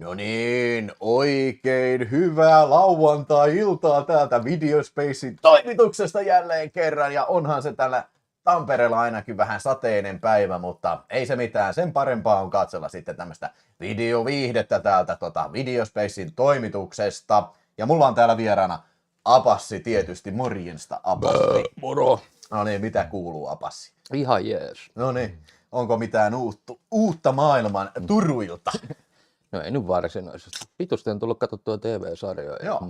No niin, oikein hyvää lauantai-iltaa täältä Videospacein toimituksesta jälleen kerran. Ja onhan se tällä Tampereella ainakin vähän sateinen päivä, mutta ei se mitään. Sen parempaa on katsella sitten tämmöistä videoviihdettä täältä Videospacein toimituksesta. Ja mulla on täällä vieraana Apassi tietysti. Morjensta, Apassi. Moro. No niin, mitä kuuluu, Apassi? Ihan jees. No niin, onko mitään uutta maailman turuilta? No ei nyt varsinaisesti. Vitusti on tullut katsottua TV-sarjoja. Joo.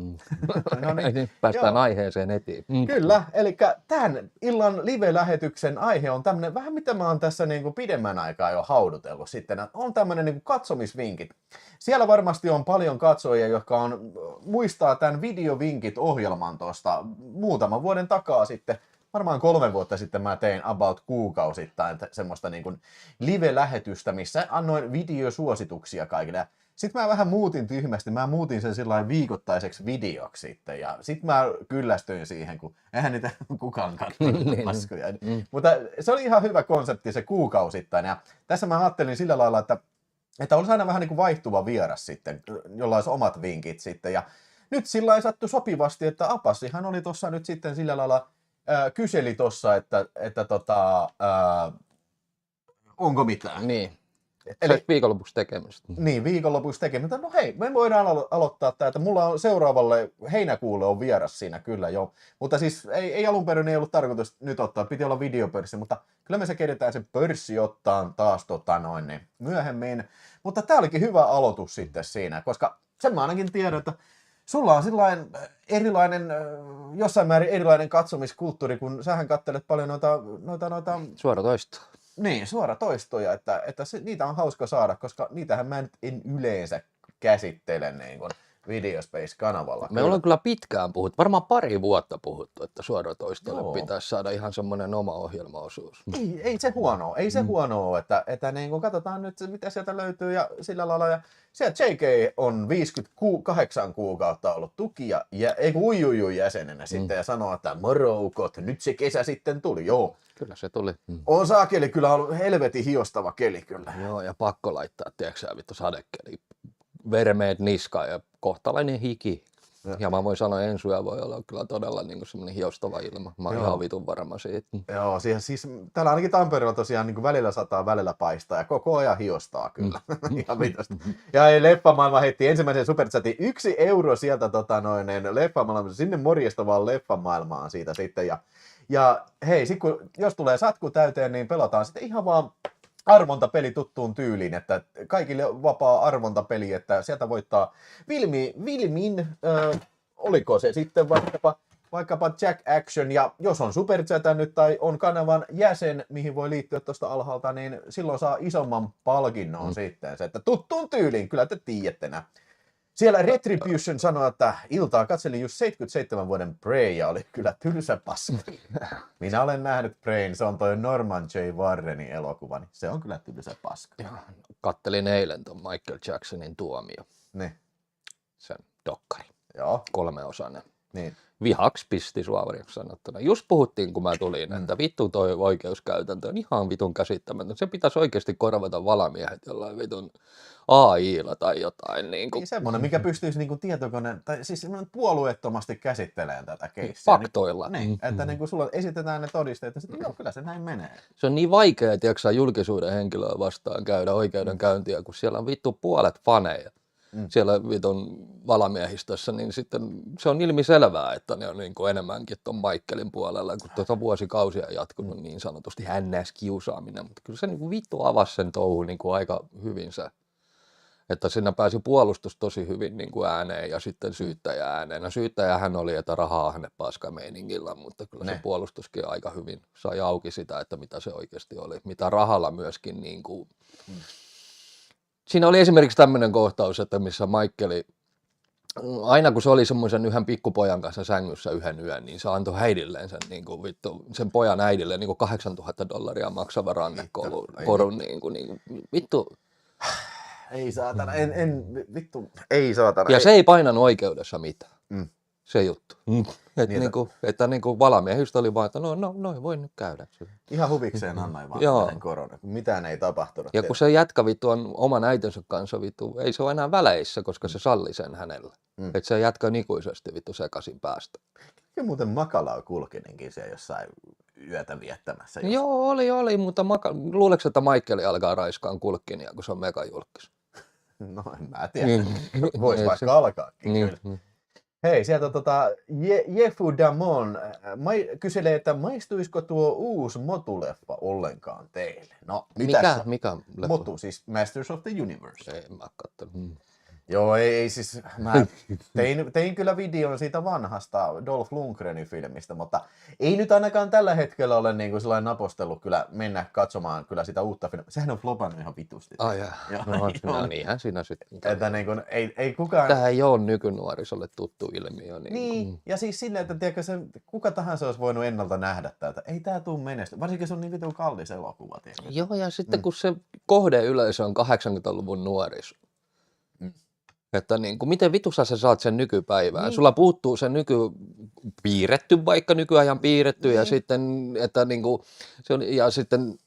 No niin. Päästään Joo. aiheeseen heti. Kyllä, eli tämän illan live-lähetyksen aihe on tämmöinen, vähän mitä mä oon tässä niin kuin pidemmän aikaa jo haudutellut sitten, on tämmöinen niin kuin katsomisvinkit. Siellä varmasti on paljon katsojia, jotka muistaa tämän videovinkit-ohjelman tuosta muutaman vuoden takaa sitten. Varmaan 3 vuotta sitten mä tein about kuukausittain semmoista niin kuin live-lähetystä, missä annoin videosuosituksia kaikille. Sitten mä vähän muutin tyhmästi, mä muutin sen sillain viikoittaiseksi videoksi sitten, ja sitten mä kyllästyin siihen, kun eihän niitä kukaan katsonut laskuja. Mutta se oli ihan hyvä konsepti se kuukausittain, ja tässä mä ajattelin sillä lailla, että olisi aina vähän niin kuin vaihtuva vieras sitten, jolla olisi omat vinkit sitten, ja nyt sillä sattui sopivasti, että Apassihan oli tuossa nyt sitten sillä lailla, kyseli tuossa, että onko mitään. Niin. Eli viikonlopuksi tekemistä. Niin, viikonlopuksi tekemistä. No hei, me voidaan aloittaa tämä, että mulla on seuraavalle heinäkuulle on vieras siinä kyllä jo. Mutta siis ei alun perin ei ollut tarkoitus nyt ottaa, piti olla videopörssi, mutta kyllä me se keritään se pörssi ottaa taas niin myöhemmin. Mutta tää olikin hyvä aloitus sitten siinä, koska sen mä ainakin tiedän, että sulla on sillain erilainen, jossain määrin erilainen katsomiskulttuuri, kun sähän kattelet paljon noita Suoratoistoa. niin, suoratoistoja, että niitä on hauska saada, koska niitähän mä nyt en yleensä käsittele niin kuin Videospace-kanavalla. Me ollaan kyllä pitkään puhuttu, varmaan 2 vuotta puhuttu, että suoratoistolle Joo. pitäisi saada ihan semmoinen oma ohjelmaosuus. Ei se huonoa, huonoa ole, että niin kuin katsotaan nyt mitä sieltä löytyy ja sillä lailla. Ja siellä JK on 58 kuukautta ollut tukija ja jäsenenä sitten ja sanoo, että moroukot, nyt se kesä sitten tuli, joo. Kyllä se tuli. On saakeli kyllä ollut helvetin hiostava keli kyllä. Joo, ja pakko laittaa, tiedätkö sä, vittu sadekeli, vermeet niskaan ja kohtalainen hiki. Ja mä voin sanoa, että ensi yö voi olla kyllä todella niin semmoinen hiostava ilma. Mä oon ihan vitun varma siitä. Joo, siis täällä ainakin Tampereella tosiaan niin välillä sataa, välillä paistaa ja koko ajan hiostaa kyllä. Ihan vitosti. Ja ei, Leffamaailma heitti ensimmäisen superchatin 1 euro sieltä Leffamaailma, sinne morjesta vaan Leffamaailmaan siitä sitten. Ja hei, sit jos tulee satku täyteen, niin pelataan sitten ihan vaan arvontapeli tuttuun tyyliin, että kaikille vapaa arvontapeli, että sieltä voittaa Vilmin, oliko se sitten vaikkapa Jack Action, ja jos on superchatannut tai on kanavan jäsen, mihin voi liittyä tuosta alhaalta, niin silloin saa isomman palkinnon sitten. Se, että tuttuun tyyliin, kyllä te tiedätte nää. Siellä Retribution sanoi, että iltaa katselin just 77 vuoden Prey ja oli kyllä tylsä paska. Minä olen nähnyt Preyn, se on toi Norman J. Warrenin elokuva, niin se on kyllä tylsä paska. Kattelin eilen ton Michael Jacksonin Tuomio. Niin. Sen dokkari. Joo. 3-osainen. Niin. Vihaksi pisti suoriksi sanottuna. Just puhuttiin, kun mä tulin, että vittu toi oikeuskäytäntö on ihan vitun käsittämätön. Se pitäisi oikeasti korvata valamiehet jollain vitun AI:lla tai jotain. Niin semmoinen, mikä pystyisi niin kuin tietokone, tai siis puolueettomasti käsittelemään tätä keissiä. Faktoilla. Niin, että niin kuin sulla esitetään ne todisteet, että joo, kyllä se näin menee. Se on niin vaikea, tiedätkö, julkisuuden henkilöä vastaan käydä oikeudenkäyntiä, kun siellä on vittu puolet faneja. Siellä vitun valamiehistössä, niin sitten se on ilmiselvää, että ne on niin kuin enemmänkin tuon Michaelin puolella, kun tuota vuosikausia jatkunut niin sanotusti kiusaaminen, mutta kyllä se niin kuin vittu avasi sen touhun niin kuin aika hyvin se, että siinä pääsi puolustus tosi hyvin niin kuin ääneen ja sitten syyttäjä ääneen. No syyttäjähän oli, että rahaa hänen paskameiningillä, mutta kyllä se puolustuskin aika hyvin sai auki sitä, että mitä se oikeasti oli, mitä rahalla myöskin niin kuin. Siinä oli esimerkiksi tämmöinen kohtaus, että missä Michaeli, aina kun se oli semmoisen yhden pikkupojan kanssa sängyssä yhden yön, niin se antoi äidilleen sen, niin kuin, vittu, sen pojan äidille niin kuin $8,000 maksava rannekorun. Niin kuin, vittu. Ei saatana, vittu, ei saatana. Ja se ei painanut oikeudessa mitään. se juttu. Että valamiehistä oli vaan, että no voi nyt käydä. Ihan huvikseen annoin vaan sen korona, kun mitään ei tapahtunut. Ja kun se jätkä vittu on oman äitinsä kanssa vittu, ei se ole enää väleissä, koska se salli sen hänelle. Että se jätkä on ikuisesti vittu sekaisin päästä. Ja muuten Makalau Kulkinenkin siellä jossain yötä viettämässä. Joo, oli, mutta luuleeko, että Michael alkaa raiskaan Kulkinia, kun se on megajulkis? No en mä tiedä. Voisi vaikka alkaakin kyllä. Hei, sieltä Jefu Damon kyselee, että maistuisiko tuo uusi Motu-leffa ollenkaan teille? No, mikä leffa? Motu, siis Masters of the Universe. Ei mä kattonut. Joo, ei siis, mä tein kyllä videon siitä vanhasta Dolph Lundgrenin filmistä, mutta ei nyt ainakaan tällä hetkellä ole niin kuin sellainen napostellut kyllä mennä katsomaan kyllä sitä uutta filmia. Sehän on flopannut ihan vitusti. No niinhän siinä sitten. Että niin kuin, ei kukaan... Tämä ei ole nykynuorisolle tuttu ilmiö. Niin, ja siis silleen, että tiedätkö, kuka tahansa olisi voinut ennalta nähdä tätä. Ei tää tule menestyä, varsinkin se on niin vitun kallis elokuva. Tiedätkö? Joo, ja sitten kun se kohdeyleisö on 80-luvun nuoriso. Että niin kuin, miten vitussa sä saat sen nykypäivään? Niin. Sulla puuttuu se piirretty, vaikka nykyajan piirretty, ja sitten, että niin kuin, se on, ja sitten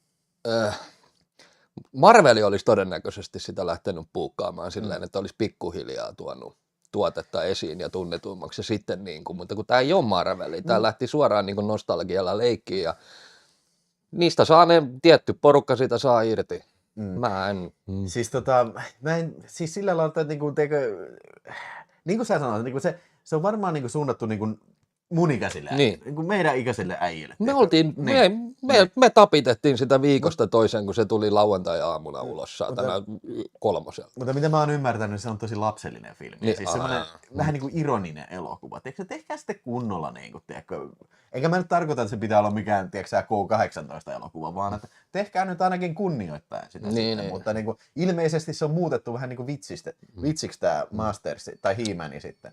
Marveli olisi todennäköisesti sitä lähtenyt puukkaamaan silleen, että olisi pikkuhiljaa tuonut tuotetta esiin ja tunnetummaksi, ja sitten niin kuin, mutta kun tämä ei ole Marveli, tämä lähti suoraan niin kuin nostalgialla leikkiin, ja niistä saa ne tietty porukka siitä saa irti. Mä en. Siis siis sillä lailla, että niin kuin sä sanoit, niin kuin se on varmaan niin kuin suunnattu niin kuin mun ikäisille äijille, niin kuin meidän ikäisille äijille. Me tapitettiin sitä viikosta toiseen, kun se tuli lauantai-aamuna ulos saatana 3. Mutta mitä mä oon ymmärtänyt, se on tosi lapsellinen filmi. Niin, siis semmoinen vähän niin kuin ironinen elokuva. Tehkää sitten kunnolla, niin kuin, eikä mä nyt tarkoita, että se pitää olla mikään K-18-elokuva, vaan että tehkää nyt ainakin kunnioittaen sitä. Niin. Mutta niin kuin, ilmeisesti se on muutettu vähän niin kuin vitsiksi tämä Masters tai He-Man sitten.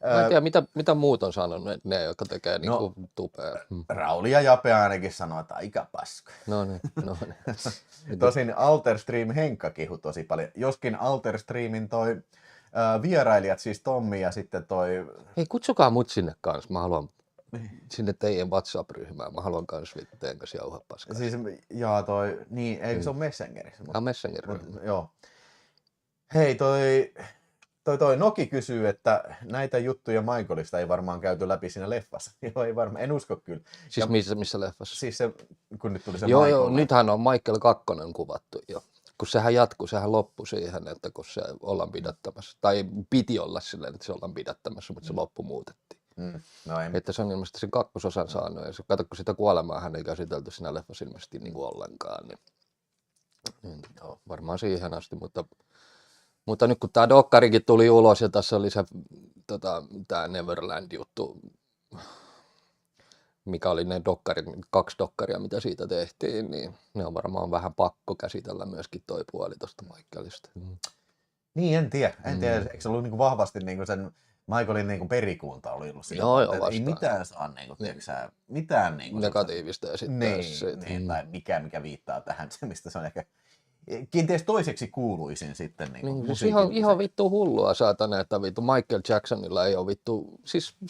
Mä en tiedä, mitä muut on sanonut, ne, jotka tekee niinku tupea. Rauli ja Jape ainakin sanoo, että aika paska. No niin. Tosin Alterstream Henkka kihui tosi paljon. Joskin Alterstreamin toi vierailijat, siis Tommi ja sitten toi... Hei, kutsukaa mut sinne kanssa. Mä haluan sinne teidän WhatsApp-ryhmään. Mä haluan kanssa teidän kanssa jauhaa paskaa. Siis, niin, eikö se ole Messengerissä? Messenger-ryhmä. Joo. Hei, toi Noki kysyy, että näitä juttuja Michaelista ei varmaan käyty läpi siinä leffassa. Joo, ei varmaan, en usko kyllä. Siis missä leffassa? Siis se, kun nyt tuli se Michael. Joo, nythän on Michael 2 kuvattu jo. Kun sehän jatkuu, sehän loppui siihen, että kun se ollaan pidättämässä. Tai piti olla silleen, että se ollaan pidättämässä, mutta se loppu muutettiin. Että se on ilmeisesti sen 2. saanut. Ja kato, kun sitä kuolemaa hän ei käsitelty siinä leffassa ilmeisesti niin kuin ollenkaan. Niin, varmaan siihen asti, mutta nyt kun tämä dokkarikin tuli ulos ja tässä oli se tämä Neverland-juttu, mikä oli ne 2 dokkaria, mitä siitä tehtiin, niin ne on varmaan vähän pakko käsitellä myöskin toi puoli tuosta Michaelista. Niin, en tiedä. Eikö se ollut niinku vahvasti niinku sen Michaelin niinku perikunta oli ollut siinä? Joo, ei mitään saa mitään negatiivista ja sitten niin, tai mikä viittaa tähän, se mistä se on ehkä kenties toiseksi kuuluisin sitten. Siis ihan vittu hullua saatana, että vittu Michael Jacksonilla ei ole vittu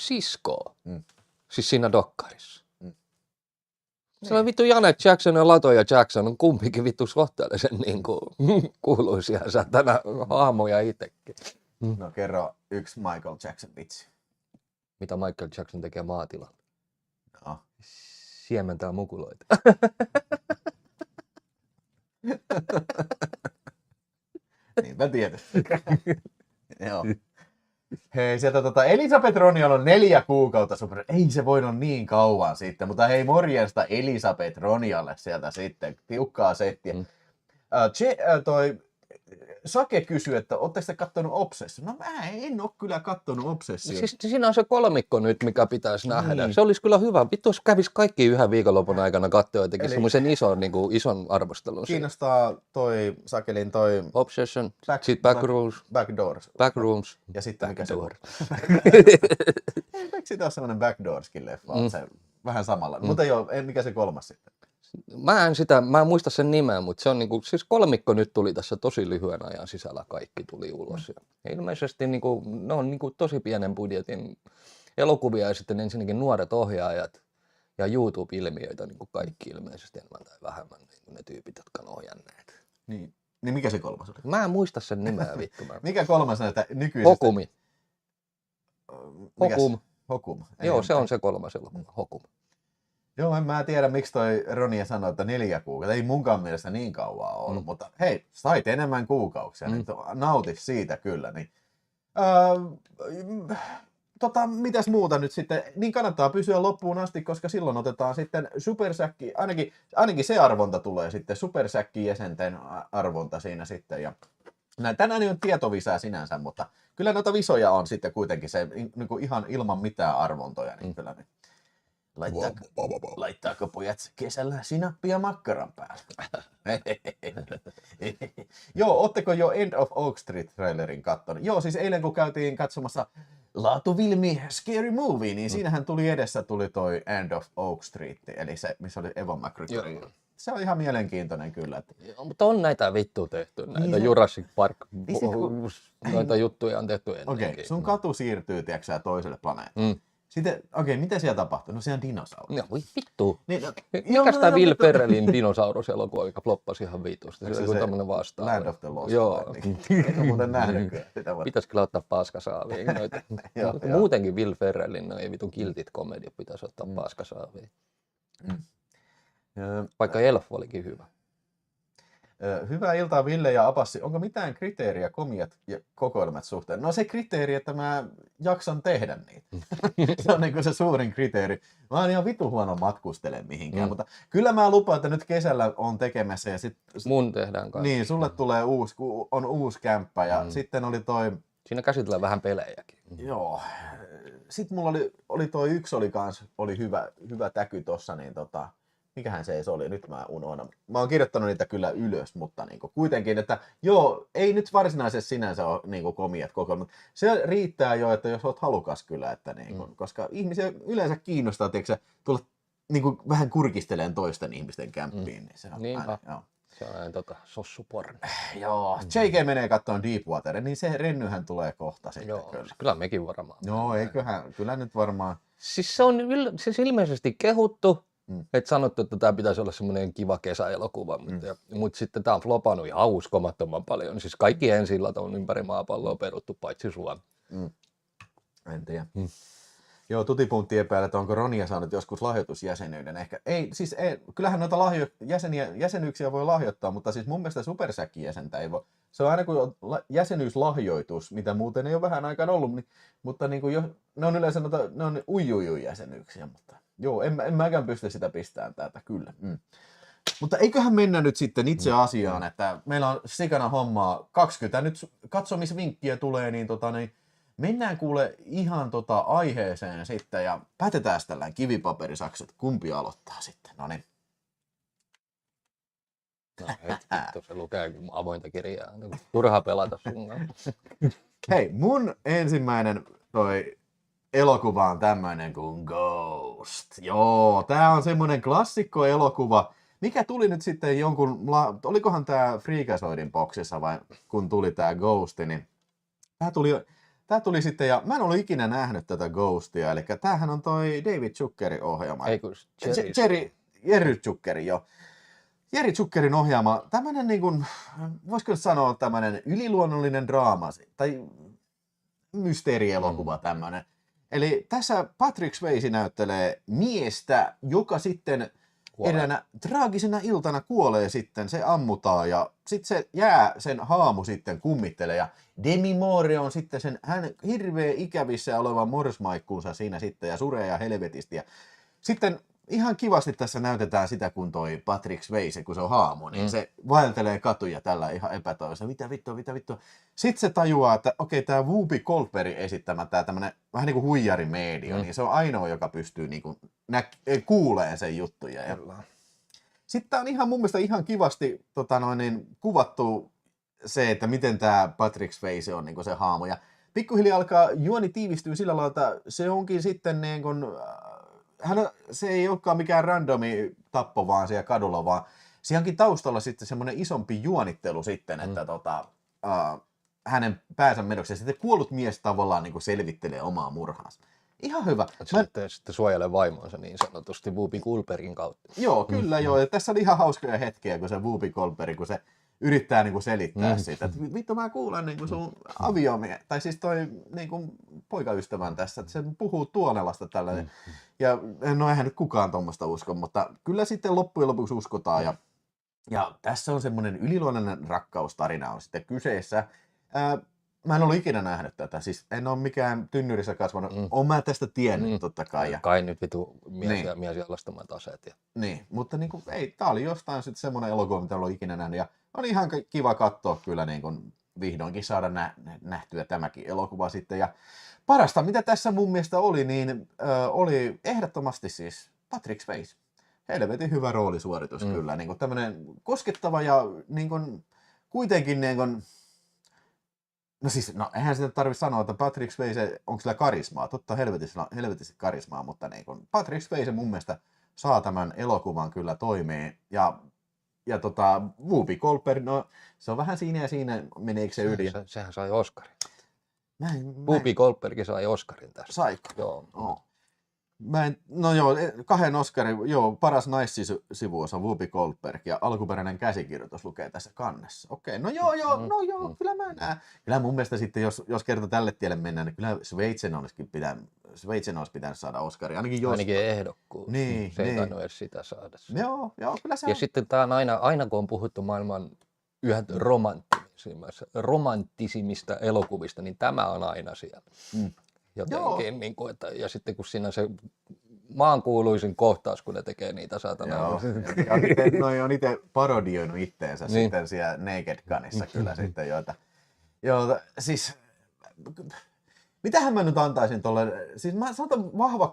siskoa. Siis siinä dokkarissa. Siellä on vittu Janet Jackson ja Latoya Jackson on kumpikin vittu suhteellisen niin kuin kuuluisia saatana haamoja itsekin. No kerro yksi Michael Jackson vitsi. Mitä Michael Jackson tekee maatilalla? No. Siementää mukuloita. Niinpä tietysti. Joo. Hei, sieltä Elisabeth Ronialla on 4 kuukautta super. Ei se voinut niin kauan sitten, mutta hei, morjesta Elisabeth Ronialle sieltä sitten. Tiukkaa settiä. Sake kysyy, että ootteko te kattonut Obsession? No mä en oo kyllä kattonut Obsession. Siis siinä on se kolmikko nyt, mikä pitäisi nähdä. Se olisi kyllä hyvä. Vittu, jos kävisi kaikki yhden viikonlopun aikana katsoa ja tekisi semmoisen ison arvostelun. Kiinnostaa toi Sakelin Obsession, sitten Backrooms. Ja sitten mikä se on? Eikö sitä ole semmoinen Backdoorskin leffa? Se vähän samalla. Mutta joo, mikä se kolmas sitten? Mä en muista sen nimeä, mutta se on niinku, siis kolmikko nyt tuli tässä tosi lyhyen ajan sisällä, kaikki tuli ulos. Ja ilmeisesti niinku, ne on niinku tosi pienen budjetin elokuvia ja sitten ensinnäkin nuoret ohjaajat ja YouTube-ilmiöitä, niin kuin kaikki ilmeisesti enemmän tai vähemmän, niin kuin ne tyypit, jotka on ohjanneet. Niin mikä se kolmas oli? Mä en muista sen nimeä, vittu. Mikä kolmas näitä nykyisistä? Hokumi. Hokum. Hokum. Joo, se on se kolmas elokuva, Hokum. Joo, en mä tiedä, miksi toi Ronja sanoi, että 4 kuukautta. Ei munkaan mielestä niin kauan ollut, mutta hei, sait enemmän kuukausia, niin nautis siitä kyllä. Niin. Mitäs muuta nyt sitten? Niin kannattaa pysyä loppuun asti, koska silloin otetaan sitten supersäkki, ainakin se arvonta tulee sitten, supersäkki-jäsenten arvonta siinä sitten. Ja tänään ei ole tietovisää sinänsä, mutta kyllä noita visoja on sitten kuitenkin se niin kuin ihan ilman mitään arvontoja, niin kyllä niin. Laittaako pojat kesällä sinappia makkaran päälle? Joo, ootteko jo End of Oak Street trailerin kattonut? Joo, siis eilen kun käytiin katsomassa laatuvilmi Scary Movie, niin siinähän tuli toi End of Oak Street, eli se, missä oli Evan McGregor. Se on ihan mielenkiintoinen kyllä. Että... Joo, mutta on näitä vittu tehty, näitä niin, Jurassic Park, noita juttuja on tehty ennenkin. Okei, sun katu siirtyy, tiedätkö toiselle planeetalle. Sitten, mitä siellä tapahtuu? No se on dinosaurus. No voi vittu. Niin, mikäs tää Will Ferrellin dinosauruselokuva, joka floppasi ihan vitusti? Se oli tämmönen vastaava. Land of the Lost. Joo. En ole muuten nähnytkään sitä. Pitäis kyllä ottaa paskasaaviin noita. Muutenkin Will Ferrellin noi vitun kiltit komediat pitäisi ottaa paskasaaviin. Vaikka Elf olikin hyvä. Hyvää iltaa Ville ja Apassi. Onko mitään kriteeriä komiat ja kokoelmat suhteen? No se kriteeri, että mä jaksan tehdä niitä. Se on niin kuin se suurin kriteeri. Mä oon ihan vitu huono matkustelemaan mihinkään, mutta kyllä mä lupaan, että nyt kesällä on tekemässä. Ja mun tehdään kanssa. Niin, sulle tulee uusi kämppä ja sitten oli toi... Siinä käsitellään vähän pelejäkin. Joo. Sitten mulla oli toi yksi oli hyvä täky tossa, niin mikähän se edes oli, nyt mä unohdan. Mä oon kirjoittanut niitä kyllä ylös, mutta niinku kuitenkin, että joo, ei nyt varsinaisesti sinänsä ole niinku komiat kokoelmat. Se riittää jo, että jos oot halukas kyllä, että niinku, koska ihmisiä yleensä kiinnostaa, tiedätkö, tulla niinku vähän kurkisteleen toisten ihmisten kämppiin. Niin se on aina, joo. Se on aina sossuporno. Joo, JK menee katsomaan Deepwater, niin se rennyhän tulee kohta sitten. Joo, kyllä mekin varmaan. Joo, eiköhän, kyllä nyt varmaan. Siis se on siis ilmeisesti kehuttu. Et sanottu, että tämä pitäisi olla semmoinen kiva kesäelokuva, mutta sitten tämä on flopannut ihan uskomattoman paljon. Siis kaikki ensillat on ympäri maapalloa peruttu, paitsi Suomi. En tiedä. Joo, Tutipuntti epäilee, että onko Ronja saanut joskus lahjoitusjäsenyyden. Ehkä ei, siis ei, kyllähän noita jäsenyyksiä voi lahjoittaa, mutta siis mun mielestä supersäkki-jäsentä ei voi. Se on aina kuin jäsenyyslahjoitus, mitä muuten ei ole vähän aikaan ollut, mutta niin kuin ne on yleensä ne on jäsenyyksiä, mutta joo, en mäkään pysty sitä pistämään täältä, kyllä. Mutta eiköhän mennä nyt sitten itse asiaan, että meillä on sikana hommaa 20 nyt katsomisvinkkiä tulee, niin mennään kuule ihan aiheeseen sitten ja päätetään tällään kivipaperisakset, kumpi aloittaa sitten, no niin. No hetki, se lukee avointa kirjaa, turha pelata sun. Hei, mun ensimmäinen toi elokuva on tämmöinen kuin Ghost. Joo, tää on semmoinen klassikkoelokuva, mikä tuli nyt sitten olikohan tää Freakazoidin boksissa vai kun tuli tää Ghost, niin tää tuli sitten, ja mä en ollut ikinä nähnyt tätä Ghostia, eli tämähän on toi David Zuckerin ohjaama. Ei kun Jerry Zuckerin, joo. Jerry Zuckerin ohjaama, tämmönen niin kuin, voisiko sanoa tämmönen yliluonnollinen draama, tai mysteerielokuva tämmönen. Eli tässä Patrick Swayze näyttelee miestä, joka sitten eräänä traagisena iltana kuolee sitten, se ammutaan ja sitten se jää sen haamu sitten kummittelee ja Demi Moore on sitten hän hirveä ikävissä oleva morsmaikkuunsa siinä sitten ja suree ja helvetisti ja sitten ihan kivasti tässä näytetään sitä, kun toi Patrick Swayze, kun se on haamu, niin se vaeltelee katuja tällä ihan epätoivossa. Mitä vittua. Sitten se tajuaa, että okei, tää Whoopi Goldberg esittämä, tää tämmönen vähän niin kuin huijarimedio, niin se on ainoa, joka pystyy niin kuin kuuleen sen juttuja. Ja sitten on ihan mun mielestä ihan kivasti kuvattu se, että miten tää Patrick Swayze on niin kuin se haamu. Ja pikkuhiljaa alkaa juoni tiivistyä sillä lailla, että se onkin sitten niin kuin se ei olekaan mikään randomi tappo vaan siellä kadulla, vaan siellä onkin taustalla sitten semmoinen isompi juonittelu sitten, että hänen päänsä medoksi. Ja sitten kuollut mies tavallaan niin kuin selvittelee omaa murhaansa. Ihan hyvä. Sitten suojelee vaimonsa niin sanotusti Whoopi Goldbergin kautta. Joo, kyllä joo. Ja tässä oli ihan hauskoja hetkiä, kun se Whoopi Goldberg, kun se yrittää niinku selittää siitä, että vittu mä kuulen niinku sun aviomie, tai siis toi niinku poikaystävän tässä, että se puhuu Tuonelasta tällainen. Ja no eihän nyt kukaan tuommoista usko, mutta kyllä sitten loppujen lopuksi uskotaan. Ja tässä on semmoinen yliluonnollinen rakkaustarina on sitten kyseessä. Mä en ollut ikinä nähnyt tätä, siis en ole mikään tynnyrissä kasvanut, oon mä tästä tiennyt totta kai. Ja kai nyt vitu mies jalastamat aseet. Niin, mutta niin kuin, ei, tää oli jostain sitten semmoinen elokuva, mitä en ollut ikinä nähnyt, ja on ihan kiva katsoa kyllä niin kuin vihdoinkin saada nähtyä tämäkin elokuva sitten. Ja parasta, mitä tässä mun mielestä oli, niin oli ehdottomasti siis Patrick Swayze. Helvetin hyvä roolisuoritus kyllä, niin kuin tämmöinen koskettava ja niin kuin, kuitenkin niin kuin, no siis, no eihän sitä tarvitse sanoa, että Patrick Swayze, onko sillä karismaa? Totta helvetissä karismaa, mutta niin kuin Patrick Swayze mun mielestä saa tämän elokuvan kyllä toimii. Ja Whoopi Goldberg, no se on vähän siinä ja siinä, meneekö se yli? Sehän sai Oscarin. Whoopi Goldberg sai Oscarin tästä. Saiko? Joo. Oh. No joo, 2 Oscarin, joo, paras naissivuosa Whoopi Goldberg ja alkuperäinen käsikirjoitus lukee tässä kannessa. Okei, no joo, kyllä mä näen. Kyllä mun mielestä sitten, jos kerta tälle tielle mennään, niin kyllä Sveitsen olisi pitänyt saada Oscaria. Ainakin ehdokkuus. Niin, se ei tainnut edes sitä saada. Joo, kyllä se on. Ja sitten tää on aina kun on puhuttu maailman yhden romanttisimmista elokuvista, niin tämä on aina siellä. Jotenkin, niin kuin, että, ja sitten kun siinä se maankuuluisin kohtaus, kun ne tekee niitä saatana. Joo, ja noi on itse parodioinut itteensä niin. Sitten siellä Naked Gunissa kyllä sitten, joita siis, mitähän mä nyt antaisin tolle, siis mä sanotaan vahva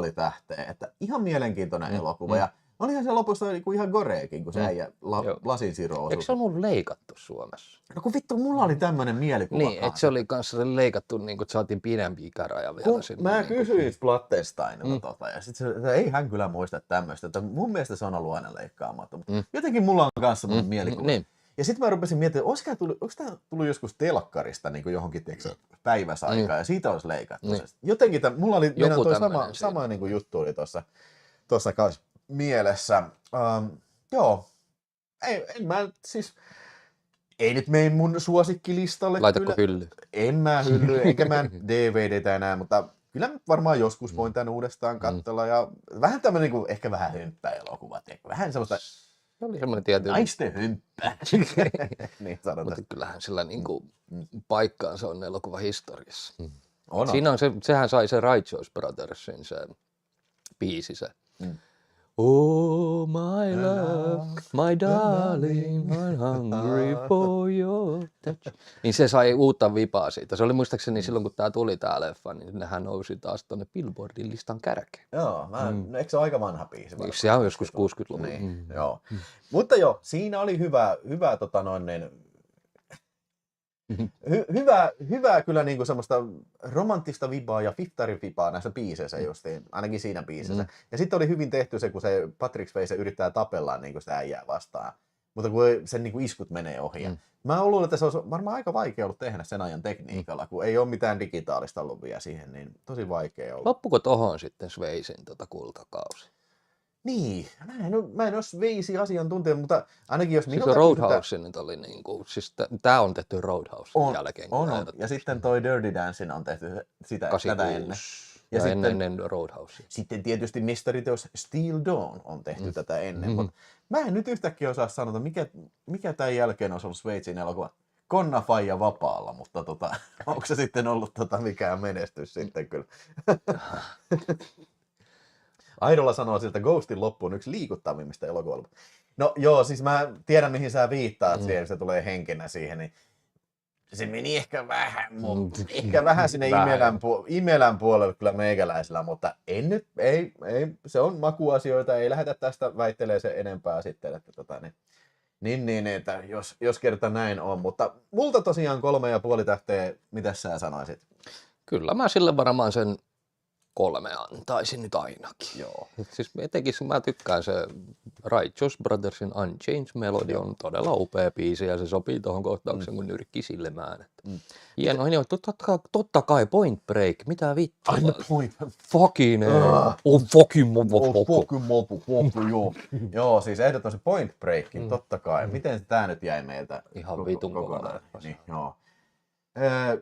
3,5 tähteä, että ihan mielenkiintoinen elokuva, ja olihan se lopussa ihan goreekin, kun se äijä lasin siro Eikö se ollut leikattu Suomessa? No kun vittu, mulla oli tämmönen mielikuva. Niin, että se oli kanssa leikattu, niin kuin, että saatiin pidempi ikäraja vielä sinne. Mä kysyin Splattensteinilta ja sit se ei hän kyllä muista tämmöistä, että mun mielestä se on ollut aina leikkaamatta, mutta jotenkin mulla on kanssa mun mielikuva. Niin. Ja sitten mä rupesin miettimään, onko tämä tullut joskus telkkarista niin kuin johonkin päiväsaikaan ja siitä olisi leikattu. Niin. Jotenkin mulla oli sama niin kuin juttu oli tuossa kanssa mielessä. Joo, ei nyt mene mun suosikkilistalle. Laitako hylly? En mä hylly, enkä mä DVDtä enää, mutta kyllä varmaan joskus voin tämän uudestaan katsella. Ja vähän tämmöinen niin ehkä vähän hömppäelokuva. Vähän semmoista se oli semmoinen tietyn naisten hömppää. Niin sanotaan. Mutta kyllähän sillä niin kuin paikkaansa on elokuvahistoriassa. On. Siinä on sehän sai se Righteous Brothersin se biisi se. Oh my love, my darling, I'm hungry for your touch. Niin se sai uutta vipaa siitä. Se oli muistaakseni silloin, kun tää tuli tää leffa, niin nehän nousi taas tonne Billboardin listan kärkeen. Joo, eikö se ole aika vanha biisi? Se on joskus 60-luvulla. Niin, joo. Mutta joo, siinä oli hyvä hyvää kyllä niinku semmoista romanttista vibaa ja fiftarivibaa näissä biiseissä justiin, ainakin siinä biisissä. Ja sitten oli hyvin tehty se, kun se Patrick Swayze yrittää tapella niinku sitä äijää vastaan, mutta kun sen niinku iskut menee ohi. Mä luulen, että se olisi varmaan aika vaikea ollut tehdä sen ajan tekniikalla, kun ei ole mitään digitaalista ollut vielä siihen, niin tosi vaikea ollut. Loppuko tohon sitten Swayzen kultakausi? Niin, mä en ole Swayze-asiantuntija, mutta ainakin jos minulta siis Roadhouse nyt oli niinku, siis tää on tehty Roadhousen jälkeen. On. Ja sitten toi Dirty Dancing on tehty tätä ennen. Ja sitten, ennen Roadhouse. Sitten tietysti mestariteos Steel Dawn on tehty tätä ennen, mutta mä en nyt yhtäkkiä osaa sanoa, mikä tämän jälkeen olisi ollut Swayzen elokuva. Konna Faija vapaalla, mutta onko se sitten ollut mikään menestys sitten kyllä. Aidolla sanoo siltä, Ghostin loppu on yksi liikuttavimmista elokuvista. No joo, siis mä tiedän mihin sä viittaat siihen, se tulee henkenä siihen, niin se meni ehkä vähän sinne Imelän puolelle kyllä meikäläisellä, mutta ei, se on makuasioita, ei lähdetä tästä väittelee se enempää sitten, että niin, että jos kerta näin on, mutta multa tosiaan 3,5 tähteä, mitä sä sanoisit? Kyllä mä sille varmaan sen 3 antaisin nyt ainakin. Joo. Siis etenkin mä tykkään se Righteous Brothersin Unchanged Melody on todella upea biisi ja se sopii tuohon kohtaukseen kun nyrkki silmään. Hienoa, niin totta kai Point Break, mitä vittua. Aina Point. Fucking fucking joo. Joo, siis ehdottomasti Point Breakin, totta kai. Miten tää nyt jäi meiltä? Ihan vitun kokonaan. Niin, joo.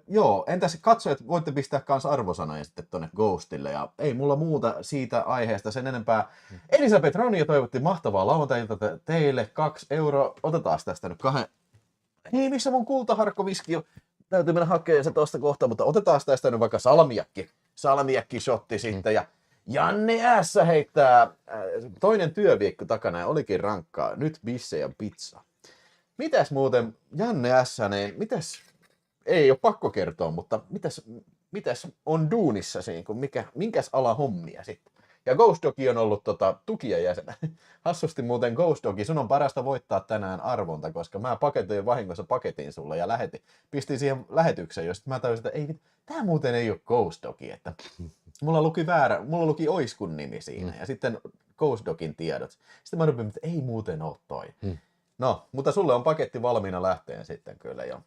Joo, entäs katsojat, voitte pistää kans arvosanoja sitten tonne Ghostille ja ei mulla muuta siitä aiheesta sen enempää. Elisabeth Ronja toivotti mahtavaa lauantailta teille 2 €. Otetaan tästä nyt 2. Hei, missä mun kultaharkkoviski on? Täytyy mennä hakemaan se tosta kohtaa, mutta otetaan tästä nyt vaikka salmiakki-shotti sitten ja Janne S. heittää toinen työviikko takana ja olikin rankkaa. Nyt bisse ja pizza. Mitäs muuten Janne S. Niin mitäs ei ole pakko kertoa, mutta mitäs on duunissa siinä, kun minkäs ala hommia sitten? Ja Ghost Doggy on ollut tukijajäsenä. Hassusti muuten Ghost Doggy, sun on parasta voittaa tänään arvonta, koska mä paketoin vahingossa paketin sulle ja pistin siihen lähetykseen, josta mä tajusin, että ei, tää muuten ei ole Ghost Doggy, että mulla luki Oiskun nimi siinä ja sitten Ghost Doggin tiedot. Sitten mä rupin, että ei muuten ole toi. No, mutta sulle on paketti valmiina lähteen sitten kyllä jo.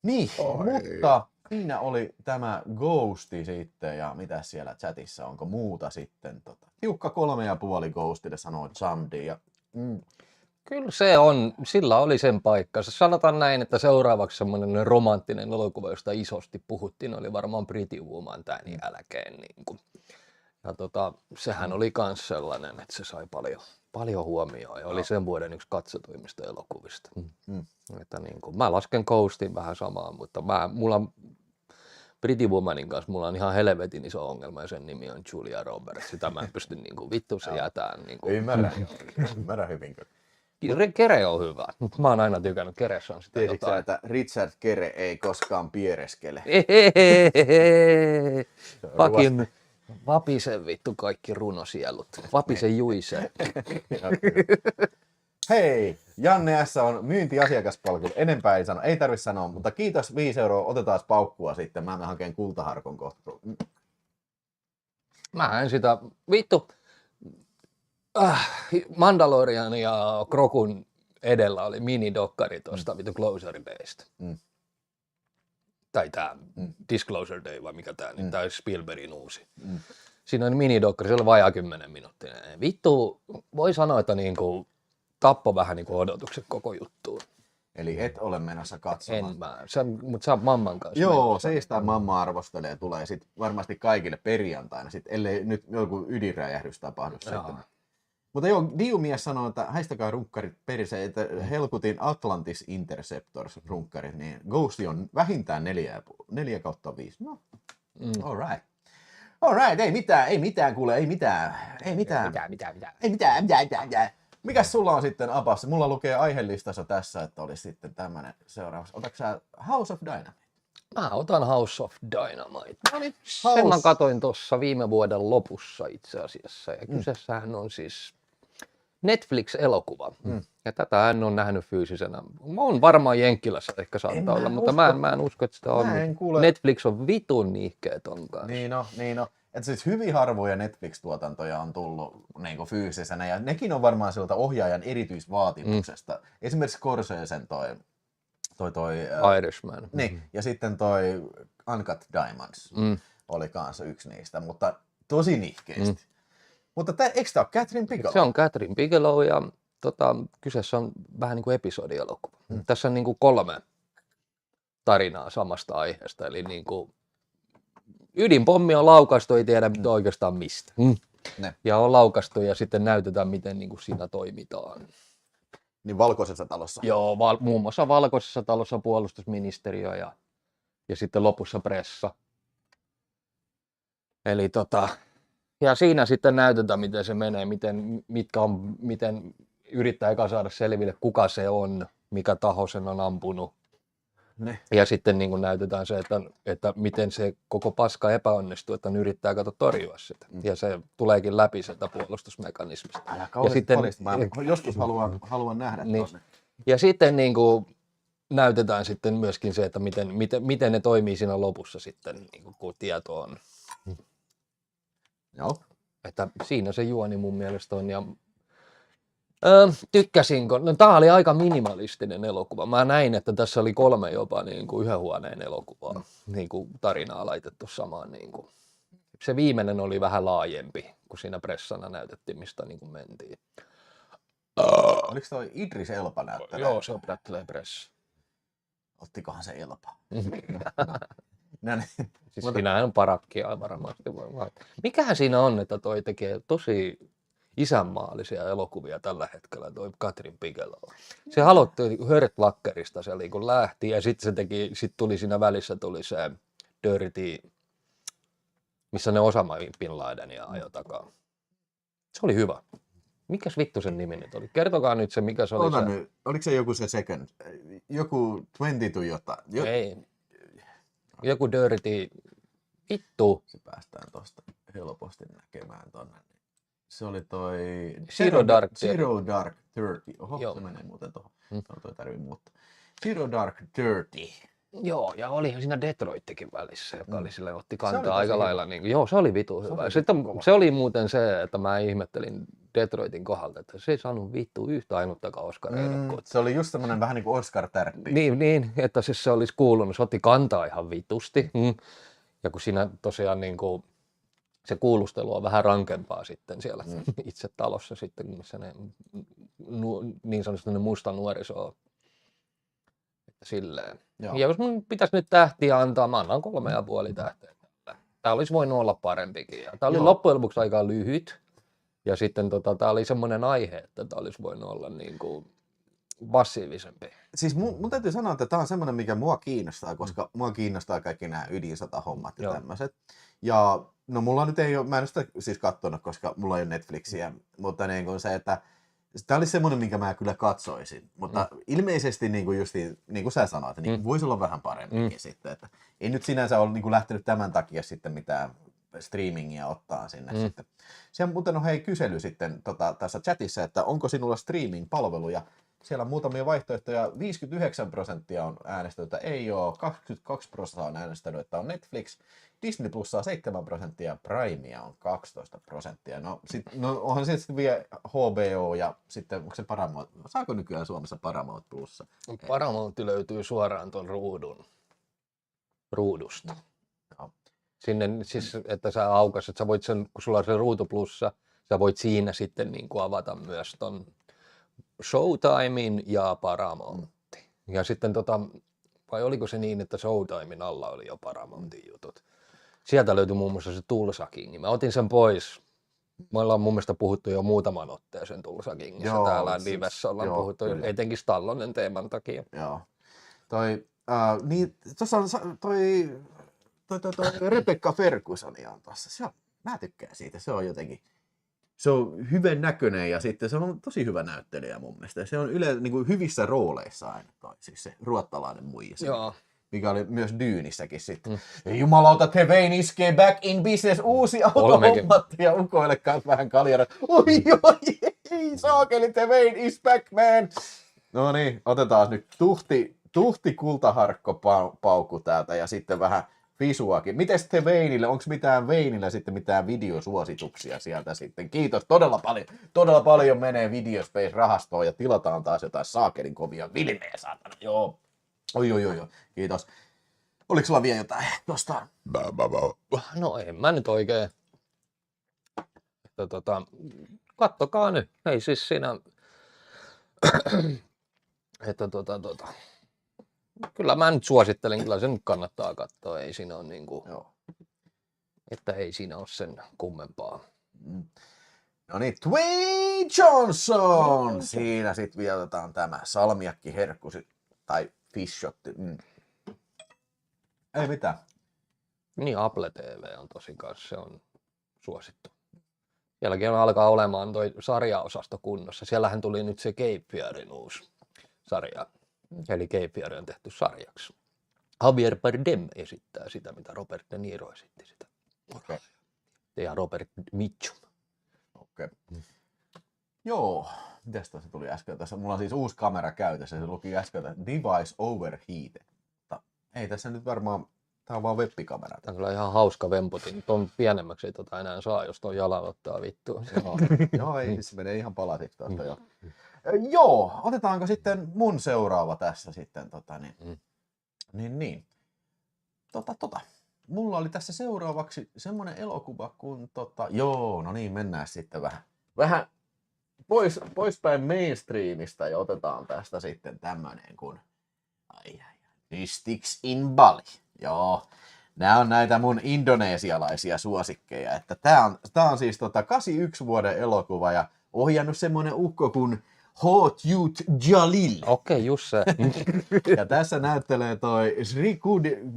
Niin, mutta siinä oli tämä Ghosti sitten ja mitä siellä chatissa, onko muuta sitten? Tiukka 3,5 Ghostille sanoo Jamdi ja Kyllä se on, sillä oli sen paikkansa. Sanotaan näin, että seuraavaksi semmoinen romanttinen elokuva, josta isosti puhuttiin, oli varmaan Pretty Woman tämän jälkeen. Niin kuin. Ja sehän oli myös sellainen, että se sai paljon huomioon ja oli sen vuoden yksi katsotuimmista elokuvista. Että niin kuin, mä lasken Ghostin vähän samaan, mutta mulla Pretty Womanin kanssa mulla on ihan helvetin iso ongelma ja sen nimi on Julia Roberts. Sitä mä en pysty niin kuin, vittu se jätään. Niin kuin. Ymmärrän hyvin kyllä. Kere on hyvä, mutta mä oon aina tykännyt, Keressä on sitä jotain. Että Richard Kere ei koskaan piereskele. Fucking vapisen vittu kaikki runosielut. Vapisen juise. Hei, Janne S. on myyntiasiakaspalvelu. Enempää ei sano, ei tarvitse sanoa, mutta kiitos 5 €, otetaan paukkua sitten. Mä hakeen kultaharkon kohta. Mä en sitä, vittu. Mandalorian ja Krokun edellä oli minidokkari tuosta vittu Closure Daysta. Tai tää Disclosure Day vai mikä tää nyt, tää Spielbergin uusi. Siinä on minidokkari, se oli vajaa 10 minuuttia. Vittu, voi sanoa, että niinku tappoi vähän niinku odotukset koko juttuun. Eli et ole menossa katsomaan. En mä, mutta sä oot mamman kanssa. Joo, seistään mamma arvostelee ja tulee sit varmasti kaikille perjantaina, sit, ellei nyt joku ydinräjähdys tapahdu sitten. Mutta joo, Diumies sanoo, että haistakaa runkkarit perise, että Helkutin Atlantis Interceptors runkkarit, niin Ghosti on vähintään 4/5. No, alright, ei mitään kuule, ei mitään. Mikäs sulla on sitten Apas? Mulla lukee aihelistassa tässä, että olisi sitten tämmönen seuraavaksi. Otatko sä House of Dynamite? Mä otan House of Dynamite. Sen mä katoin tuossa viime vuoden lopussa itse asiassa. Ja kyseessähän on siis Netflix-elokuva. Ja tätä en ole nähnyt fyysisenä. Mä oon varmaan Jenkkilässä ehkä saattaa olla, mutta mä en usko, että sitä on. Netflix on vitun niihkeä ton kanssa. Niin on. Että siis hyvin harvoja Netflix-tuotantoja on tullut niin fyysisenä, ja nekin on varmaan siltä ohjaajan erityisvaatimuksesta. Esimerkiksi Scorsesen toi Irishman. Niin, ja sitten toi Uncut Diamonds oli kanssa yksi niistä, mutta tosi nihkeästi. Mutta eikö tämä ole Catherine Bigelow? Se on Catherine Bigelow ja kyseessä on vähän niin kuin episodielokuva. Tässä on niin kuin 3 tarinaa samasta aiheesta, eli niin kuin ydinpommi on laukaistu, ei tiedä oikeastaan mistä. Ja on laukaistu ja sitten näytetään, miten niin kuin siinä toimitaan. Niin Valkoisessa talossa? Joo, muun muassa Valkoisessa talossa puolustusministeriö ja sitten lopussa pressa. Eli ja siinä sitten näytetään, miten se menee, miten yrittää eka saada selville, kuka se on, mikä taho sen on ampunut. Ne. Ja sitten niin kuin näytetään se, että miten se koko paska epäonnistuu, että ne yrittää torjua sitä. Ja se tuleekin läpi sieltä puolustusmekanismista. Ja sitten, joskus haluan nähdä niin, ja sitten niin kuin näytetään sitten myöskin se, että miten ne toimii siinä lopussa sitten, niin kuin, kun tieto on. Joo. Että siinä se juoni mun mielestä on. Ja tykkäsinkö? No tää oli aika minimalistinen elokuva. Mä näin, että tässä oli 3 jopa niin kuin yhden huoneen elokuvaa, niin kuin tarinaa laitettu samaan. Niin kuin. Se viimeinen oli vähän laajempi, kun siinä pressana näytettiin, mistä niin kuin mentiin. Oliko toi Idris Elba näyttelee? Joo, se opettelee pressa. Ottikohan se Elba? No niin. Siis siinähän on parakkia varmasti. Mikähän siinä on, että toi tekee tosi isänmaallisia elokuvia tällä hetkellä, toi Catherine Bigelow. Se aloitti Hurt Lockerista, se kun lähti, ja sitten tuli siinä välissä tuli se Dirty, missä ne Osama Bin Ladenia ajoi takaa. Se oli hyvä. Mikäs vittu sen nimi nyt oli? Kertokaa nyt se, mikä se oli se. Nyt. Oliko se joku se second? Joku 22 jotain? Ei. Joku Dirty. Vittu. Se päästään tosta helposti näkemään tonne. Se oli toi Zero Dark 30. Oho, Joo. se menee muuten tuohon. Toi tarvii muuttaa. Zero Dark 30. Joo, ja olihan siinä Detroittikin välissä, joka oli sille otti Se oli kantaa tosi aika hyvä. lailla. Niin kuin, joo, se oli vitu hyvä. oli Sitten kova. se oli muuten se, että mä ihmettelin Detroitin kohdalta, että se ei saanut vittu yhtä ainuttakaan Oscar-ehdokkuutta. Se oli just semmonen vähän niin kuin Oscar-tärppi. Niin, että siis se olisi kuulunut, se otti kantaa ihan vitusti. Ja kun siinä tosiaan niin kuin, se kuulustelu on vähän rankempaa sitten siellä itse talossa sitten, missä ne niin sanotusti ne musta nuoriso on. Että silleen. Joo. Ja jos mun pitäisi nyt tähtiä antaa, mä annan 3,5 tähteä. Tämä olisi voinut olla parempikin. Ja tämä oli loppujen lopuksi aika lyhyt. Ja sitten tämä oli semmoinen aihe, että tämä olisi voinut olla niin kuin massiivisempi. Siis mun täytyy sanoa, että tämä on semmoinen, mikä mua kiinnostaa, koska mua kiinnostaa kaikki nämä ydinsotahommat ja tämmöiset. Ja no mulla nyt ei ole, mä en ole sitä siis katsonut, koska mulla ei ole Netflixiä, mutta niin kuin se, että tämä olisi semmoinen, minkä mä kyllä katsoisin. Mutta ilmeisesti niin kuin justiin, niin kuin sä sanoit, niin voisi olla vähän parempikin sitten. Että ei nyt sinänsä ole niin kuin lähtenyt tämän takia sitten mitään streamingia ottaa sinne sitten. Siellä muuten on hei kysely sitten tässä chatissa, että onko sinulla streaming-palveluja? Siellä on muutamia vaihtoehtoja. 59% on äänestänyt, että ei ole. 22% on äänestänyt, että on Netflix. Disney Plussa on 7%, Primea on 12%. No onhan se sitten vielä HBO ja sitten onko se Paramount? Saako nykyään Suomessa Paramount Plussa? Paramount löytyy suoraan tuon ruudusta. Joo. Sinne siis, että sä aukaset, sä voit sen, kun sulla on se ruutu plussa, sä voit siinä sitten niin kuin avata myös ton Showtimein ja Paramountin. Ja sitten vai oliko se niin, että Showtimein alla oli jo Paramountin jutut. Sieltä löytyi muun muassa se Tulsa King. Mä otin sen pois. Me ollaan mun mielestä puhuttu jo muutaman otteeseen Tulsa Kingissa. Joo, täällä siis, livessä ollaan puhuttu, kyllä. etenkin Stallonen teeman takia. Joo. Niin, tuossa on toi Rebecca Fergusonia on tuossa. Mä tykkään siitä, se on jotenkin, se on hyvän näköinen ja sitten se on tosi hyvä näyttelijä mun mielestä. Se on niin kuin hyvissä rooleissa aina toi, siis se ruottalainen muija. Joo. Mikä oli myös Dyynissäkin sitten. Jumalauta, Tevein iskee back in business, uusi autohommat ja ukoille kanssa vähän kaljara. Oi, ei saakeli, Tevein is back, man. No niin, otetaan nyt tuhti kultaharkko paukku täältä ja sitten vähän visuakin. Mites te Veinille? Onko mitään Veinillä sitten mitään videosuosituksia sieltä sitten? Kiitos, todella paljon menee Videospace-rahastoon ja tilataan taas jotain saakelin kovia vilmejä, saatana. Joo. Oi, kiitos. Oliko sulla vielä jotain tuosta? No en mä nyt oikein. Kattokaa nyt. Ei siis siinä. Kyllä mä nyt suosittelen, kyllä sen kannattaa katsoa. Ei siinä ole niinku, että ei siinä ole sen kummempaa. No niin, Dwayne Johnson! Siinä sitten vielä otetaan tämä salmiakkiherkku tai fish shot. Ei mitään. Niin Apple TV on tosi kanssa, se on suosittu. Sielläkin alkaa olemaan toi sarjaosasto kunnossa. Siellähän tuli nyt se Cape Fearin uusi sarja. Eli Cape Fear on tehty sarjaksi. Javier Bardem esittää sitä, mitä Robert De Niro esitti sitä. Okay. Ja Robert Mitchum. Okei. Joo, mitäs tässä tuli äsken? Tässä mulla on siis uusi kamera käytössä. Se luki äsken, että device overheated. Ei tässä nyt varmaan Tää on vaan webbikamera. Tämä on kyllä ihan hauska vemputin. Tuon pienemmäksi ei enää saa, jos tuon jalan ottaa vittuun. Joo, ei, se menee ihan palasiksi tuosta jo. Joo, otetaanko sitten mun seuraava tässä sitten, niin. Mulla oli tässä seuraavaksi semmonen elokuva kuin joo, no niin, mennään sitten vähän poispäin mainstreamista ja otetaan tästä sitten tämmönen kuin Mystics in Bali. Joo, nämä on näitä mun indonesialaisia suosikkeja, että tää on siis 81 vuoden elokuva ja ohjannut semmonen ukko kuin Hot Youth Jalil. Okei, just se. Ja tässä näyttelee toi Sri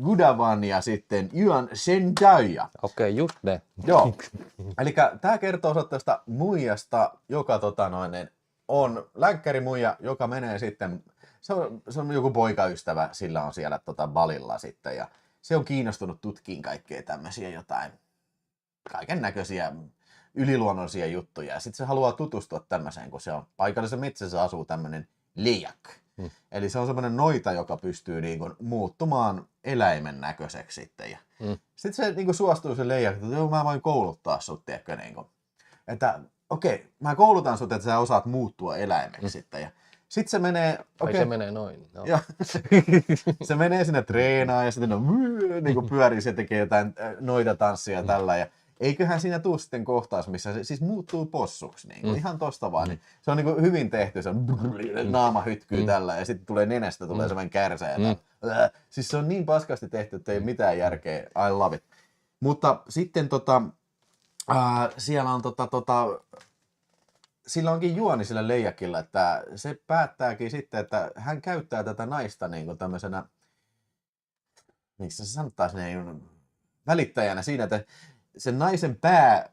Gudavan ja sitten Yuan Sendaya. Okei, just ne. Joo. Eli tää kertoo tästä muijasta, joka on länkkärimuija, joka menee sitten, se on joku poikaystävä, sillä on siellä Balilla sitten ja se on kiinnostunut tutkiin kaikkea tämmöisiä jotain kaiken näköisiä yliluonnollisia juttuja. Ja sitten se haluaa tutustua tämmöiseen, kun se on paikallisessa metsässä asuu tämmöinen leiak. Eli se on semmoinen noita, joka pystyy niinku muuttumaan eläimen näköiseksi sitten. Ja sitten se niinku suostuu se leiak, että joo, mä voin kouluttaa sut, tiedätkö, niinku. Että okei, mä koulutan sut, että sä osaat muuttua eläimeksi sitten. Ja sitten se menee... Ai se menee noin. No. Ja, se menee sinne treenaan ja sitten niinku pyörii, se tekee jotain noita tanssia ja tällä. Ja eiköhän siinä tuu sitten kohtaus, missä se siis muuttuu possuksi, niin ihan tosta vaan. Niin se on niin hyvin tehty, se on naama hytkyy tällä ja sitten tulee nenästä, tulee semmoinen kärsä. Siis se on niin paskasti tehty, että ei mitään järkeä, I love it. Mutta sitten siellä on sillä onkin juoni sillä leijakilla, että se päättääkin sitten, että hän käyttää tätä naista niin kuin tämmöisenä, miksi se sanottaisiin, välittäjänä siinä, että sen naisen pää,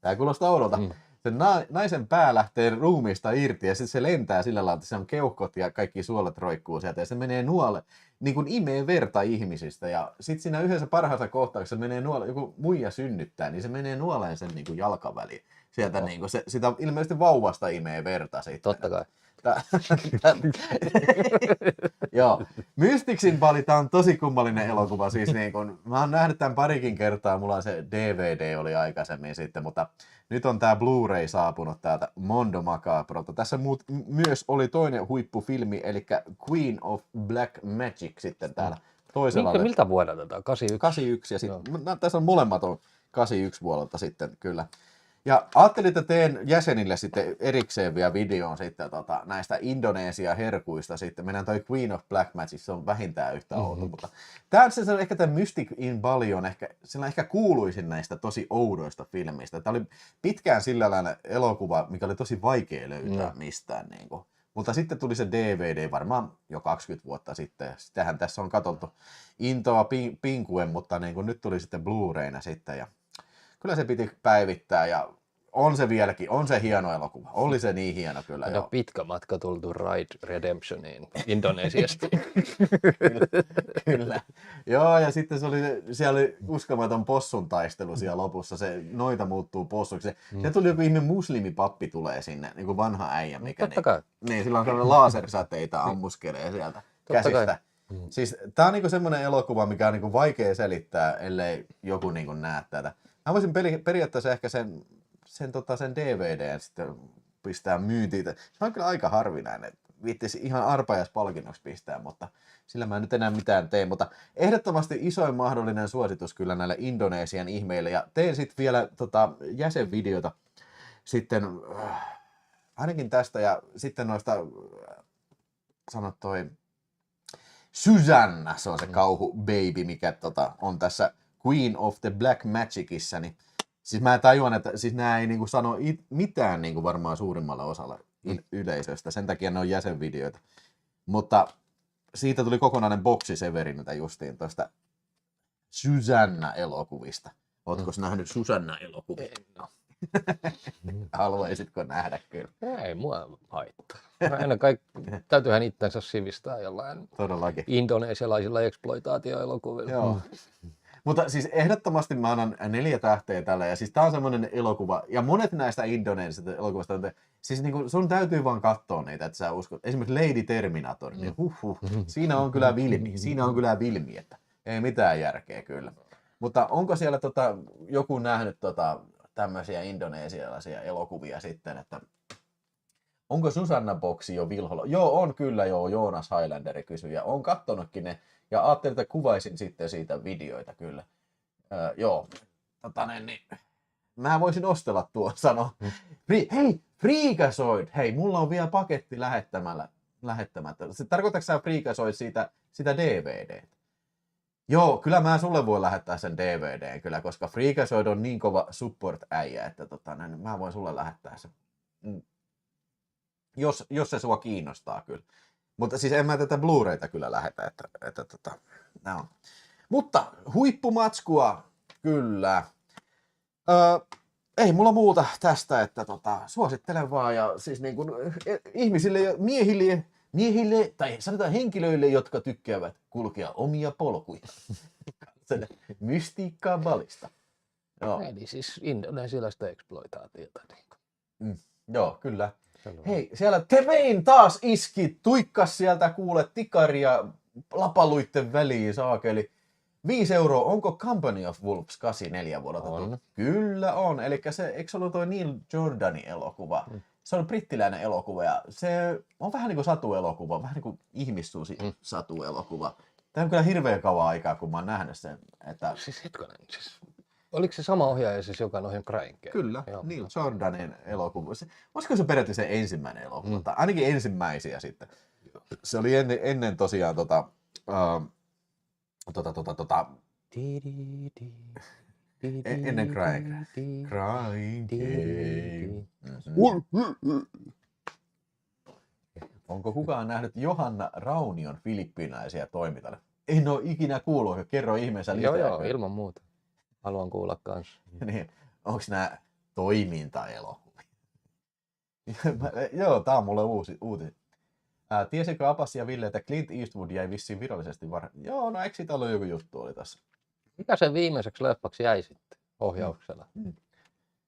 tää kuulostaa oudolta, sen naisen pää lähtee ruumiista irti ja sitten se lentää sillä lailla, että se on keuhkot ja kaikki suolet roikkuu sieltä ja se menee niin kuin imee verta ihmisistä ja sitten siinä yhdessä parhaassa kohtauksessa menee joku muija synnyttää, niin se menee nuoleen sen niin kuin jalkaväliin. Sieltä niin kuin sitä ilmeisesti vauvasta imee verta sitten. Totta kai. Joo. Mystics in Bali, tää on tosi kummallinen elokuva. Siis niin kun, mä oon nähnyt tämän parikin kertaa, mulla on se DVD oli aikaisemmin sitten, mutta nyt on tää Blu-ray saapunut täältä Mondo Macabrolta. Tässä myös oli toinen huippufilmi, eli Queen of Black Magic sitten täällä toisella. Miltä vuodelta tämä? 81? 81 ja sitten, tässä on molemmat on 81 vuodelta sitten kyllä. Ja ajattelin, että teen jäsenille sitten erikseen vielä videon sitten näistä Indonesia-herkuista sitten. Mennään toi Queen of Black Magic, se on vähintään yhtä outo, mutta se on ehkä tämä Mystic in Bali on ehkä kuuluisin näistä tosi oudoista filmistä. Tämä oli pitkään sillä lailla elokuva, mikä oli tosi vaikea löytää mistään. Niin kuin. Mutta sitten tuli se DVD varmaan jo 20 vuotta sitten. Sitähän tässä on katsottu intoa pinkuen, mutta niin kuin nyt tuli sitten Blu-rayna sitten ja kyllä se piti päivittää ja on se vieläkin, on se hieno elokuva. Oli se niin hieno kyllä. No pitkä matka tultu Ride Redemptioniin Indonesiasta. Kyllä. Joo, ja sitten siellä oli uskomaton possun taistelu siellä lopussa. Se noita muuttuu possuksi. Se tuli joku ihme muslimipappi tulee sinne, niin kuin vanha äijä. Mikä niin, sillä on sellainen lasersäteitä ammuskelee sieltä käsistä. Siis tää on niinku semmoinen elokuva, mikä on niinku vaikea selittää, ellei joku niinku näe tätä. Mä voisin periaatteessa ehkä sen DVDn sitten pistää myyntiin. Se on kyllä aika harvinainen. Viittisi ihan arpajaispalkinnoksi pistää, mutta sillä mä en nyt enää mitään tee. Mutta ehdottomasti isoin mahdollinen suositus kyllä näille Indonesian ihmeille. Ja teen sitten vielä jäsenvideota sitten ainakin tästä ja sitten noista sanot toi Susanna, se on se kauhu baby, mikä on tässä Queen of the Black Magicissa, niin siis mä tajuan, että siis nämä ei niinku sano mitään niinku varmaan suurimmalle osalle yleisöstä, sen takia ne on jäsenvideoita. Mutta siitä tuli kokonainen boksi Severiniltä justiin tuosta Susanna-elokuvista. Ootko nähnyt Susanna-elokuvia? No. Haluaisitko nähdä kyllä? Ei mua haittaa. Täytyyhän itsensä sivistää jollain todellakin indonesialaisilla exploitaatioelokuvilla. Joo. Mutta siis ehdottomasti mä annan 4 tähteä tällä, ja siis tää on semmoinen elokuva, ja monet näistä indonesialaisista elokuvista, siis niinku sun täytyy vaan katsoa niitä, että sä uskot. Esimerkiksi Lady Terminator, niin siinä on kyllä vilmi, että Ei mitään järkeä kyllä. Mutta onko siellä joku nähnyt tämmöisiä indonesialaisia elokuvia sitten, että onko Susanna Boksi jo Vilholla? Joo, on kyllä joo, Joonas Highlanderi kysyi ja on kattonutkin ne ja ajattelin, että kuvaisin sitten siitä videoita kyllä. Joo, niin, mä voisin ostella tuon sanoa. Hei, Freakazoid! Hei, mulla on vielä paketti lähettämättä. Tarkoitatko sä Freakazoid sitä DVD? Joo, kyllä mä sulle voin lähettää sen DVD kyllä, koska Freakazoid on niin kova support-äijä, että niin mä voin sulle lähettää sen. Jos se sua kiinnostaa kyllä. Mutta siis en mä tätä Blu-rayta kyllä lähetä, että nää on. Mutta huippumatskua kyllä. Ei mulla muuta tästä, että suosittelen vaan ja siis niin kuin ihmisille ja miehille tai sanotaan henkilöille, jotka tykkäävät kulkea omia polkuja. Mystiikkaa balista. Joo. Eli siis indonesialaista eksploitaatiota. Joo, kyllä. Hei, siellä Tevein taas iski, tuikkas sieltä kuule tikaria lapaluitten väliin saakeli. 5 €, onko Company of Wolves 84 vuodelta? On. Kyllä on, eli se, eikö se ollut tuo Neil Jordanin elokuva? Se on brittiläinen elokuva ja se on vähän niin kuin satuelokuva, vähän niin kuin ihmissusi-satuelokuva. Tämä on kyllä hirveän kauan aikaa, kun mä oon nähnyt sen. Että... Siis hetkonen, siis oliko se sama ohjaaja siis, joka on ohjannut Crying Game? Kyllä, joo. Neil Jordanin elokuva. Olisiko se periaatteessa se ensimmäinen elokuva? Tai ainakin ensimmäisiä sitten. Se oli ennen tosiaan ennen Crying Game. Onko kukaan nähnyt Johanna Raunion filippiinaisia toimintalle? En ole ikinä kuullut, kerro ihmeessä lisää. Joo, ilman muuta. Haluan kuulla kanssa. Niin, onko nämä toimintaelokuvia? Joo, tää on mulle uusi. Tiesikö Apassi ja Ville, että Clint Eastwood jäi vissiin virallisesti Joo, no eikö siitä ollut joku juttu oli tässä? Mikä sen viimeiseksi leffaksi jäi sitten ohjauksella?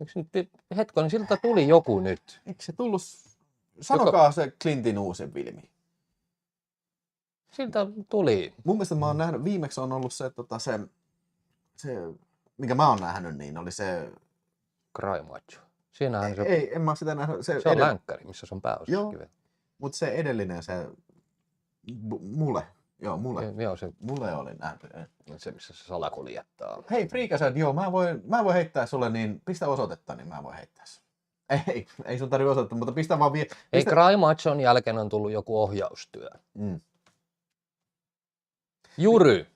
Eikö nyt, hetkonen, siltä tuli joku nyt. Eikö se tullut, sanokaa se Clintin uusi filmi. Siltä tuli. Mun mielestä mä oon nähnyt, viimeksi on ollut se, että se, mikä mä oon nähnyt, niin oli se... Cry Macho. Siinähän se... Ei, en mä sitä nähnyt. Se on länkkäri, missä se on pääosassa. Mutta se edellinen, se Mule. Joo, Mule. Joo, se... Mule oli nähty. Se, missä se salakuljettaa. Hei, Freakazoid, joo, mä voin heittää sulle, niin pistä osoitetta, niin mä voin heittää sun. Ei sun tarvitse osoitetta, mutta pistä vaan Ei, Cry Machon jälkeen on tullut joku ohjaustyö. Jury.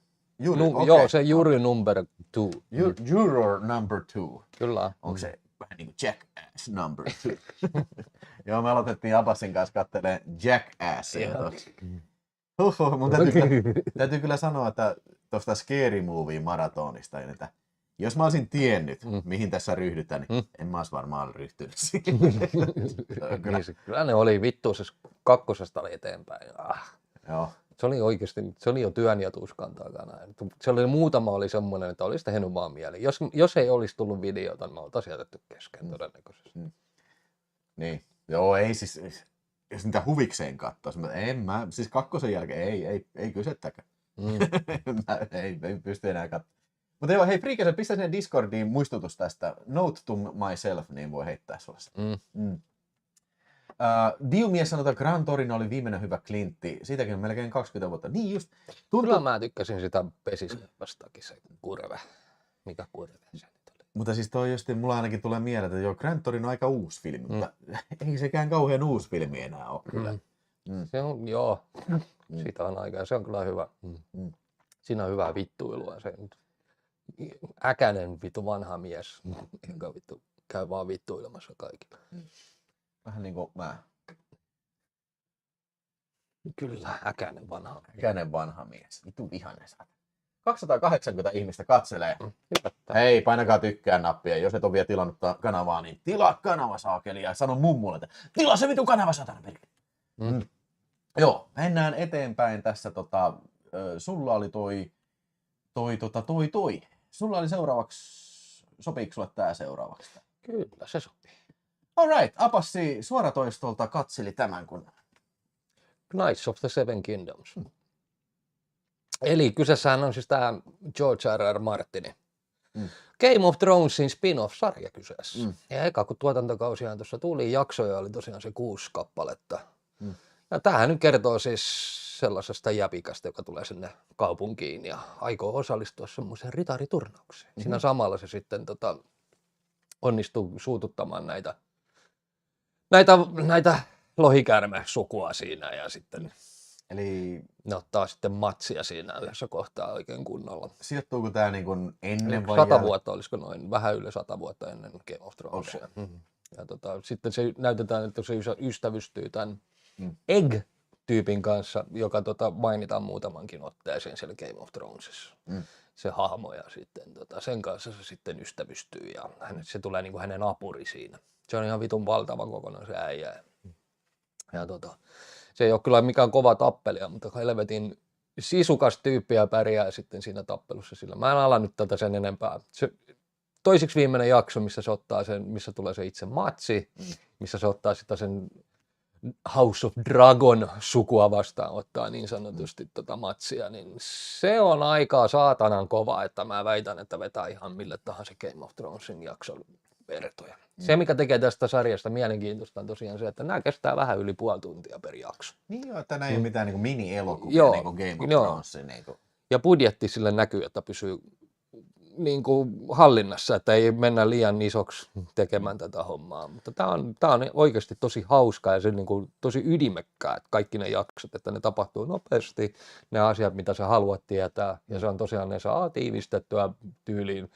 Okay. Joo, se Jury number 2. Juror number 2. Kyllä. Onko se vähän niin kuin Jackass number 2? Joo, me aloitettiin Abasin kanssa katselemaan Jackassia. Mun täytyy kyllä sanoa, että tuosta Scary Movie maratonista, että jos mä olisin tiennyt, mihin tässä ryhdytään, niin en mä olisi varmaan ryhtynyt siihen. Kyllä ne oli vittuisessa kakkosesta oli eteenpäin. Joo. Se oli oikeasti, se oli jo työn ja tuskan takana. Se oli muutama oli semmoinen, että olisi tehnyt vaan mieli. Jos ei olisi tullut videota, niin me oltaisiin jätetty kesken todennäköisesti. Niin, joo, ei siis, jos niitä huvikseen katsoisi, siis kakkosen jälkeen ei kysettäkään. ei pysty enää katsomaan. Mutta joo, hei Freakazoid, pistä sinne Discordiin muistutus tästä. Note to myself, niin voi heittää sulle. Diumies sanoo, että Gran Torino oli viimeinen hyvä Clintti. Siitäkin on melkein 20 vuotta. Niin just. Kyllä mä tykkäsin sitä Pesisleppastakin, se Kurve. Mikä Kurve se nyt oli? Mutta siis toi just, mulla ainakin tulee mieleen, että joo, Gran Torino on aika uusi filmi, mutta ei sekään kauhean uusi filmi enää ole kyllä. Se on, joo. Siitä on aikaa, se on kyllä hyvä. Siinä on hyvää vittuilua. Se äkäinen vittu vanha mies, joka vittu käy vaan vittuilemassa kaikille. Vähän niin kuin mä. Kyllä, äkäinen vanha mies. Äkäinen vanha mies. Vittu vihainen sä. 280 ihmistä katselee. Hei, painakaa tykkään nappia. Jos et ole vielä tilannut kanavaa, niin tilaa kanava saakeli ja sano mummulle, että tilaa se vittu kanava satana perkele. Joo, mennään eteenpäin tässä. Sulla oli toi. Sulla oli seuraavaksi. Sopiiko sulle tää seuraavaksi? Kyllä, se sopii. Alright, Apassi suoratoistolta katseli tämän kun... Knights of the Seven Kingdoms. Eli kyseessähän on siis tämä George R.R. Martinin Mm. Game of Thronesin spin-off-sarja kyseessä. Ja eka kun tuotantokausiaan tuossa tuli, jaksoja oli tosiaan se 6 kappaletta. Ja tämähän nyt kertoo siis sellaisesta jäpikästä, joka tulee sinne kaupunkiin ja aikoo osallistua semmoiseen ritariturnaukseen. Siinä samalla se sitten onnistuu suututtamaan näitä lohikäärme-sukua siinä ja sitten Eli ne ottaa sitten matsia siinä yhdessä kohtaa oikein kunnolla. sijoittuuko tämä niin kuin ennen vai 100 vuotta, olisiko noin, vähän yli 100 vuotta ennen Game of Thronesia. Okay. Ja sitten se näytetään, että se ystävystyy tämän Egg-tyypin kanssa, joka mainitaan muutamankin otteeseen siellä Game of Thronesissa. Se hahmo ja sitten sen kanssa se sitten ystävystyy ja se tulee niin kuin hänen apuri siinä. Se on ihan vitun valtava kokonaan se äijä. Ja se ei ole kyllä mikään kova tappelija, mutta helvetin sisukas tyyppi ja pärjää sitten siinä tappelussa sillä. Mä en ala nyt tätä sen enempää. Se toiseksi viimeinen jakso, missä tulee se itse matsi, missä se ottaa sitä sen House of Dragon sukua vastaan ottaa niin sanotusti matsia, niin se on aika saatanan kova, että mä väitän, että vetää ihan mille tahansa Game of Thronesin jakson vertoja. Se, mikä tekee tästä sarjasta mielenkiintoista, on tosiaan se, että nämä kestää vähän yli puoli tuntia per jakso. niin joo, että näin ei ole mitään niin kuin mini-elokuvia niin kuin Game of Thrones. Niin kuin. Ja budjetti sille näkyy, että pysyy niin kuin hallinnassa, että ei mennä liian isoksi tekemään tätä hommaa. Mutta tämä on oikeasti tosi hauskaa ja se niin kuin tosi ydimekkäät kaikki ne jaksot, että ne tapahtuu nopeasti, ne asiat, mitä sä haluat tietää. Ja se on tosiaan, ne saa tiivistettyä tyyliin.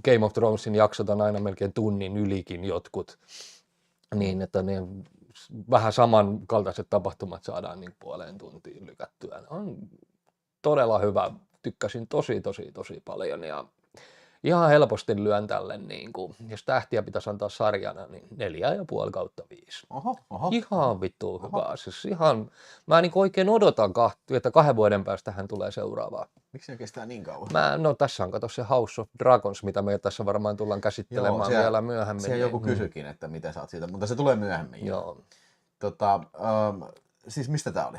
Game of Thronesin jaksot on aina melkein tunnin ylikin jotkut, niin että ne vähän samankaltaiset tapahtumat saadaan niin puoleen tuntiin lykättyä. Ne on todella hyvä. Tykkäsin tosi paljon ja ihan helposti lyön tälle, niin kuin, jos tähtiä pitäisi antaa sarjana, niin 4,5/5. Oho. Ihan vittu hyvä. Siis ihan, mä niin oikein odotan, että 2 vuoden päästä hän tulee seuraavaan. Miksi se kestää niin kauan? Tässä on kato se House of Dragons, mitä me tässä varmaan tullaan käsittelemään vielä myöhemmin. Siellä joku kysyikin, että mitä sä oot siitä, mutta se tulee myöhemmin. Joo. Siis mistä tää oli?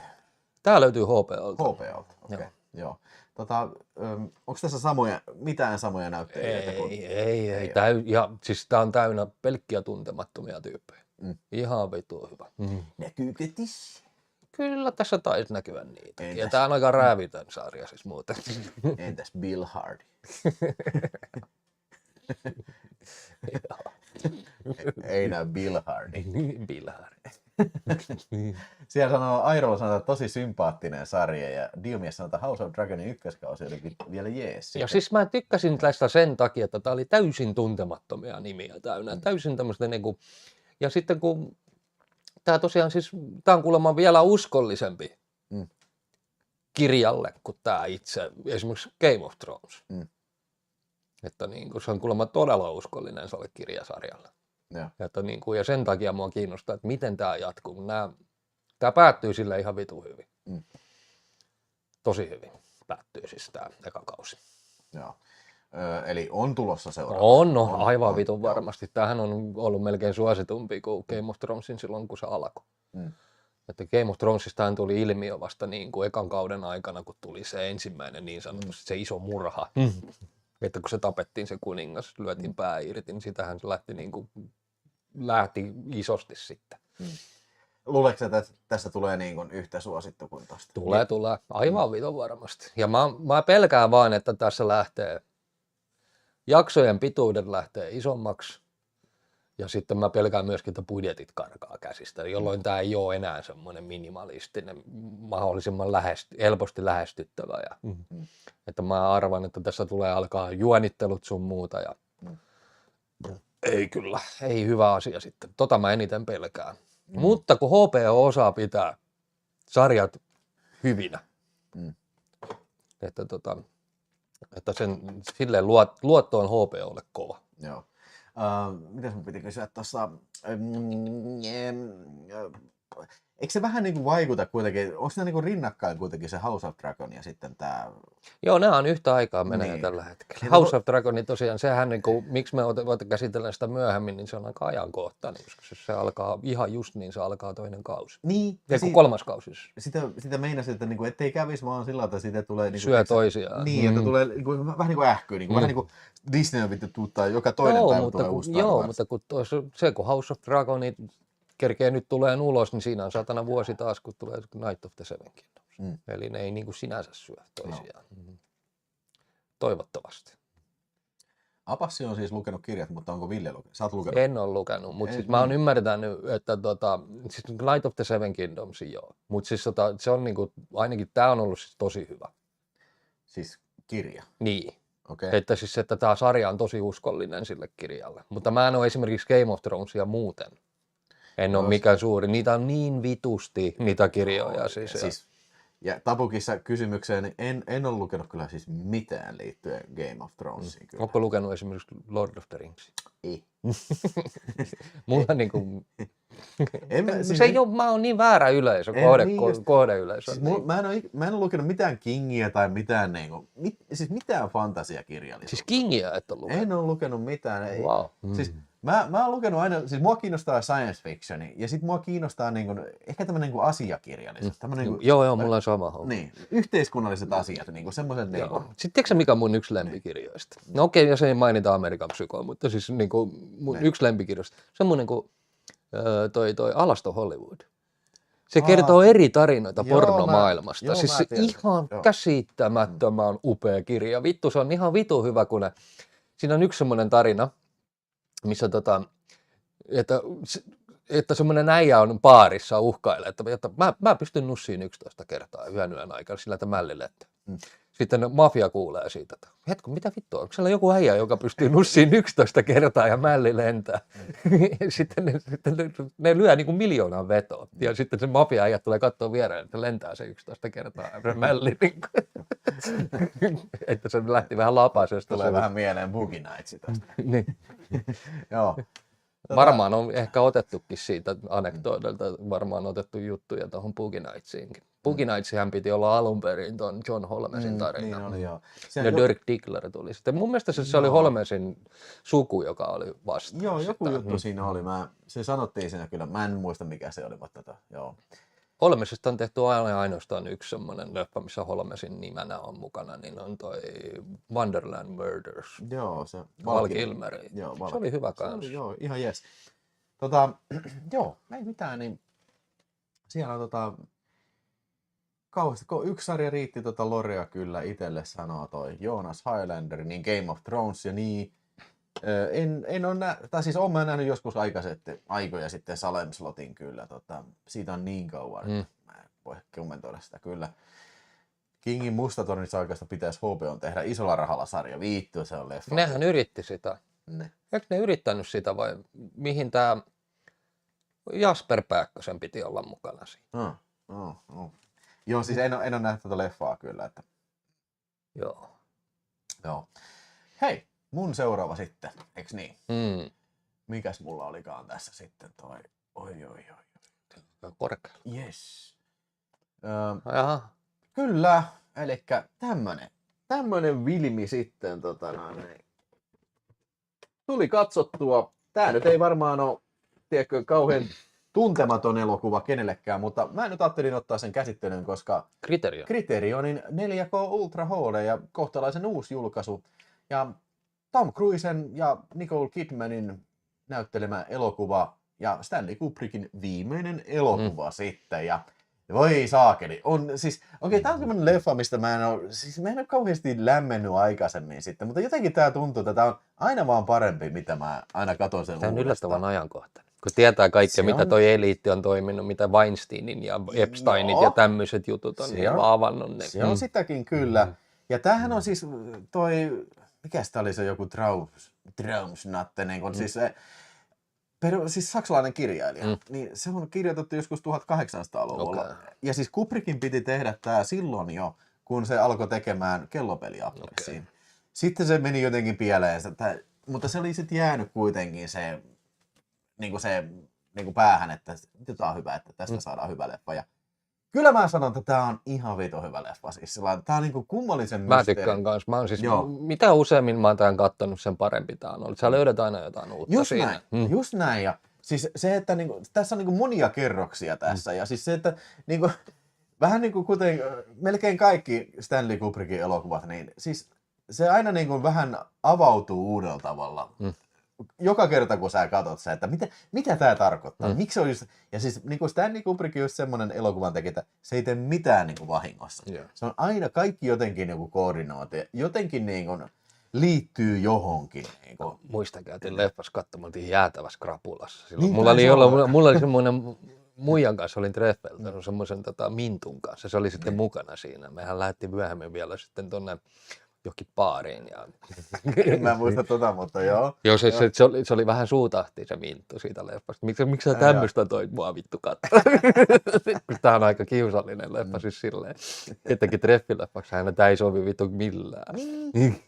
Tää löytyy HBOlta. HBOlta, okei. Joo. Onko tässä mitään samoja näyttelijöitä? Ei. Ja siis tää on täynnä pelkkiä tuntemattomia tyyppejä. Ihan vittu hyvä. Näkyykö tissi? Kyllä tässä taisi näkyä niitä. Ja tää on aika räävitön sarja siis muuten. Entäs Bill Hardy? Ei näy Bill Hardy. Bill Hardy. Siellä Airolla sanoo, että tosi sympaattinen sarja ja Diomies sanoo, että House of Dragonin ykköskausi oli vielä jees. Ja siis mä tykkäsin tästä sen takia, että tää oli täysin tuntemattomia nimiä täynnä. Täysin tämmöistä niinku, ja sitten kun tää tosiaan siis, tää on kuulemma vielä uskollisempi kirjalle kuin tää itse, esimerkiksi Game of Thrones. Että niinku se on kuulemma todella uskollinen sille kirjasarjalle. Ja sen takia mua kiinnostaa, että miten tämä jatkuu. Tämä päättyy sille ihan vitun hyvin. Tosi hyvin päättyy siis tämä eka kausi. Joo. Eli on tulossa seuraava. On aivan vitun varmasti. Tämähän on ollut melkein suositumpi kuin Game of Thronesin silloin, kun se alkoi. Että Game of Thronesistahan tuli ilmiö vasta niin kuin ekan kauden aikana, kun tuli se ensimmäinen niin sanotusti se iso murha. Että kun se tapettiin se kuningas, lyötiin pää irti, niin sitähän se lähti isosti sitten. Luuletko, että tässä tulee niin kuin yhtä suosittu kuin tosta? Tulee. Aivan vitun varmasti. Ja mä pelkään vaan, että tässä jaksojen pituudet lähtee isommaksi. Ja sitten mä pelkään myöskin, että budjetit karkaa käsistä, jolloin tämä ei ole enää semmoinen minimalistinen, mahdollisimman helposti lähestyttävä. Että mä arvan, että tässä tulee alkaa juonittelut sun muuta. Ja ei kyllä, ei hyvä asia sitten. Mä eniten pelkään. Mutta kun HBO osaa pitää sarjat hyvinä, että sen silleen luotto on HBOlle kova. Joo. Mitäs mun piti kysyä tuossa? eikö se vähän niin kuin vaikuta kuitenkin, onko ne niin kuin rinnakkain kuitenkin se House of Dragon ja sitten tämä... Joo, nämä on yhtä aikaa menee Niin. tällä hetkellä. Siinä House of Dragon, tosiaan sehän, niin kuin, miksi me käsitellään sitä myöhemmin, niin se on aika ajankohtainen, koska se alkaa ihan just niin, se alkaa toinen kausi. Niin. Ja kolmas kausi. Sitä meinasin, että niinku, ettei kävisi vaan sillä, että siitä tulee... Niinku, syö toisiaan. Niin, että tulee niinku, vähän niin kuin ähkyy. Niinku, vähän niin kuin Disney on vittu tuuttaa joka toinen päivä tulee uusi Star Wars. mutta kun House of Dragonit kerkee nyt tulee ulos, niin siinä on satana vuosi taas, kun tulee Night of the Seven Kingdoms. Eli ne ei niin kuin sinänsä syö toisiaan. No. Toivottavasti. Apassi on siis lukenut kirjat, mutta onko Ville lukenut? Sä oot lukenut? En ole lukenut, mutta siis mä oon ymmärtänyt, että siis Night of the Seven Kingdoms joo. Mutta siis se on niinku, ainakin tää on ollut siis tosi hyvä. Siis kirja? Niin. Okay. Että siis että tää sarja on tosi uskollinen sille kirjalle. Mutta mä en ole esimerkiksi Game of Thronesia muuten. En ole mikään suuri. Niitä on niin vitusti, niitä kirjoja. Siis ja Tapukissa kysymykseen, niin en ole lukenut kyllä siis mitään liittyen Game of Thronesiin. Oletko lukenut esimerkiksi Lord of the Rings? Ei. Mulla niinku... Siis se ei ole, mä oon niin väärä yleisö, kohdeyleisö. Siis mä en ole lukenut mitään Kingiä tai mitään, siis mitään fantasiakirjallisuutta. Siis Kingiä et ole lukenut? En ole lukenut mitään. Ei. Wow. Siis mä oon lukenut aina, siis mua kiinnostaa science fictioni ja sit mua kiinnostaa ehkä tämmönen asiakirjallisuus. Joo, mulla on sama homma. Niin, yhteiskunnalliset asiat, semmoiset Sitten tiedätkö mikä on mun yksi lempikirjoista? No okei, jos ei mainita Amerikan psykoa, mutta siis mun yksi lempikirjoista. Semmoinen kuin toi Alas to Hollywood. Se kertoo eri tarinoita pornomaailmasta. Siis se ihan käsittämättömän upea kirja. Vittu, se on ihan vitu hyvä, kun siinä on yksi semmoinen tarina, missä että semmoinen äijä on baarissa uhkailee, että mä pystyn nussiin 11 kertaa yön aikana sillä, että mälli lentää. Sitten mafia kuulee siitä, että hetko, mitä vittua, onko siellä joku äijä, joka pystyy nussiin 11 kertaa ja mälli lentää? sitten ne lyö niin kuin miljoonan vetoa. Ja sitten se mafia-äijä tulee katsoa viereen, että lentää se 11 kertaa ja se mälli. Että se lähti vähän lapasesta. Tulee vähän mieleen Boogie Nights tästä. Niin. Joo. Varmaan on ehkä otettukin siitä anekdoodilta, varmaan otettu juttuja tuohon Boogie Nightsiinkin. Boogie Nightsihän piti olla alun perin tuon John Holmesin tarina. Niin oli, joo. Ja Dirk Diggler tuli sitten. Mun mielestä se oli Holmesin suku, joka oli vasta. Joo, joku juttu siinä oli. Se sanottiin siinä kyllä. Mä en muista mikä se oli, mutta joo. Holmesista on tehty ainoastaan yksi semmoinen leffa, missä Holmesin nimenä on mukana, niin on toi Wonderland Murders. Joo, se Val Kilmer. Se oli hyvä kans. Joo, ihan jes. Joo, ei mitään, niin siellä on kauheasti, kun yksi sarja riitti Lorea kyllä itselle sanoo toi Jonas Highlander, niin Game of Thrones ja niin. En ole siis olen mä nähnyt joskus aikoja sitten Salem Slotin kyllä. Siitä on niin kauan, että mä en voi kommentoida sitä kyllä. Kingin Mustatornissa oikeastaan pitäisi HBOn tehdä isolla rahalla sarja. Viittu, se on leffa. Nehän yritti sitä. Eikö ne yrittänyt sitä vai mihin tää Jasper Pääkkösen piti olla mukana siinä? Joo, siis en ole nähnyt tätä leffaa kyllä. Että... Joo. Hei, mun seuraava sitten, eiks niin? Mikäs mulla olikaan tässä sitten toi? Oi. Korkealla. Yes. Jaha. Kyllä, elikkä tämmönen vilmi sitten tuli katsottua. Tää nyt ei varmaan ole, tiedätkö, kauhean tuntematon elokuva kenellekään, mutta mä nyt ajattelin ottaa sen käsittelyyn, koska Criterionin 4K Ultra HD ja kohtalaisen uusi julkaisu. Ja Tom Cruisen ja Nicole Kidmanin näyttelemä elokuva ja Stanley Kubrickin viimeinen elokuva sitten. Ja voi saakeli. Tää on semmonen leffa, mistä mä en ole kauheasti lämmennyt aikaisemmin sitten, mutta jotenkin tää tuntuu, että tää on aina vaan parempi, mitä mä aina katon sen uudestaan. Tää on yllättävän ajankohtainen. Kun tietää kaikkea, mitä toi eliitti on toiminut, mitä Weinsteinin ja Epsteinit ja tämmöiset jutut on niin avannut ne. Se on sitäkin kyllä. Ja tämähän on siis mikäs tää oli se joku Traumsnatte, siis saksalainen kirjailija. Niin se on kirjoitettu joskus 1800-luvulla. Okay. Ja siis Kubrickin piti tehdä tää silloin jo, kun se alkoi tekemään Kellopeliappressiin. Okay. Sitten se meni jotenkin pieleen, mutta se oli sitten jäänyt kuitenkin se niin kuin päähän, että tämä on hyvä, että tästä saadaan hyvä leffa. Ja kyllä mä sanon, että tämä on ihan vito hyvä leffa. Siis tämä on niin kuin kummallisen Mä mysteeri. tykkään kanssa. Mä oon siis, Joo. mitä useammin mä oon tämän kattonut, sen parempi tää on ollut. Sä löydät aina jotain uutta Just siinä. näin, just näin. Ja siis se, että niinku, tässä on niinku monia kerroksia tässä. Ja siis se, että niinku, vähän niin kuin kuten melkein kaikki Stanley Kubrickin elokuvat, niin siis se aina niinku vähän avautuu uudella tavalla. Joka kerta, kun sä katsot se, että mitä tämä tarkoittaa, miksi se on just... Ja siis niin kuin Stanley Kubrick on just semmoinen elokuvan tekijä, että se ei tee mitään niin kuin vahingossa. Yeah. Se on aina kaikki jotenkin niin kuin koordinoitu, jotenkin niin kuin liittyy johonkin. Niin kuin. Muistan, käytiin leffassa katsomaan, oltiin jäätävässä krapulassa. Silloin. Niin, Mulla oli semmoinen, muijan kanssa olin treffeiltä, semmoisen Mintun kanssa. Se oli sitten mukana siinä. Mehän lähdettiin myöhemmin vielä sitten tonne johonkin baariin. Ja... Mä en muista mutta joo. Joo, se oli vähän suutahti se Minttu siitä leffasta. Miksi sä tämmöistä toit mua vittu katsoa? Tää on aika kiusallinen leffa siis silleen. Etenkin treffileffaksi tää ei sovi vittu millään.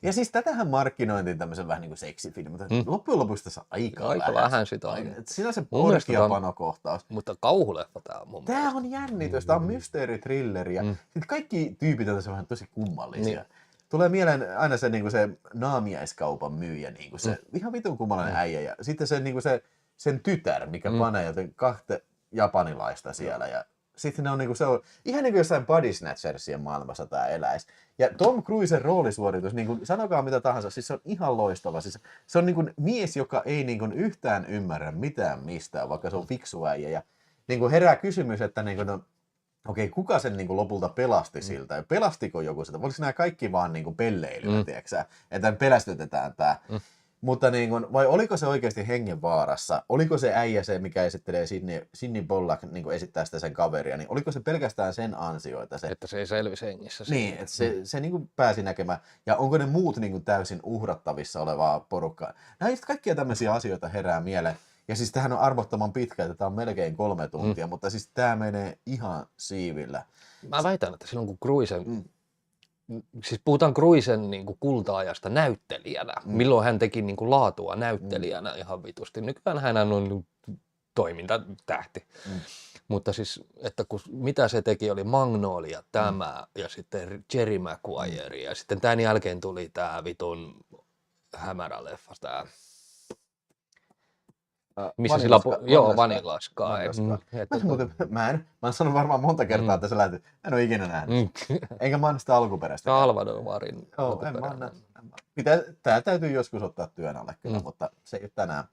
Ja siis tätähän markkinointiin tämmöisen vähän niin kuin seksifilmi, mutta loppujen lopuksi tässä aika vähän sitä on. Siinä on se orgiapanokohtaus. Mutta kauhuleffa tää on mun mielestä. Tää on jännitys, tää on mysteeritrilleri ja sitten kaikki tyypit on tässä vähän tosi kummallisia. Niin. Tulee mieleen aina se, niin se naamiaiskaupan myyjä, niin se ihan vitun kummallinen äijä. Ja sitten se, niin sen tytär, mikä panee joten 2 japanilaista siellä. Ja sitten ne on, niin se on ihan niin kuin jossain Body Snatchersien maailmassa tämä eläisi. Ja Tom Cruisen roolisuoritus, niin kuin, sanokaa mitä tahansa, siis se on ihan loistava. Siis se on niin kuin mies, joka ei niin kuin yhtään ymmärrä mitään mistään, vaikka se on fiksu äijä. Ja niin kuin herää kysymys, että niin kuin, okei, kuka sen niin kuin lopulta pelasti siltä? Pelastiko joku sitä? Oliko nämä kaikki vaan niin kuin pelleilyä, tiedätkö, että pelästytetään tämä? Mutta niin kuin, vai oliko se oikeasti hengenvaarassa? Oliko se äijä se, mikä esittelee Sidney Pollack, niin kuin esittää sitä sen kaveria, niin oliko se pelkästään sen ansioita? Että se ei selvisi hengissä. Niin, että se niin kuin pääsi näkemään. Ja onko ne muut niin kuin täysin uhrattavissa olevaa porukkaa? Näistä kaikkia tämmöisiä asioita herää mieleen. Ja siis tämähän on arvottoman pitkä, että tämä on melkein 3 tuntia, mutta siis tämä menee ihan siivillä. Mä väitän, että silloin kun Cruisen, siis puhutaan Cruisen niin kuin kulta-ajasta näyttelijänä, milloin hän teki niin kuin laatua näyttelijänä ihan vitusti. Nykyään hän on toimintatähti. Mutta siis, että mitä se teki, oli Magnolia, tämä ja sitten Jerry Maguire ja sitten tämän jälkeen tuli tämä vitun hämärä leffa, tämä... Missä sillä Vanilla Sky. Mä oon sanonut varmaan monta kertaa tässä lähty. En ole ikinä nähnyt. Enkä mä oon sitä alkuperäistä. Salvadorin alkuperäinen. Tää täytyy joskus ottaa työn alle kyllä, mutta se ei ole tänään.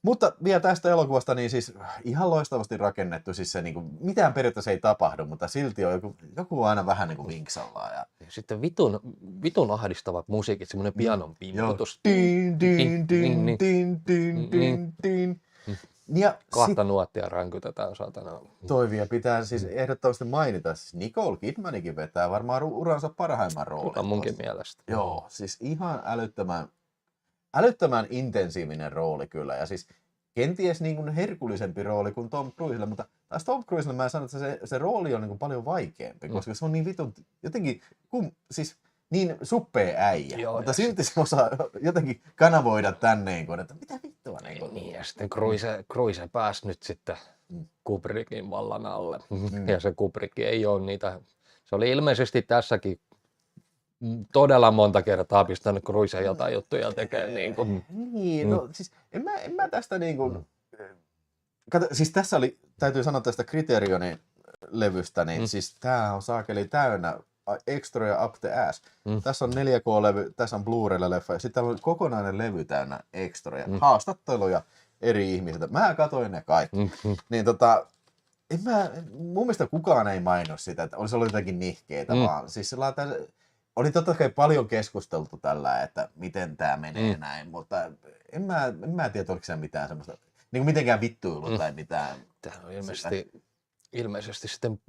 Mutta vielä tästä elokuvasta, niin siis ihan loistavasti rakennettu, siis se niinku, mitään periaatteessa ei tapahdu, mutta silti on joku aina vähän niinku vinksallaan. Ja sitten vitun ahdistavat musiikit, semmoinen pianon pimputus. Ja 2 nuottia ränkytetään, saatana. Toivia pitää siis ehdottomasti mainita. Siis Nicole Kidmanikin vetää varmaan uransa parhaimman roolin. Kyllä munkin mielestä. Joo, siis ihan älyttömän intensiivinen rooli kyllä. Ja siis kenties niin kuin herkullisempi rooli kuin Tom Cruisella, mutta taas Tom Cruisella mä sanon, että se rooli on niin kuin paljon vaikeampi, koska se on niin vitun jotenkin, siis niin suppea äijä, joo, mutta silti se osaa jotenkin kanavoida tänne, että mitä vittua. Niin, ja sitten Cruise pääsi nyt sitten Kubrickin vallan alle. Ja se Kubrick ei ole niitä, se oli ilmeisesti tässäkin todella monta kertaa pistänyt Cruisen jotain juttuja tekemään. Niin, no siis en mä tästä niinku... Kato, siis tässä oli, täytyy sanoa tästä Criterionin levystä, niin siis tää on saakeli täynnä extroja up the ass. Tässä on 4K-levy, tässä on Blu-ray-leffa ja sitten täällä on kokonainen levy täynnä extroja, haastatteluja eri ihmisiltä. Mä katoin ne kaikki. Niin mun mielestä kukaan ei maino sitä, että olisi ollut jotenkin nihkeitä, vaan siis oli totta kai paljon keskusteltu tällä, että miten tämä menee näin, mutta en mä tiedä, oliko se mitään semmoista, niin kuin mitenkään vittuilu tai mitään. Tämä on ilmeisesti sitten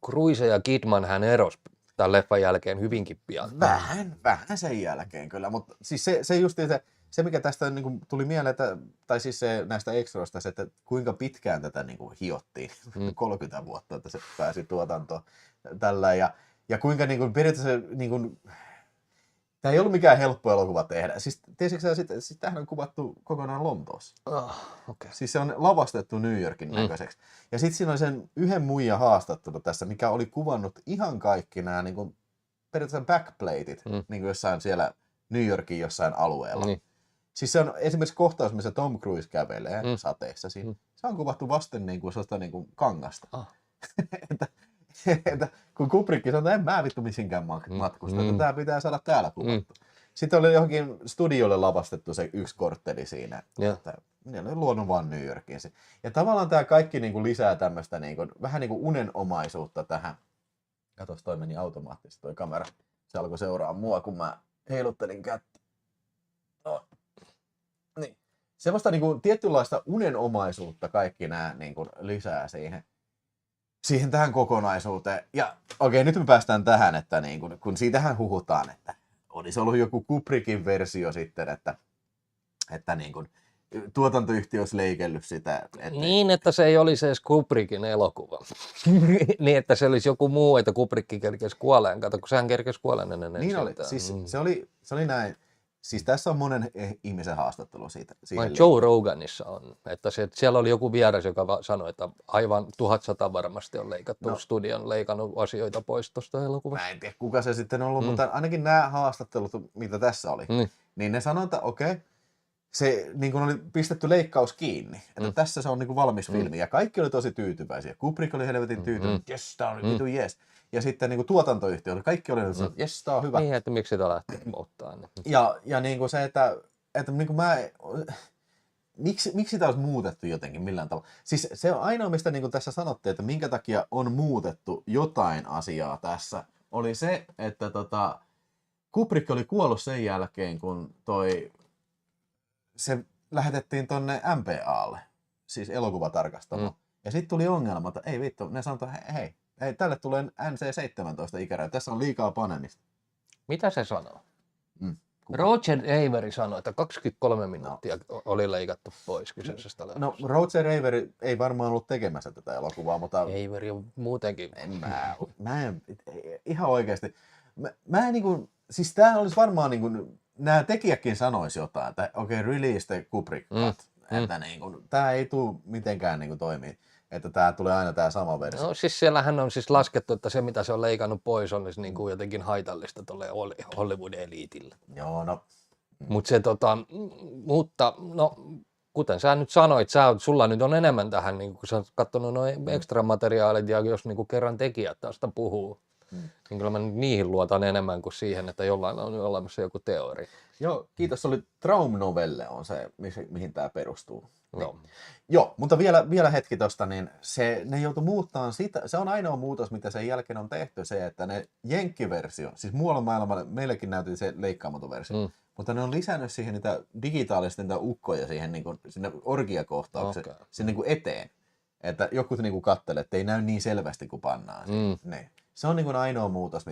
Cruise ja Kidman hän erosi tämän leffan jälkeen hyvinkin pian. Vähän sen jälkeen kyllä, mutta siis se justiin se mikä tästä niin kuin tuli mieleen, tai siis se näistä extroista, että kuinka pitkään tätä niin kuin hiottiin, 30 vuotta, että se pääsi tuotantoon tällä ja kuinka niin kuin, periaatteessa niin kuin, Tämä ei ollut mikään helppo elokuva tehdä. Siis tiesitkö sä sitten, siis tämähän on kuvattu kokonaan Lontoossa. Okay. Siis se on lavastettu New Yorkin näköiseksi. Ja sitten siinä oli sen yhden muijan haastattelu tässä, mikä oli kuvannut ihan kaikki nämä niin kuin, periaatteessa backplateit niin kuin jossain siellä New Yorkin jossain alueella. Siis se on esimerkiksi kohtaus, missä Tom Cruise kävelee sateessa. Siinä. Se on kuvattu vasten niin kuin, niin kuin kangasta. Että kun Kubrick sanoi, että en mä vittu missinkään matkusta, että tämä pitää saada täällä kuvattu. Sitten oli johonkin studiolle lavastettu se yksi kortteli siinä, että ne oli luonut vaan New Yorkiin. Ja tavallaan tämä kaikki niin kuin lisää tämmöistä niin kuin, vähän niin kuin unenomaisuutta tähän. Katos, toi meni automaattisesti toi kamera. Se alkoi seuraa mua, kun mä heiluttelin kättä. Niin. Semmoista niin kuin, tietynlaista unenomaisuutta kaikki nämä niin kuin, lisää siihen tähän kokonaisuuteen. Ja okei, nyt me päästään tähän, että niin kun siitähän huhutaan, että olisi ollut joku Kubrickin versio sitten, että niin kun tuotantoyhtiö olisi leikellyt sitä. Niin, että se ei olisi edes Kubrickin elokuva. Niin, että se olisi joku muu, että Kubrick kerkesi kuoleen. Kato, kun sehän kerkesi kuoleen ennen niin oli. Siis se oli näin. Siis tässä on monen ihmisen haastattelu siitä. Joe Roganissa on, että siellä oli joku vieras, joka sanoi, että aivan 1100 varmasti on leikattu studion, leikannut asioita pois tuosta elokuvasta. Mä en tiedä, kuka se sitten on ollut, mutta ainakin nämä haastattelut, mitä tässä oli, niin ne sanoi, että se niin kuin oli pistetty leikkaus kiinni, että tässä se on niin kuin valmis filmi, ja kaikki oli tosi tyytyväisiä. Kubrick oli helvetin tyytyväinen, jes, tää on vitu jes. Ja sitten niin kuin tuotantoyhtiö, kaikki oli että jes, tää on hyvä. Niin, että miksi sitä lähtee muuttaa. Ja niin kuin se, että niin kuin miksi tämä olisi muutettu jotenkin millään tavalla? Siis se on ainoa, mistä niin kuin tässä sanottiin, että minkä takia on muutettu jotain asiaa tässä, oli se, että Kubrick oli kuollut sen jälkeen, kun se lähetettiin tonne MPAlle, siis elokuvatarkastamoon. Ja sitten tuli ongelma, että ei vittu, ne sanoivat, että hei, tälle tulee NC-17 ikäraja, tässä on liikaa panemista. Mitä se sanoo? Roger Avary sanoi, että 23 minuuttia oli leikattu pois kyseisestä leffasta. No Roger Avary ei varmaan ollut tekemässä tätä elokuvaa, mutta Avary on muutenkin. Mä en ihan oikeasti. Mä en niinku, siis tää olisi varmaan niinku, nämä tekijätkin sanois jotain, että release the Kubrick cut, että niinku, tää ei tule mitenkään niinku toimii. Että tää tulee aina tää sama versio. No siis siellähän on siis laskettu, että se mitä se on leikannut pois olisi niin kuin jotenkin haitallista tuolle Hollywood-eliitille. Joo, no. Mutta kuten sä nyt sanoit, sulla nyt on enemmän tähän, niin kun sä oot katsonut nuo ekstra materiaalit ja jos niin kuin kerran tekijät tästä puhuu, niin kyllä mä niihin luotan enemmän kuin siihen, että jollain on olemassa joku teoria. Joo, kiitos. Se oli Traumnovelle on se, mihin tämä perustuu. Joo, mutta vielä hetki tosta, niin ne joutui muuttamaan sitä. Se on ainoa muutos, mitä sen jälkeen on tehty, se, että ne jenkkiversio, siis muualla maailmalla, meillekin näytti se leikkaamaton versio, mutta ne on lisännyt siihen niitä digitaalisesti niitä ukkoja siihen niin kuin, sinne orgiakohtaukseen, sinne niin kuin eteen. Että joku niin kuin kattelee, että ei näy niin selvästi kuin pannaan. Se on niin kuin ainoa muutos,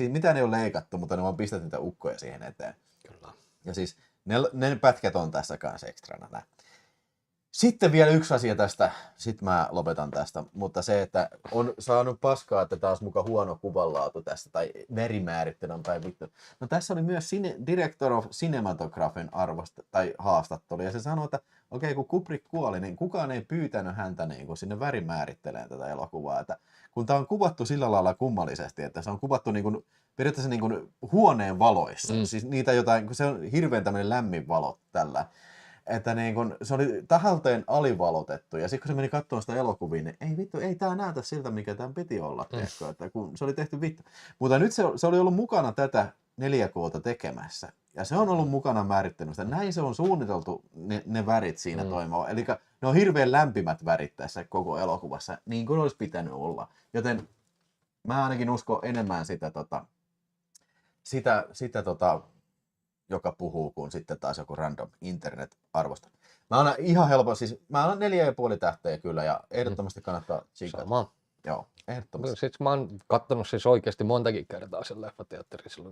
mitä ne on leikattu, mutta ne vaan pistetty niitä ukkoja siihen eteen. Kyllä. Ja siis ne pätkät on tässä kanssa ekstrana. Sitten vielä yksi asia tästä, sitten mä lopetan tästä, mutta se, että on saanut paskaa, että taas muka huono kuvanlaatu tästä, tai värimäärittely on päin vittu. No tässä oli myös Director of Cinematographin haastattelu, ja se sanoi, että kun Kubrick kuoli, niin kukaan ei pyytänyt häntä niin kuin sinne värimäärittelemään tätä elokuvaa, että kun tämä on kuvattu sillä lailla kummallisesti, että se on kuvattu niin kuin, periaatteessa niin kuin huoneen valoissa, siis niitä jotain, kun se on hirveän tämmöinen lämmin valo tällä, että niin kun, se oli tahalteen alivalotettu, ja sitten kun se meni katsomaan sitä elokuvia, niin ei vittu, ei tää näytä siltä, mikä tämän piti olla, että kun se oli tehty vittu. Mutta nyt se oli ollut mukana tätä 4K:ta tekemässä, ja se on ollut mukana määrittänyt sitä. Näin se on suunniteltu ne värit siinä toimimaan. Eli ne on hirveän lämpimät värit tässä koko elokuvassa, niin kuin olisi pitänyt olla. Joten mä ainakin uskon enemmän sitä joka puhuu, kun sitten taas joku random internet-arvosta. Mä annan ihan helppo, siis mä annan 4,5 tähteä kyllä, ja ehdottomasti kannattaa tsiikata. Sama. Joo, ehdottomasti. Sitten mä oon kattonut siis oikeasti montakin kertaa sen leffateatterissa,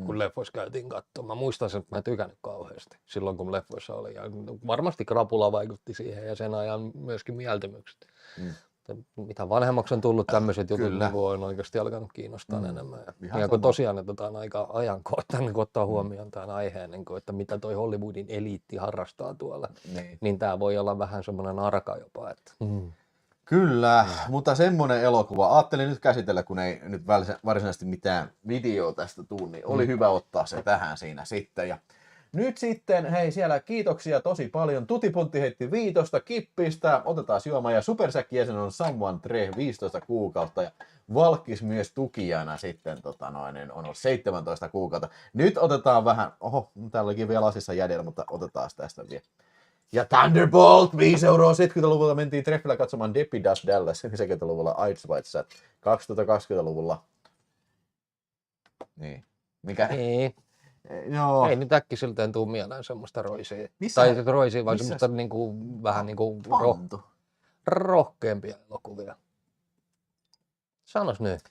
kun leffoissa käytiin katsomaan. Mä muistan sen, että mä en tykännyt kauheasti silloin, kun leffoissa oli. Ja varmasti krapula vaikutti siihen ja sen ajan myöskin mieltymykset. Mitä vanhemmaksi on tullut, tämmöiset jutut Kyllä. niin on oikeasti alkanut kiinnostaa enemmän. Ihan Ja kun sama. tosiaan, että tämä on aika ajankohtainen, niin kun ottaa huomioon tämän aiheen, niin kun, että mitä toi Hollywoodin eliitti harrastaa tuolla, niin tämä voi olla vähän semmoinen arka jopa. Että. Kyllä, mutta semmoinen elokuva. Ajattelin nyt käsitellä, kun ei nyt varsinaisesti mitään videoa tästä tule, niin oli hyvä ottaa se tähän siinä sitten. Ja nyt sitten, hei siellä kiitoksia tosi paljon. Tutipuntti heitti 5 kippistä, otetaan juoma ja supersäkkijäsen on Someone Tre 15 kuukautta ja Valkkis myös tukijana sitten on ollut 17 kuukautta. Nyt otetaan vähän, täällä olikin vielä lasissa jäljellä, mutta otetaan tästä vielä. Ja Thunderbolt, 5 euroa 70-luvulta mentiin treffillä katsomaan Deppy Does Dallas, 70-luvulla Ice White Sat, 2020-luvulla. Niin. Mikä? Niin. Joo. Ei nyt äkkiseltään tuu mieleen semmoista roisia. Missä? Tai roisia, vaan Missä? semmoista niinku, vähän niinku Pantu. rohkeampia elokuvia. Sanos nyt.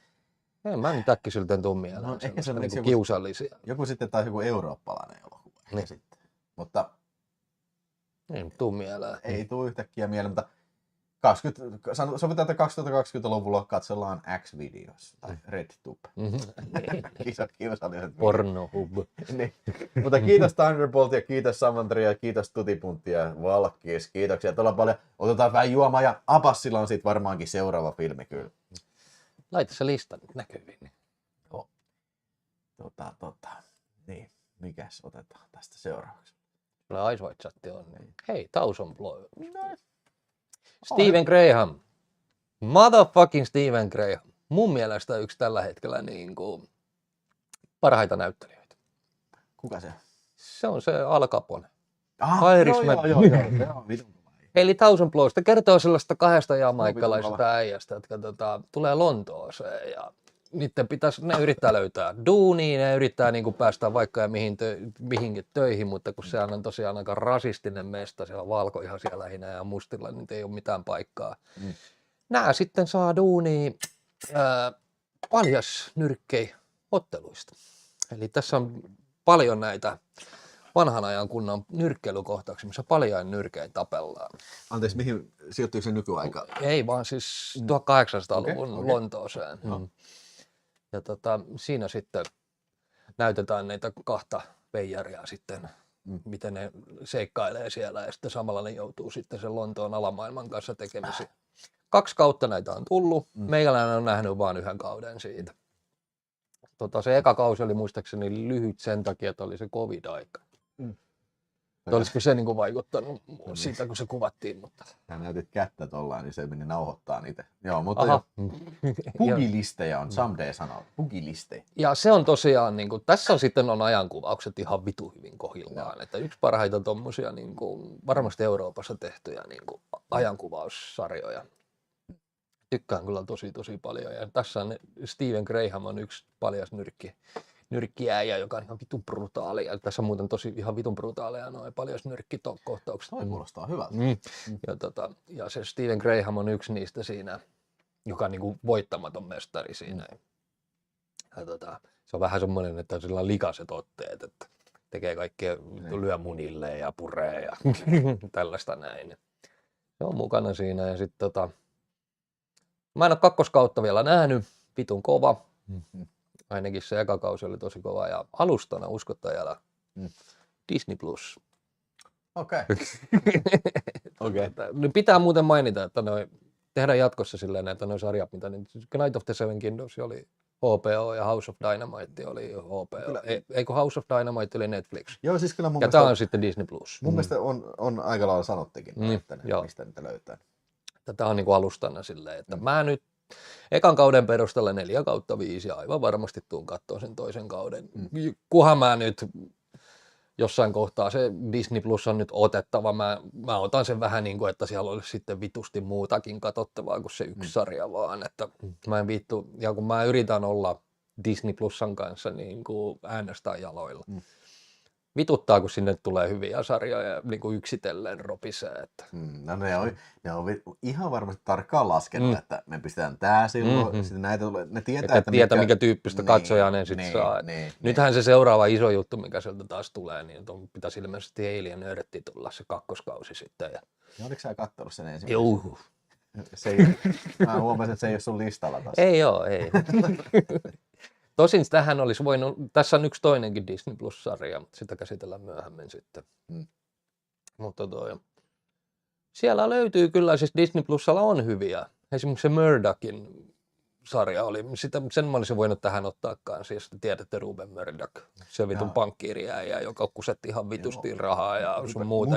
Ei mä nyt äkkiseltään tuu mieleen No, ehkä se semmoista on niinku joku- kiusallisia. Joku sitten taas joku eurooppalainen elokuva. Ehkä Niin. sitten. Mutta Ei nyt tuu mieleen. ei tule yhtäkkiä mieleen, mutta sovitaan, että 2020-luvulla katsellaan X-videos tai RedTube. Kiusalliset Pornohub. niin. Mutta kiitos Thunderbolt ja kiitos Samantri ja kiitos Tutipuntti ja Valkkis. Kiitoksia todella paljon. Otetaan vähän juomaa ja Abassilla on sitten varmaankin seuraava filmi kyllä. Laita se lista nyt näkyviin. Joo. Niin, mikäs otetaan tästä seuraavaksi? Kyllä Ice White Chat on. Niin. Hei, Thousand Blow. No, Stephen Graham. Motherfucking Stephen Graham. Mun mielestä yksi tällä hetkellä niin kuin parhaita näyttelijöitä. kuka se? Se on se Al Capone. Ah, Irishman. joo. Se on vitun kova. Eli Thousand Blowsta kertoo sellaista kahdesta vitun jamaikkalaisesta kova. äijästä, jotka tulee Lontooseen ja ne yrittää löytää duunia, ne yrittää niin kuin päästä vaikka ja mihinkin töihin, mutta kun se on tosiaan aika rasistinen mesta, siellä on valkoihaisia lähinnä ja mustilla, niin ei ole mitään paikkaa. Nämä sitten saa duunia paljasnyrkkei otteluista. Eli tässä on paljon näitä vanhan ajan kunnan nyrkkeilykohtauksia, missä paljain nyrkein tapellaan. Anteeksi, mihin sijoittuiko se nykyaikaan? Ei vaan siis 1800-luvun Okei. Lontooseen. Ja siinä sitten näytetään näitä kahta veijaria sitten, miten ne seikkailee siellä ja sitten samalla ne joutuu sitten sen Lontoon alamaailman kanssa tekemisiin. 2 kautta näitä on tullut. Meikäläinen on nähnyt vain 1 kauden siitä. Se eka kausi oli muistaakseni lyhyt sen takia, että oli se covid-aika. Olisiko se niinku vaikuttanut siitä, kun se kuvattiin? Mutta. Sä näytit kättä tollaan, niin se meni nauhoittaa niitä. Joo, mutta Aha. pugilisteja on someday sanoo. Pugilisteja. Ja se on tosiaan, niin kuin, tässä on sitten on ajankuvaukset ihan vitu hyvin kohdillaan. Että yksi parhaita tommosia niin kuin, varmasti Euroopassa tehtyjä niin kuin, ajankuvaussarjoja. Tykkään kyllä tosi paljon. Ja tässä on Stephen Graham on yksi paljas nyrkkiäjä, joka on ihan vitun brutaali. Ja tässä on muuten ihan vitun brutaaleja noin paljas nyrkkikohtaukset. Toi kuulostaa hyvältä. Ja se Stephen Graham on yksi niistä siinä, joka on niin kuin voittamaton mestari siinä. Ja se on vähän semmoinen, että sillä on likaiset otteet, että tekee kaikkea, lyö munille ja puree ja tällaista näin. Se on mukana siinä ja sitten mä en ole 2. kautta vielä nähnyt, vitun kova. Ainakin se eka kausi oli tosi kova ja alustana uskottajalla Disney Plus. Okei. Nyt pitää muuten mainita, että tehdään jatkossa silleen, että nuo sarjat, mitä niin Night of the Seven Kingdoms oli HBO ja House of Dynamite oli HBO. Eikö House of Dynamite oli Netflix? Joo, siis kyllä mun Ja mielestä, tämä on sitten Disney Plus. mun mielestä on aika lailla sanottekin, että joo. mistä niitä löytää. Tämä on niin kuin alustana silleen, että mä nyt ekan kauden perusteella 4/5 ja aivan varmasti tuun katsoa sen toisen kauden. Kunhan mä nyt jossain kohtaa se Disney Plus on nyt otettava. Mä otan sen vähän niin kuin, että siellä olisi sitten vitusti muutakin katsottavaa kuin se yksi sarja vaan. Että mä en vittu, ja kun mä yritän olla Disney Plusan kanssa niin kuin äänestää jaloilla. Vituttaa, kun sinne tulee hyviä sarjoja ja niin kuin yksitellen ropisee. Että. No ne on ihan varmasti tarkkaan laskettu, että me pistetään tää silloin, sitten näitä tulee, ne tietää, että mikä tyyppistä katsojaa ne sitten saa. Nythän se seuraava iso juttu, mikä sieltä taas tulee, niin pitäisi ilmeisesti Alien Earth tulla se 2. kausi sitten. Ja oliko sä kattonut sen ensimmäisen? Joo. Mä huomasin, että se ei ole sun listalla taas. Ei oo, ei. Tosin tähän olisi voinut, tässä on yksi toinenkin Disney Plus-sarja, mutta sitä käsitellään myöhemmin sitten. Mutta siellä löytyy kyllä, siis Disney Plusalla on hyviä. Esimerkiksi se Murdochin sarja oli, sen mä olisin voinut tähän ottaa kanssa, jos te tiedätte Ruben Murdoch, se vitun pankkiiriäjä, joka kusetti ihan vitustiin rahaa ja sun muuta.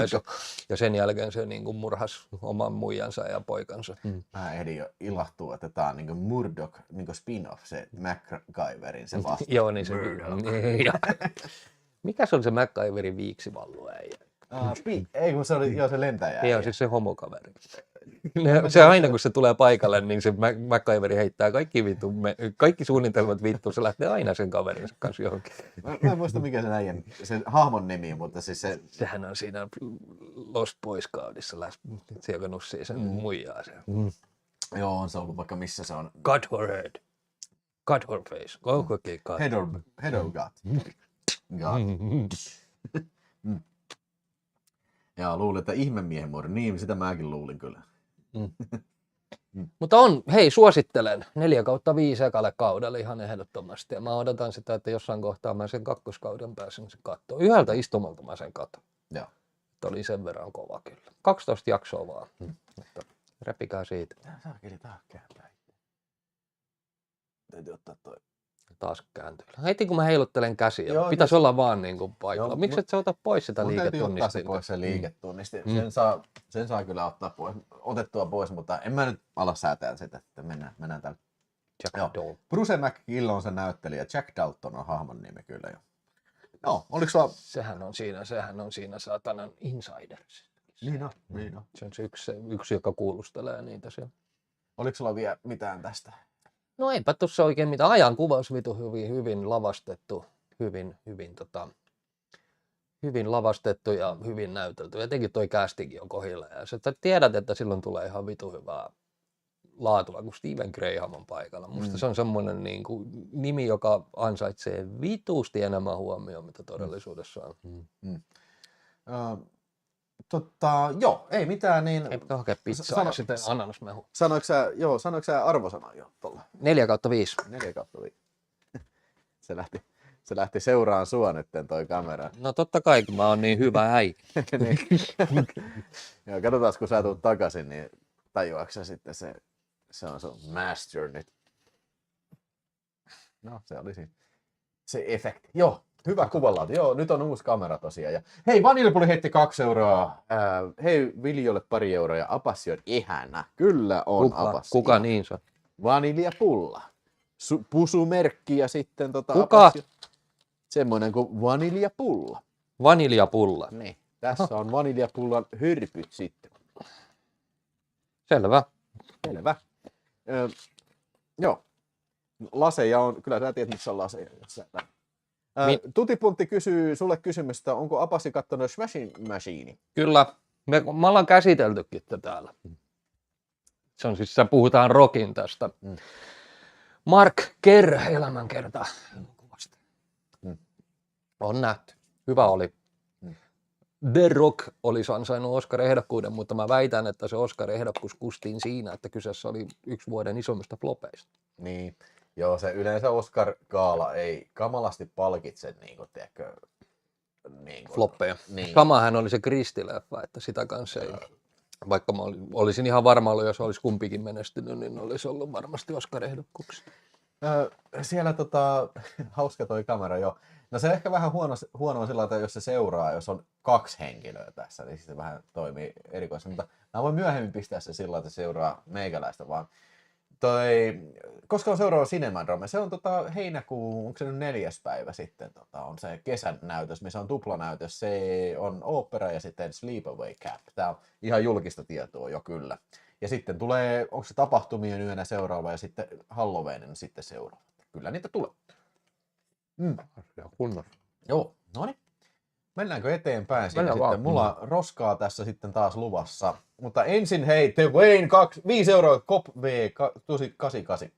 Ja sen jälkeen se niin kuin murhasi oman muijansa ja poikansa. Mä ehdin jo ilahtua, että tää on niin kuin Murdoch niin kuin spin-off, se MacGyverin se vasta. Joo, niin se. Mikä se oli se MacGyverin viiksivalluäijä? Ei, kun se oli se lentäjä. Joo, siis se homokaveri. Se aina kun se tulee paikalle, niin se MacGyveri heittää kaikki suunnitelmat vittuun, se lähtee aina sen kaverinsa kanssa johonkin. Mä en muista mikä sen hahmon nimi, mutta siis se... Sehän on siinä Lost Boy Scoutissa, se joka nussii sen muijaa se. Joo, on se ollut vaikka missä se on. Cut her head. Cut her face. Okay, cut. Head or gut. Ja luulin, että ihmemiehen muodon. Niin, sitä mäkin luulin kyllä. Mutta suosittelen 4/5 ekalle kaudelle ihan ehdottomasti. Ja mä odotan sitä, että jossain kohtaa mä sen kakkoskauden pääsen sen katsomaan. Yhdeltä istumalta mä sen katon. Joo. Oli sen verran kova kyllä. 12 jaksoa vaan. Mutta repikää siitä. Saakeli taas kääntää. Täytyy ottaa toi. Taas kääntyy. Heti kun mä heiluttelen käsiä, pitäisi olla vaan niin kuin paikalla. Miksi et sä ota pois sitä liiketunnistinta? Täytyy ottaa se pois se liiketunnistin. Sen saa kyllä otettua pois, mutta en mä nyt ala säätää sitä, että mennään tällä. Bruce McGill on se näyttelijä, Jack Dalton on hahmon nimi kyllä jo. No, oliko sulla... Sehän on siinä saatanan Insiders. Niin on. Se on se yksi, joka kuulustelee niitä siellä. Oliko sulla vielä mitään tästä? No eipä tuossa oikein mitään. Ajankuvaus vitu hyvin lavastettu, hyvin lavastettu ja hyvin näytelty. Etenkin toi castingin on kohdilla. Ja sä tiedät, että silloin tulee ihan vitu hyvää laatua, kun Stephen Graham on paikalla. Musta se on semmoinen niin kuin nimi, joka ansaitsee vituusti enemmän huomioon, mitä todellisuudessa on. Joo, ei mitään niin... Ei pitää hakea pizzaa ja sitten ananasmehu. Sanoiko sä arvosanan jo tuolla? 4/5. 4/5. Se lähti seuraan sua nytten toi kamera. No totta kai, kun mä oon niin hyvä äijä. Niin. Joo, katsotaan, kun sä tulet takaisin, niin tajuatko sä sitten se on sun master nyt. No, se oli siinä. Se efekti. Joo, hyvä kuvanlaatu. Joo, nyt on uusi kamera tosiaan. Ja hei, Vaniljapulli heitti 2 euroa. Hei, Viljolle 2 euroa ja Apassi on ihana. Kyllä on Apassi. Kuka niin se on? Vaniljapulla. Pusumerkki ja sitten Kuka? Apassi. Semmoinen kuin vaniljapulla. Vaniljapulla. Niin. Tässä on vaniljapullan hyrpyt sitten. Selvä. Joo. Laseja on, kyllä sä tiedät missä on laseja. Tutipuntti kysyy sulle kysymystä, onko Apassi kattonut Smashing Machine? Kyllä. Me ollaan käsiteltykin tätä täällä. Se on siis, puhutaan rockin tästä. Mark Kerr, elämänkerta. On nähty. Hyvä oli. The Rock olisi ansainnut Oscar-ehdokkuuden, mutta mä väitän, että se Oscar-ehdokkuus kustiin siinä, että kyseessä oli yksi vuoden isommista flopeista. Niin. Joo, se yleensä Oscar-gaala ei kamalasti palkitse, floppeja. Niin. Samahan oli se Kristi-leffa, että sitä kanssa ei. Vaikka mä olisin ihan varma ollut, jos olisi kumpikin menestynyt, niin olisi ollut varmasti Oscar-ehdokkuuksia. Siellä hauska toi kamera jo. No se ehkä vähän huonoa sillä, että jos se seuraa, jos on 2 henkilöä tässä, niin se vähän toimii erikoisesti. Mutta mä voin myöhemmin pistää se sillä, että se seuraa meikäläistä vaan. Koska on seuraava Cinemadrome, se on heinäkuun, onko se nyt 4. päivä sitten, on se kesän näytös, missä on tuplanäytös, se on opera ja sitten Sleepaway Camp. Tää on ihan julkista tietoa jo kyllä. Ja sitten tulee, onko se tapahtumien yönä seuraava ja sitten Halloweenin sitten seuraava. Kyllä niitä tulee. Kunnossa. Joo, no niin. Mennäänkö eteenpäin siitä sitten? Mulla on roskaa tässä sitten taas luvassa. Mutta ensin hei, The Wayne 5 euroa, Cop V 88.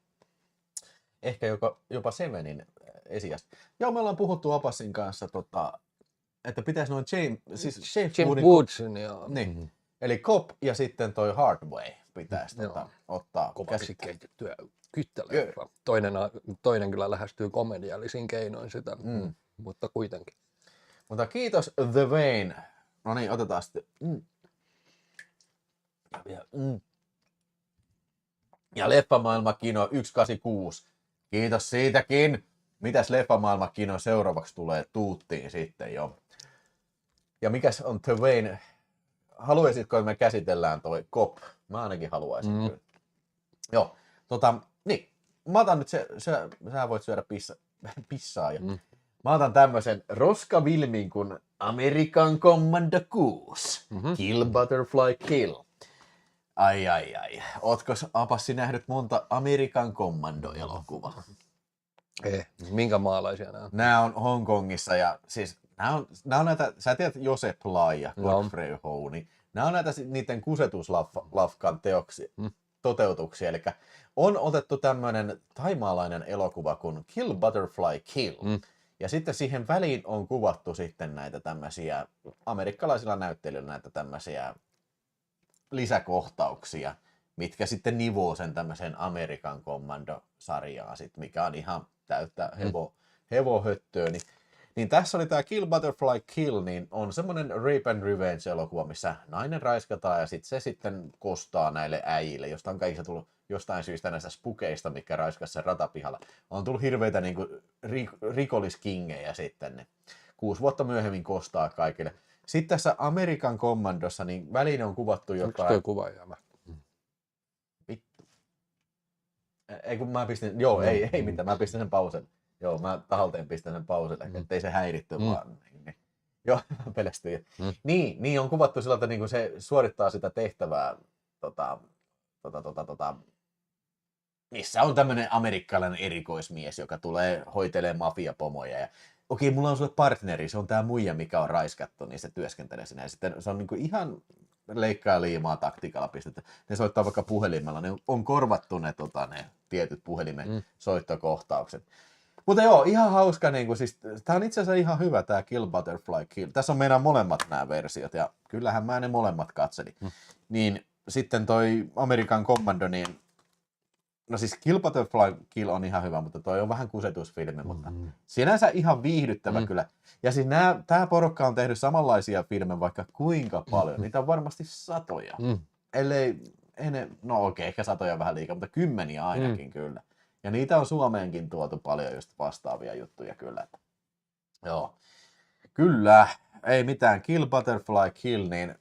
Ehkä jopa Sevenin esijästä. Joo, me ollaan puhuttu Apassin kanssa, että pitäisi noin James Woodsin, joo. Niin, eli Cop ja sitten toi Hardway. pitäisi Joo. ottaa Kovaksi käsittelyyn. keitettyä kyttäleffaa. Toinen kyllä lähestyy komediallisin keinoin sitä, mutta kuitenkin. Mutta kiitos The Vein. No niin, otetaan sitten. Ja Leffamaailma-kino 186. Kiitos siitäkin. Mitäs Leffamaailma-kino seuraavaksi tulee tuuttiin sitten jo? Ja mikäs on The Vein? Haluaisitko, että me käsitellään toi Cop? Mä ainakin haluaisin kyllä. Joo, niin. Mä otan nyt sä voit syödä pissaa. Ja mä otan tämmösen roskavilmin kuin American Commando 6. Kill Butterfly Kill. Ai. Ootko Apassi nähnyt monta American Commando-elokuvaa? Ei, minkä maalaisia nämä on? Nämä on Hongkongissa ja siis nämä on näitä, sä tiedät Joseph Lai ja Godfrey Ho, niin nämä on näitä niiden kusetuslafkan toteutuksia. Eli on otettu tämmöinen thaimaalainen elokuva kuin Kill Butterfly Kill. Ja sitten siihen väliin on kuvattu sitten näitä tämmöisiä amerikkalaisilla näyttelijöillä näitä tämmöisiä lisäkohtauksia, mitkä sitten nivoo sen tämmöisen American Commando-sarjaan sit, mikä on ihan täyttä hevohöttöä. Niin tässä oli tämä Kill Butterfly Kill, niin on semmoinen rape and revenge-elokuva, missä nainen raiskataan ja sitten se sitten kostaa näille äijille, josta on kaikissa tullut jostain syystä näistä spukeista, mikä raiskas sen ratapihalla. On tullut hirveitä niinku rikolliskingejä sitten, ne 6 vuotta myöhemmin kostaa kaikille. Sitten tässä American Commandossa, niin väliin on kuvattu jotain... Onko toi kuvaajama? Vittu. Ei kun mä pistin... Joo, ei mitään, mä pistin sen pausen. Joo, mä tahalteen pistän sen pauselle, ettei se häiritty vaan. Niin. Joo, mä pelästyin. Niin on kuvattu sillä, että niinku se suorittaa sitä tehtävää, missä on tämmöinen amerikkalainen erikoismies, joka tulee hoitelemaan mafiapomoja. Ja okei, mulla on sulle partneri, se on tää muija, mikä on raiskattu, niin se työskentelee sinne. Ja sitten se on niinku ihan leikkaa liimaa taktiikalla pistetty. Ne soittaa vaikka puhelimella, ne on korvattu ne tietyt puhelimen soittokohtaukset. Mutta joo, ihan hauska, siis, tää on itse asiassa ihan hyvä tää Kill Butterfly Kill. Tässä on meidän molemmat nämä versiot ja kyllähän mä ne molemmat katselin. Niin sitten toi American Commando, niin no siis Kill Butterfly Kill on ihan hyvä, mutta toi on vähän kusetusfilmi, mutta sinänsä ihan viihdyttävä kyllä. Ja siis tää porukka on tehnyt samanlaisia filmejä vaikka kuinka paljon, niitä on varmasti satoja. No okei, ehkä satoja vähän liikaa, mutta kymmeniä ainakin kyllä. Ja niitä on Suomeenkin tuotu paljon just vastaavia juttuja kyllä. Joo. Kyllä, ei mitään. Kill Butterfly Kill, niin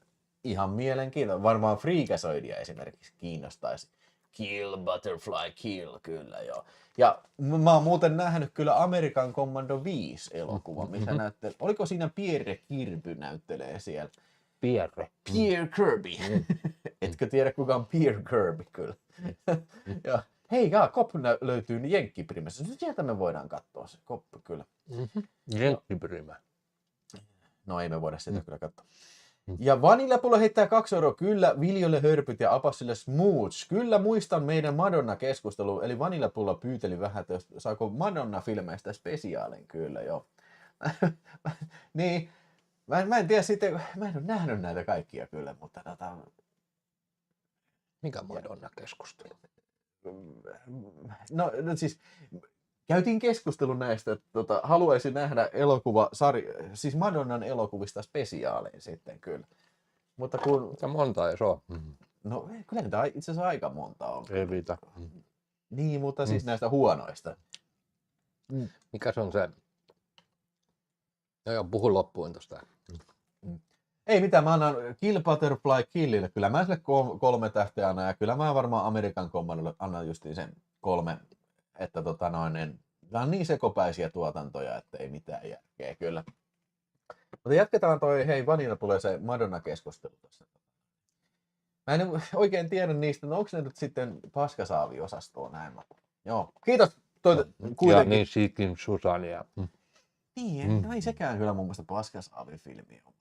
ihan mielenkiintoinen. Varmaan Freakazoidia esimerkiksi kiinnostaisi. Kill Butterfly Kill, kyllä joo. Ja mä oon muuten nähnyt kyllä American Commando 5 elokuvan, missä näyttelee. Oliko siinä Pierre Kirby näyttelee siellä? Pierre Kirby. Etkö tiedä kuka on Pierre Kirby kyllä? Ja hei, Cop löytyy Jenkkiprimessä. Sieltä me voidaan katsoa se Cop kyllä. Jenkkiprimä. No ei me voida sitä kyllä katsoa. Ja Vanillapullo heittää 2 euroa. Kyllä, Viljolle hörpyt ja Apassille smooch. Kyllä muistan meidän Madonna-keskustelu. Eli Vanillapullo pyyteli vähän, että saako Madonna-filmeistä spesiaalin. Kyllä, joo. Niin, mä en tiedä sitten, mä en ole nähnyt näitä kaikkia kyllä, mutta Mikä Madonna-keskustelu? No siis käytiin keskustelu näistä, että haluaisin nähdä siis Madonnan elokuvista spesiaalein sitten kyllä. Mutta kun... Mitä monta ei se ole? No kyllä niitä itse asiassa aika monta on. Ei riitä. Niin, mutta siis näistä huonoista. Mikä se on se? Joo, puhu loppuun tosta. Ei mitään, mä annan Kill Butterfly Killille. Kyllä mä sille 3 tähteä annan ja kyllä mä varmaan American Commandolle annan justiin sen 3. Että nämä on niin sekopäisiä tuotantoja, että ei mitään järkeä kyllä. Mutta jatketaan hei Vanilla tulee se Madonna-keskustelu tuossa. Mä en oikein tiedä niistä, no onko ne nyt sitten paskasaavi-osastoa näin? Joo, kiitos. Ja niin Sikin Susania. Niin, no ei sekään kyllä mun mielestä paskasaavi-filmi ole.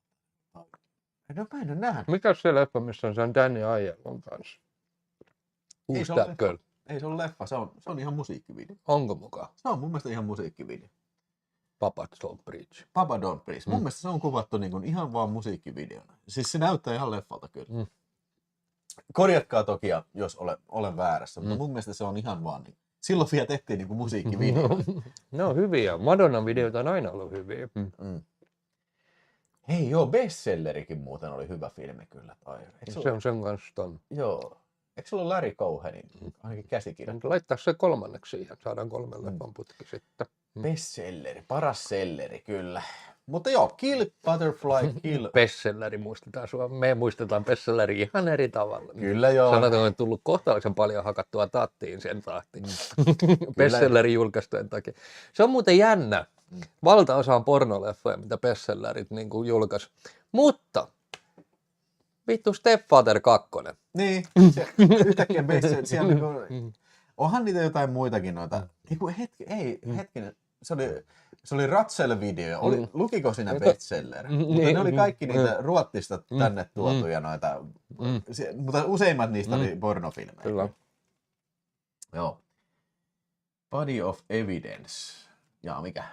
No mä en ole nähnyt. Mikäs se leffa, missä on sen Danny Aielon kanssa? Ei se ole leffa, se on ihan musiikkivideo. Onko mukaan? Se on mun mielestä ihan musiikkivideo. Papa Don't Preach. Papa Don't Preach. Mun mielestä se on kuvattu niin kuin ihan vaan musiikkivideona. Siis se näyttää ihan leffalta kyllä. Korjatkaa toki, jos olen väärässä, mutta mun mielestä se on ihan vaan niin. Silloin vielä tehtiin niin kuin musiikkivideoita. Ne on hyviä. Madonnan videoita on aina ollut hyviä. Hei joo, Bestsellerikin muuten oli hyvä filmi kyllä. Se on sen kanssa ton. Joo. Eikö se ollut Larry Cohenin ainakin käsikirja? Laittaa se kolmanneksi siihen, saadaan 3 leffan putki sitten. Bestselleri, paras selleri kyllä. Mutta joo, Kill Butterfly, Kill... Bestselleri muistetaan sua. Me muistetaan bestselleri ihan eri tavalla. Kyllä joo. Sanotaan, että on tullut kohtalaisen paljon hakattua tattiin sen tahtiin. Bestselleri julkaistujen takia. Se on muuten jännä. Valtaosa on pornoleffoja, mitä bestsellerit niin julkaisi. Mutta vittu Stepfather 2. Niin, yhtäkkiä bestseller. Siellä niinku, onhan niitä jotain muitakin noita. Hetkinen. Se oli Ratzel-video. Lukiko siinä bestseller? Mutta ne oli kaikki niitä Ruotsista tänne tuotuja noita. Mutta useimmat niistä oli pornofilmejä. Kyllä. Joo. Body of Evidence. Ja mikä?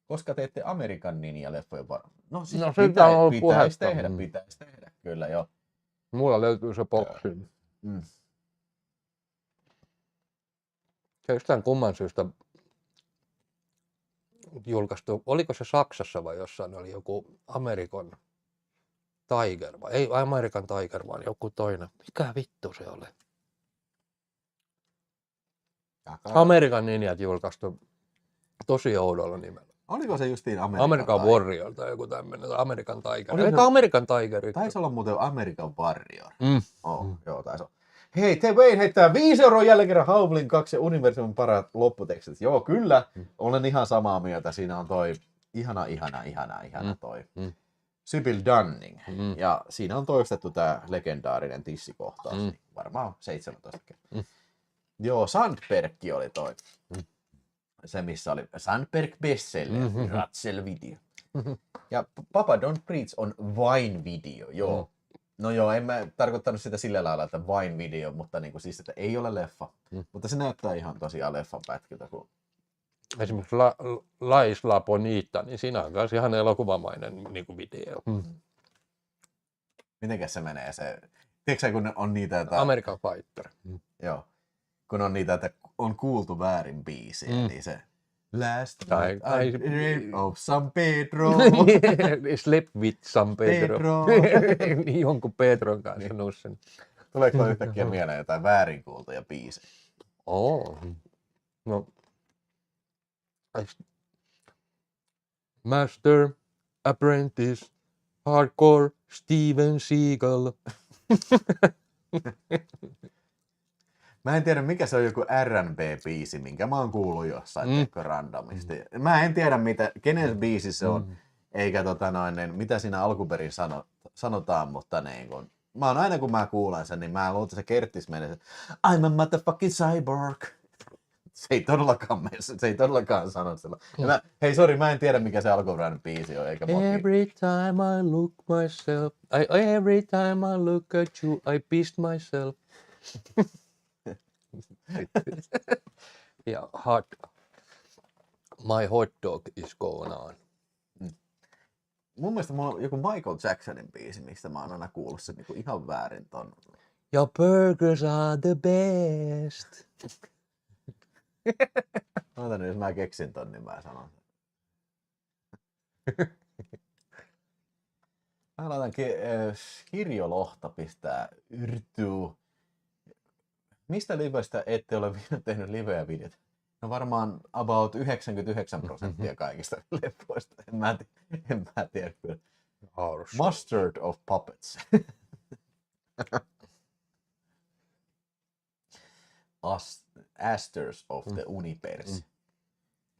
Koska teette Amerikan Ninja-leffoja No siis pitäisi tehdä, kyllä joo. Mulla löytyy se boksi. Se jostain kumman syystä julkaistu, oliko se Saksassa vai jossain, oli joku American Tiger, vai ei American Tiger, vaan joku toinen. Mikä vittu se oli? American Ninjat julkaistu tosi oudolla nimellä. Oliko se justiin American Warrior tai joku tämmöinen, tai American Tiger. Eikä American Tiger. Taisi olla muuten American Warrior. Joo, taisi olla. Hei, The Wayne heittää 5 € jälleen kerran Howling 2 ja Universumin parat lopputekstit. Joo, kyllä. Olen ihan samaa mieltä. Siinä on toi ihana toi Sybil Dunning. Ja siinä on toistettu tää legendaarinen tissikohtaus. Varmaan 17 kertaa. Joo, Sandbergki oli toi. Se missä oli Sandberg bestseller, Ratzel video. Ja Papa Don't Preach on Vine video, joo. No joo, en mä tarkoittanut sitä sillä lailla, että Vine video, mutta niinku siis, että ei ole leffa. Mutta se näyttää ihan tosiaan leffan pätkiltä. Kun... Esimerkiksi La Isla Bonita, niin siinä on myös ihan elokuvamainen niinku video. Mitenkäs se menee se? Tiedätkö kun on niitä, että... American Fighter. Joo. Kun on niitä, että on kuultu väärin biisiä, niin se... Last night I dreamed of San Pedro. Sleep with San Pedro. Jonkun Pedron kanssa nussen. Tuleeko yhtäkkiä mieleen jotain väärin kuultuja biisejä? No. Master, Apprentice, Hardcore, Steven Seagal. Mä en tiedä, mikä se on joku R&B-biisi, minkä mä oon kuullut jossain randomisti. Mä en tiedä, kenen biisi se on, eikä mitä siinä alkuperin sanotaan, mutta niin kun, mä oon aina kun mä kuulen sen, niin mä luulen, että se kerttis menee, I'm a motherfucking cyborg. Se ei todellakaan sano sillä. Hei, sori, mä en tiedä, mikä se alkuperäinen biisi on, eikä Every time I look myself, every time I look at you, I pissed myself. Ja my hot dog is going on. Mun mielestä mulla on joku Michael Jacksonin biisi, mistä mä oon aina kuullut sen niin ihan väärin ton. Your burgers are the best. Otan, jos mä keksin ton, niin mä sanon. Mä laitan Kirjo Lohta pistää yrtyy. Mistä liveistä ette ole tehnyt liveä videot? No varmaan about 99% kaikista leffoista. En mä tiedä kyllä. Mustard of Puppets. Asters of the Universe.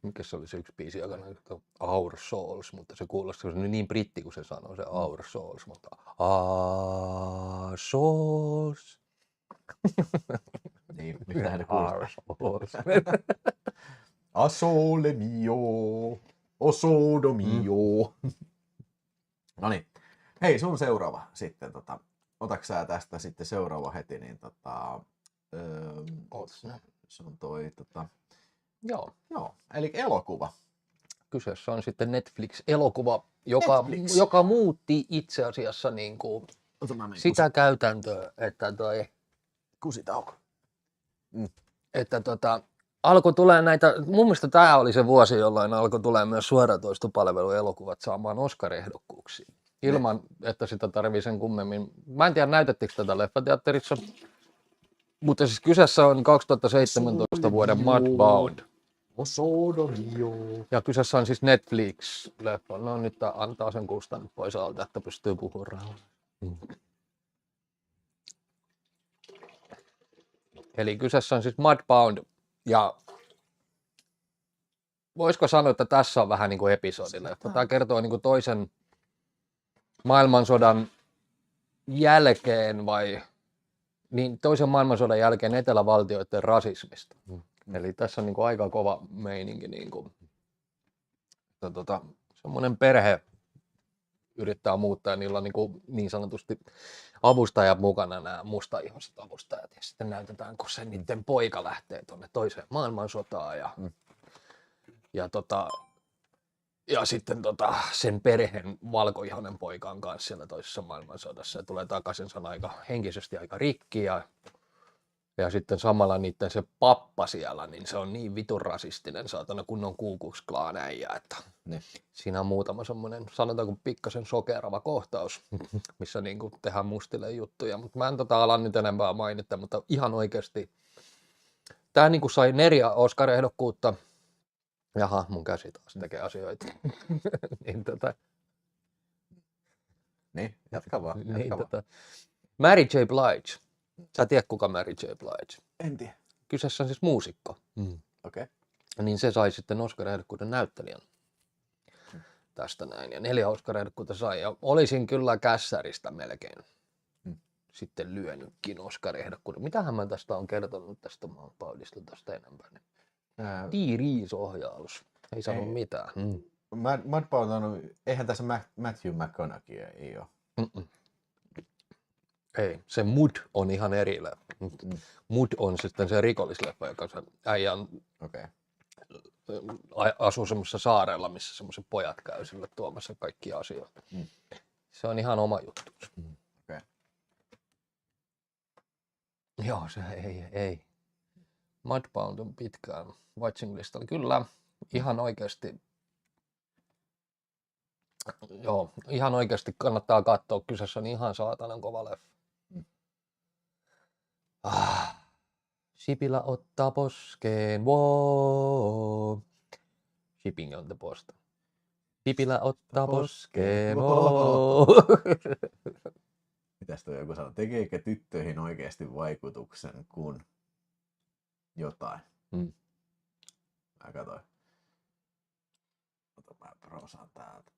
Mikä se oli se yksi biisi, joka näyttää Our Souls, mutta se kuulostaa niin britti, kun se sanoo se Our Souls, mutta Our Souls. Niin, mitähän ne kuulostaa? A sole mio, o sodo mio. Noniin. Hei, sun seuraava sitten. Otaks sä tästä sitten seuraava heti, niin se on toi Joo, eli elokuva. Kyseessä on sitten Netflix-elokuva, joka muutti itse asiassa niin kuin sitä käytäntöä, että kusitauko. että alkoi tulee näitä, mun mielestä tämä oli se vuosi, jolloin alkoi tulee myös suoratoistopalveluelokuvat saamaan Oscar-ehdokkuuksia. Ilman, että sitä tarvii sen kummemmin. Mä en tiedä, näytettikö tätä leffateatterissa, mutta siis kyseessä on 2017 vuoden Mudbound. Ja kyseessä on siis Netflix-leffa. No nyt antaa sen kustannet pois alta, että pystyy puhumaan rauhassa. Eli kyseessä on siis Mudbound. Ja voisiko sanoa, että tässä on vähän niin kuin episodileffa. Tämä kertoo niin kuin toisen maailmansodan jälkeen niin toisen maailmansodan jälkeen etelävaltioiden rasismista. Eli tässä on niin kuin aika kova meininki. Niin kuin, semmoinen perhe yrittää muuttaa ja niillä on niin sanotusti avustajat mukana, nämä mustaihoiset avustajat. Ja sitten näytetään, kun se niiden poika lähtee tuonne toiseen maailmansotaan. Ja sitten sen perheen valkoihoinen poika on kanssa siellä toisessa maailmansodassa ja tulee takaisin, se on henkisesti aika rikki ja sitten samalla niiden se pappa siellä, niin se on niin vitun rasistinen saatana kunnon Ku Klux Klan äijä, että siinä on muutama semmoinen, sanotaanko pikkasen sokerava kohtaus, missä niinku tehdään mustille juttuja, mutta mä en ala nyt enempää mainita, mutta ihan oikeasti tää niinku sai 4 Oscar-ehdokkuutta. Jaha, mun käsi taas tekee asioita. Niin, jatka vaan. Mary J. Blige. Sä tiedät, kuka Mary J. Blige? En tiedä. Kyseessä on siis muusikko. Okei. Niin se sai sitten Oscar-ehdokkuuden näyttelijän tästä näin. Ja 4 Oscar-ehdokkuutta sai. Ja olisin kyllä kässäristä melkein sitten lyönytkin Oscar-ehdokkuuden. Mitähän mä tästä on kertonut tästä Mudboundista tästä enempää? Riis-ohjaus. Ei sano mitään. Mudbound on, eihän tässä Matthew McConaughey ei ole. Ei, se Mud on ihan eri leffa. Mud on sitten se rikollisleffa, joka se äijä on, asuu semmoisessa saarella, missä semmoiset pojat käy sille tuomassa kaikkia asioita. Se on ihan oma juttu. Joo, se ei. Mudbound on pitkään watching-listalla. Kyllä, ihan oikeasti. Joo, ihan oikeasti kannattaa katsoa. Kyseessä on ihan saatanan kova leffa. Sipilä ottaa poskeen. Wow. Shipping on the post. Sipilä ottaa poskeen. Wow. Mitäs toi joku sanoo? Tekeekö tyttöihin oikeasti vaikutuksen, kun jotain? Mä katsoin. Ota mä proosaan täältä.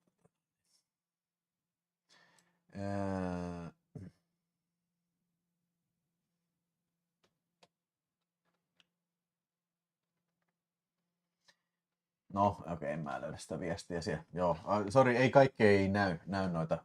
No, okei, en mä löydä sitä viestiä siellä. Joo, sori, ei kaikkea ei näy noita,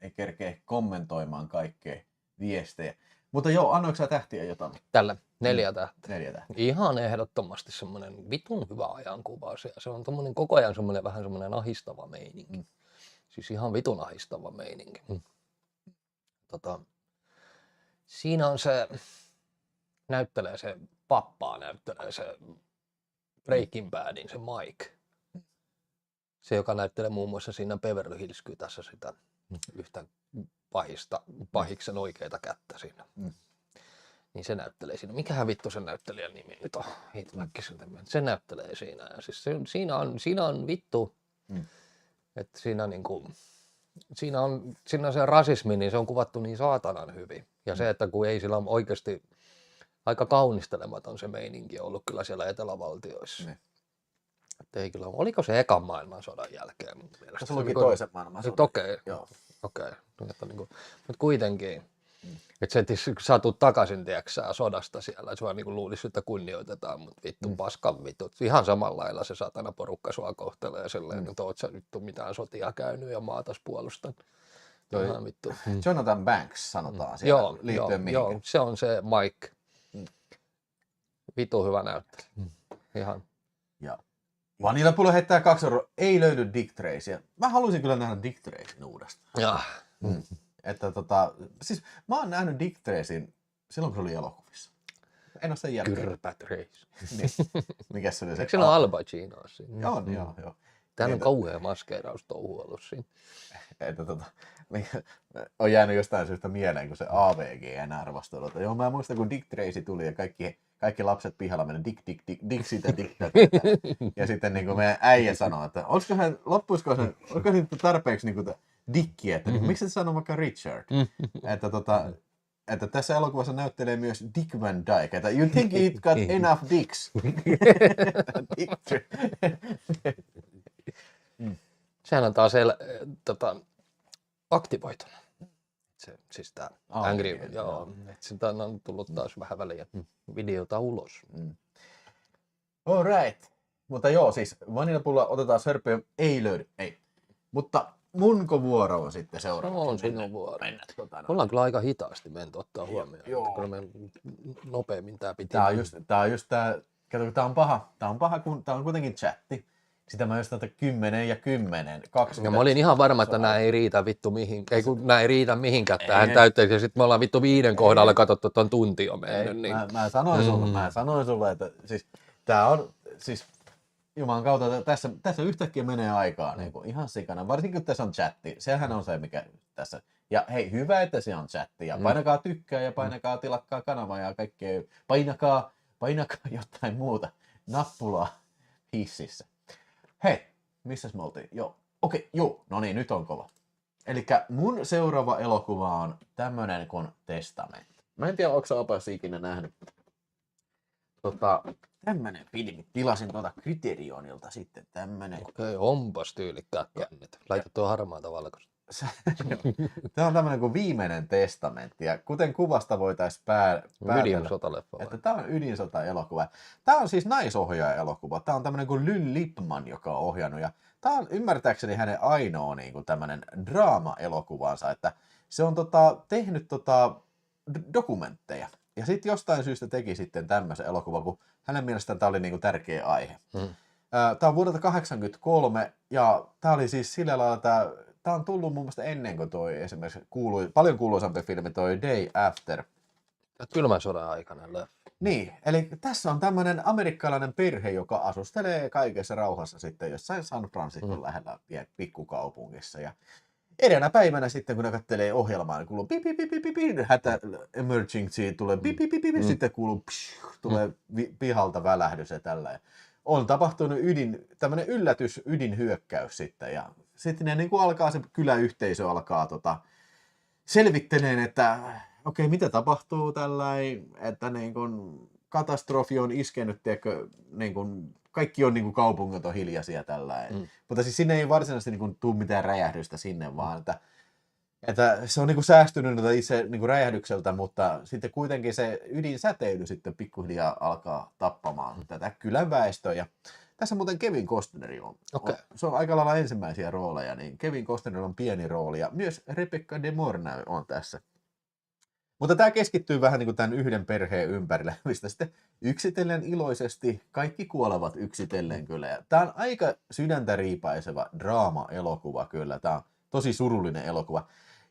ei kerkeä kommentoimaan kaikkea viestejä. Mutta joo, annoiko sä tähtiä jotain? Tällä 4 tähtiä. 4 tähtiä. Ihan ehdottomasti semmoinen vitun hyvä ajankuvaus. Ja se on tommonen koko ajan semmoinen vähän semmoinen ahistava meininki. Siis ihan vitun ahistava meininki. Siinä on se, näyttelee se pappaa, näyttelee se Breaking Badin se Mike. Se, joka näyttelee muun muassa siinä Beverly Hills Kytässä sitä yhtä pahiksen oikeita kättä siinä. Niin se näyttelee siinä. Mikähän vittu sen näyttelijän nimi nyt on? Se näyttelee siinä. Ja siis siinä on vittu, että siinä niinku, siinä on se rasismi, niin se on kuvattu niin saatanan hyvin. Ja se, että kun ei sillä on oikeasti aika kaunistelematon se meininki ollut kyllä siellä etelävaltioissa. Että ei kyllä, oliko se ekan maailmansodan jälkeen? Se luki toisen maailmansodan. Okei. Mutta kuitenkin, että se, sä tulet takaisin, tiedätkö, sodasta siellä, sua niin luulisi, että kunnioitetaan, mutta vittu paskan vittu. Ihan samalla lailla se satana porukka sua kohtelee silleen, että oot sä vittu mitään sotia käynyt ja maatas puolustan. Ihan vittu. Jonathan Banks sanotaan siellä liittyen mihinkä. Joo, se on se Mike. Vitu hyvä näyttely. Ihan. Ja Vanilla Pullo heittää 2 €. Ei löydy Dick Tracya. Mä haluaisin kyllä nähdä Dick Tracyn uudestaan. Että siis mä oon nähnyt Dick Tracyn silloin, kun se oli elokuvissa. En ole sen jälkeen. Kyrpät reis. Niin. Mikäs se oli se? Eikö siellä ole Al Pacinoa siinä? Joo. Täällä on kauhea maskeeraustouhu ollut siinä. Että on jäänyt jostain syystä mieleen, kun se AVGN-arvostelu. Joo, mä muistan, kun Dick Tracy tuli ja kaikki lapset pihalla meni Dick siitä. Ja sitten niin kuin meidän äijä sanoi, että loppuisiko se tarpeeksi niin kuin Dickiä, että niin, miksi et sano vaikka Richard? Että tässä elokuvassa näyttelee myös Dick Van Dyke, että you think it got enough dicks? Sehän on taas aktivoitunut. Siis tää Angry, joo. Sitä on tullut taas vähän väliä videota ulos. All right. Mutta joo, siis vanilapulla otetaan sörpöä, ei löydy, ei. Mutta munko vuoro on sitten seuraava. On sinun vuoro. Ollaan kyllä aika hitaasti menty ottaa huomioon. Joo. Kyllä me nopeammin tää pitää. Tää on paha, kun tää on kuitenkin chatti. Sitä mä just 10 ja 10, 20. Ja mä olin ihan varma, että nää ei riitä vittu mihinkään. Ei kun nää ei riitä mihinkään tähän täytteeksi. Ja sit me ollaan vittu 5 kohdalla katsottu, että on tunti jo mennyt. Niin. Mä sanoin sulle, että siis tää on, siis Jumalan kautta, tässä yhtäkkiä menee aikaa niin kuin ihan sikana. Varsinkin kun tässä on chatti. Sehän on se, mikä tässä. Ja hei, hyvä, että se on chatti. Ja painakaa tykkää ja painakaa tilakkaa kanavaa ja kaikkea. Painakaa jotain muuta nappulaa hississä. Hei, missäs me oltiin? No niin, nyt on kova. Elikkä mun seuraava elokuva on tämmönen kuin Testament. Mä en tiedä, onko sä Apas ikinä nähnyt. Tämmönen filmi. Tilasin Criterionilta sitten tämmönen. Okei, onpas tyylikkäät kannit. Laita tuo harmaata valkoista. Tämä on tämmönen kuin Viimeinen testamentti. Ja kuten kuvasta voitaisiin päätellä, Ydinsotaleffa. että tämä on ydinsota-elokuva. Tämä on siis naisohjaaja-elokuva. Tämä on tämmönen kuin Lynn Lipman, joka on ohjannut. Ja tämä on ymmärtääkseni hänen ainoa niin kuin tämmönen draama-elokuvansa. Että se on tehnyt dokumentteja. Ja sitten jostain syystä teki sitten tämmöisen elokuvan, kun hänen mielestään tämä oli niin kuin tärkeä aihe. Tämä on vuodelta 1983 ja tämä oli siis sillä lailla, tämä on tullut mun mielestä ennen kuin toi esimerkiksi paljon kuuluisampi filmi toi Day After. Kylmän sodan aikana leffa. Niin, eli tässä on tämmöinen amerikkalainen perhe, joka asustelee kaikessa rauhassa sitten jossain San Franciscon lähellä pikkukaupungissa. Ja eräänä päivänä sitten, kun ne kattelee ohjelmaa, niin kuuluu hätä emergency, tulee sitten kuuluu tulee pihalta välähdys ja tällä. On tapahtunut tämmöinen ydinhyökkäys sitten ja sitten ne niin kuin alkaa, se kyläyhteisö alkaa selvittelemään, että okei, mitä tapahtuu tällainen, että niin kuin katastrofi on iskenyt, tiedätkö, niin kuin kaikki on niin kuin kaupungit on hiljaisia tällainen. Mutta siis sinne ei varsinaisesti niin kuin tule mitään räjähdystä sinne, vaan että se on niin kuin säästynyt itse niin kuin räjähdykseltä, mutta sitten kuitenkin se ydinsäteily sitten pikkuhiljaa alkaa tappamaan tätä kylän väestöä. Ja tässä muuten Kevin Costner on. Okay. Se on aika lailla ensimmäisiä rooleja, niin Kevin Costner on pieni rooli ja myös Rebecca De Mornay on tässä. Mutta tämä keskittyy vähän niin kuin tämän yhden perheen ympärille, mistä sitten yksitellen iloisesti kaikki kuolevat yksitellen kyllä. Ja tämä on aika sydäntä riipaiseva draama-elokuva kyllä. Tämä on tosi surullinen elokuva.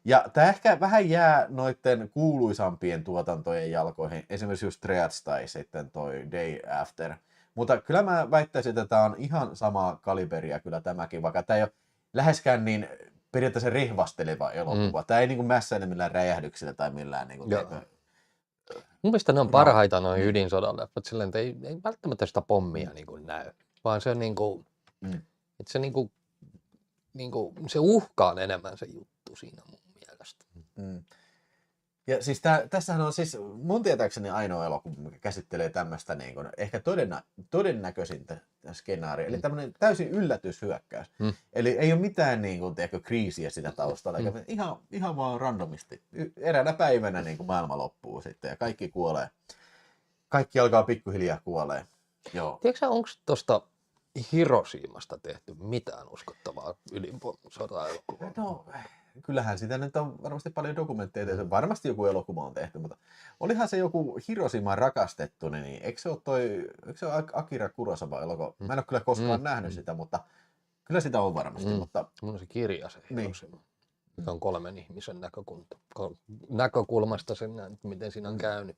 Ja tämä ehkä vähän jää noiden kuuluisampien tuotantojen jalkoihin, esimerkiksi just Triads tai sitten toi Day After. Mutta kyllä mä väittäisin, että tämä on ihan samaa kaliberia kyllä tämäkin, vaikka tämä ei ole läheskään niin periaatteessa rehvasteleva elokuva. Tämä ei niin kuin mässäile millään räjähdyksillä tai millään. Niin kuin mun mielestä ne on parhaita noin ydinsodan leffat, silleen, että ei välttämättä sitä pommia niin kuin näy, vaan se on niin kuin, että se, niin kuin, se uhkaa enemmän se juttu siinä mun mielestä. Ja siis tässähän on siis mun tietääkseni ainoa elokuva, mikä käsittelee tämmöistä niin kuin, ehkä todennäköisintä skenaaria, eli tämmöinen täysin yllätyshyökkäys. Eli ei ole mitään niin kuin, tiedätkö, kriisiä sitä taustalla, ihan vaan randomisti. Eräänä päivänä niin kuin maailma loppuu sitten ja kaikki kuolee. Kaikki alkaa pikkuhiljaa kuolee. Joo. Tiedätkö onko tuosta Hiroshimasta tehty mitään uskottavaa ydinsotaelokuvaa? No, kyllähän sitä nyt on varmasti paljon dokumentteja tehty. Varmasti joku elokuva on tehty, mutta olihan se joku Hiroshima rakastettu, niin eikö se ole Akira Kurosawa elokuva? Mä en ole kyllä koskaan nähnyt sitä, mutta kyllä sitä on varmasti. Mutta mun on se kirja se Hiroshima. Se on 3 ihmisen näkökulmasta sen, miten siinä on käynyt.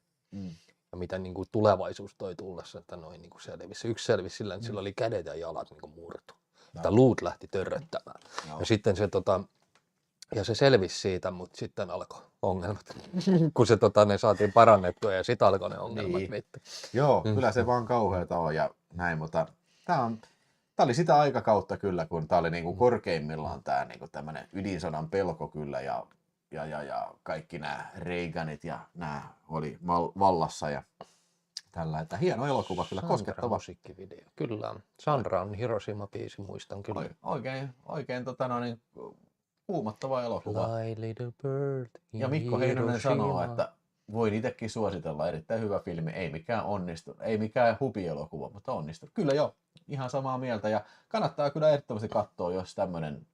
Ja mitä niin kuin tulevaisuus toi tullessa, että noin niin kuin selvisi. Yksi selvisi sillä, että sillä oli kädet ja jalat niin kuin murtu. Että luut lähti törröttämään. Ja sitten se ja se selvisi siitä, mutta sitten alkoi ongelmat, kun se ne saatiin parannettua ja sitten alkoi ne ongelmat. Niin. Joo, kyllä se vaan kauheata on ja näin, mutta tämä oli sitä aikakautta kyllä, kun tämä oli niinku korkeimmillaan tämä niinku tämmöinen ydinsodan pelko kyllä ja kaikki nämä Reaganit ja nämä oli vallassa ja tällä, että hieno elokuva kyllä, koskettava. Musiikkivideo, kyllä. Sandra on Hiroshima-biisi, muistan kyllä. Oikein kuumottava elokuva. Fly, little bird, Ja Mikko Heinonen sanoo, että voin itsekin suositella, erittäin hyvä filmi, ei mikään onnistu, ei mikään hupielokuva, mutta onnistu. Kyllä joo, ihan samaa mieltä ja kannattaa kyllä ehdottomasti katsoa, jos tämmöinen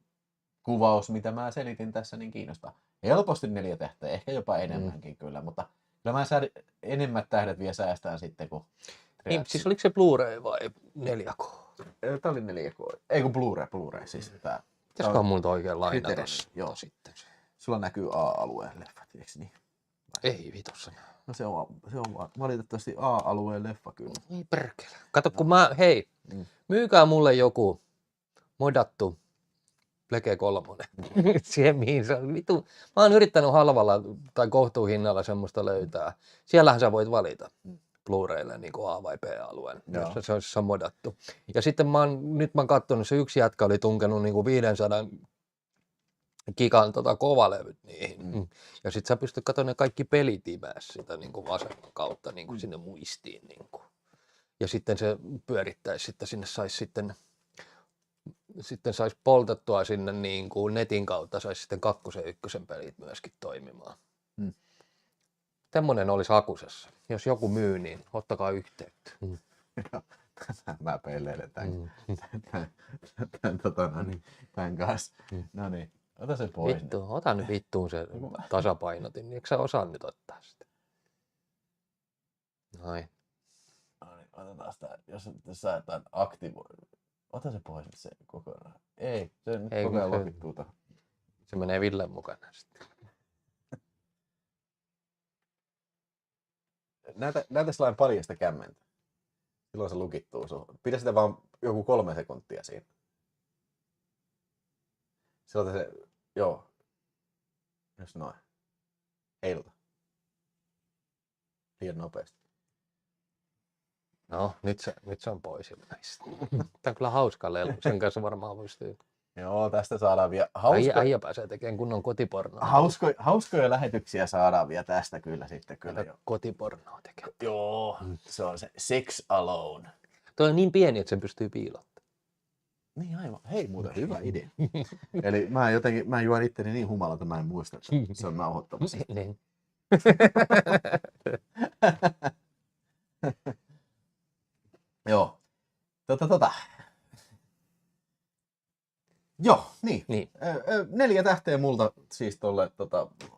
kuvaus, mitä mä selitin tässä, niin kiinnostaa. Helposti 4 tähteä, ehkä jopa enemmänkin kyllä, mutta kyllä mä enemmät tähdet vielä säästään sitten kuin... Niin, siis oliko se Blu-ray vai 4K? Tämä oli 4K, ei kun Blu-ray siis tää. Pitäisikö multa oikein lainata joo. Sitten? Sulla näkyy A-alueen leffat, eikö niin? Ei vitossa. No se on valitettavasti A-alueen leffa kyllä. Ei perkele. Kato kun myykää mulle joku modattu Plege 3. Siihen mihin se on vitu. Mä oon yrittänyt halvalla tai kohtuuhinnalla semmoista löytää. Siellähän sä voit valita Blu-raylle niin kuin A- vai B-alueen, jos se on modattu. Ja sitten nyt mä oon katsonut, se yksi jätkä oli tunkenut niin kuin 500 gigan kovalevyt niihin. Ja sit sä pystyt katsomaan ne kaikki pelit imäässä sitä niin kuin vasemman kautta niin kuin sinne muistiin. Niin kuin. Ja sitten se pyörittäisi, sitten sinne saisi poltettua sinne niin kuin netin kautta, saisi sitten 2. ja 1. pelit myöskin toimimaan. Semmoinen olisi hakusessa. Jos joku myy, niin ottakaa yhteyttä. Mä pelleilen tämän kanssa. No niin, ota se pois. Vittu, ota nyt vittuun se tasapainotin. Eikö sä osaa nyt ottaa sitä? Noin. No niin, otetaan sitä, jos sä jotain aktivoi. Ota se pois se kokonaan. Ei, se nyt koko ajan lokittuu tuohon. Se menee Villen mukana sitten. Näytä sellainen paljasta kämmentä. Silloin se lukittuu. Pidä sitä vaan joku 3 sekuntia siinä. Silloin se, joo. Just noin. Heiluta. Liian nopeasti. No, nyt se on pois näistä. Tämä on kyllä hauska lelu. Sen kanssa varmaan pystyy. Joo, tästä saadaan vielä Äijä pääsee tekemään kunnon kotipornoa. Hauskoja lähetyksiä saadaan vielä tästä kyllä sitten. Kyllä kotipornoa tekemään. Joo, se on se Sex Alone. Tuo on niin pieni, että sen pystyy piilottamaan. Niin aivan. Hei, muuten hyvä idea. Eli mä juon itteni niin humalata, että mä en muista, että se on nauhoittamassa. Niin. Joo. Joo, niin. 4 tähteä multa siis tolle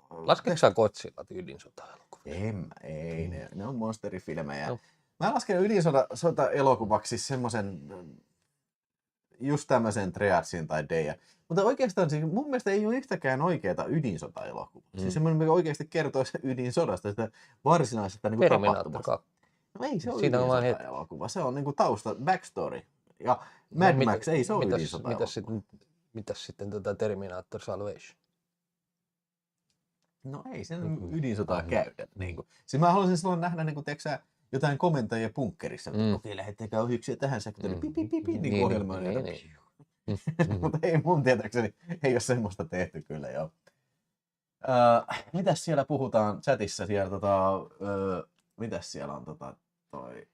Laskeeko sä Godzilla ydinsotaelokuvia? Ei, ne on monsterifilmejä. No. Mä lasken ydinsotaelokuvaksi semmoisen just tämmöisen Triadsin tai Deja. Mutta oikeastaan siis mun mielestä ei ole yhtäkään oikeaa ydinsotaelokuvaa. Siis semmoinen, mikä oikeasti kertoo ydinsodasta, sitä varsinaisesta niin tapahtumasta. No ei se ole ydinsotaelokuva, se on niin kuin tausta, backstory. Ja Mad Max ei se ole ydinsotaelokuva. Mitäs sitten tätä Terminator Salvation? No ei sen ydinsotaa käydä. Niin kuin. Siis mä haluaisin silloin nähdä niin kuin, jotain komentajia bunkkerissa. Okei, lähettäkää ohjuksia tähän sektoriin. Niin ohjelmaan. Mutta ei mun tietääkseni, ei ole semmoista tehty kyllä joo. Mitäs siellä puhutaan chatissa? Siellä, mitäs siellä on toi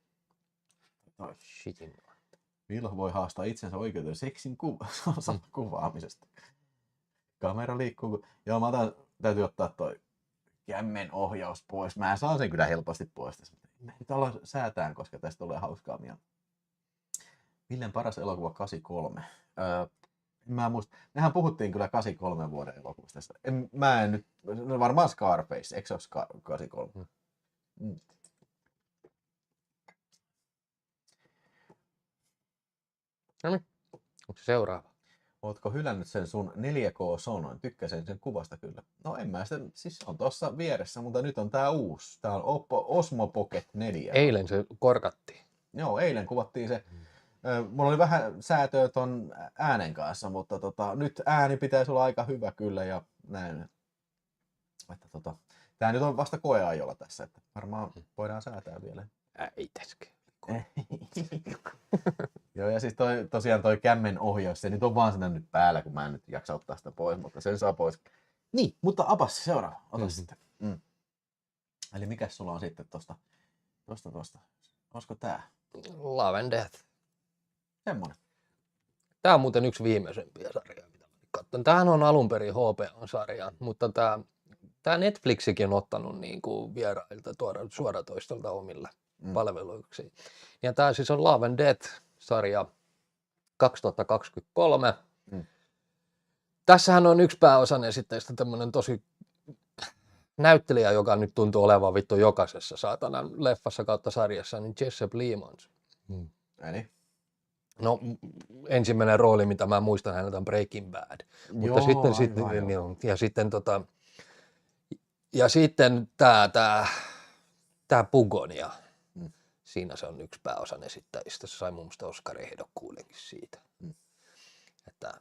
Vilho voi haastaa itsensä oikeuteen seksin kuvaamisesta. Kamera liikkuu. Joo, täytyy ottaa toi kämmen ohjaus pois. Mä saan sen kyllä helposti pois tässä. Me nyt ollaan säätään, koska tästä tulee hauskaa mieltä. Villen paras elokuva 83. Mä muistan, mehän puhuttiin kyllä 83 vuoden elokuvasta. Mä en nyt, varmaan Scarface, eikö se ole 83? No niin, onko se seuraava? Ootko hylännyt sen sun 4K-sonon? Tykkäsin sen kuvasta kyllä. No en mä sitä, siis se on tuossa vieressä, mutta nyt on tää uusi. Tää on Oppo Osmo Pocket 4. Eilen se korkattiin. Joo, eilen kuvattiin se. Mulla oli vähän säätöä ton äänen kanssa, mutta nyt ääni pitäisi olla aika hyvä kyllä ja näin. Että tää nyt on vasta koeajolla tässä, että varmaan voidaan säätää vielä. Äitäskö. Joo, ja siis tosiaan toi kämmen ohjaus, se nyt on vaan siinä nyt päällä, kun mä en nyt jaksa ottaa sitä pois, mutta sen saa pois. Niin, mutta apas seuraava, ota sitten. Eli mikäs sulla on sitten tosta? Olisiko tää? Love and Death. Semmonen. Tää on muuten yksi viimeisempiä sarjoja, mitä mä katson. Tämähän on alun perin HBO-sarja, mutta tää Netflixikin on ottanut niin kuin vierailta suoratoistolta omille palveluiksi. Ja tää siis on Love and Death-sarja 2023. Tässähän on yksi pääosan esitteistä tämmönen tosi näyttelijä, joka nyt tuntuu olevan vittu jokaisessa saatana leffassa kautta sarjassa, niin Jesse Plemons. Eli? No ensimmäinen rooli, mitä mä muistan häneltä on Breaking Bad. Mutta sitten tää Pugonia. Siinä se on yksi pääosan esittäjistä. Se sai mun mielestä Oscar-ehdokkuudenkin siitä. Että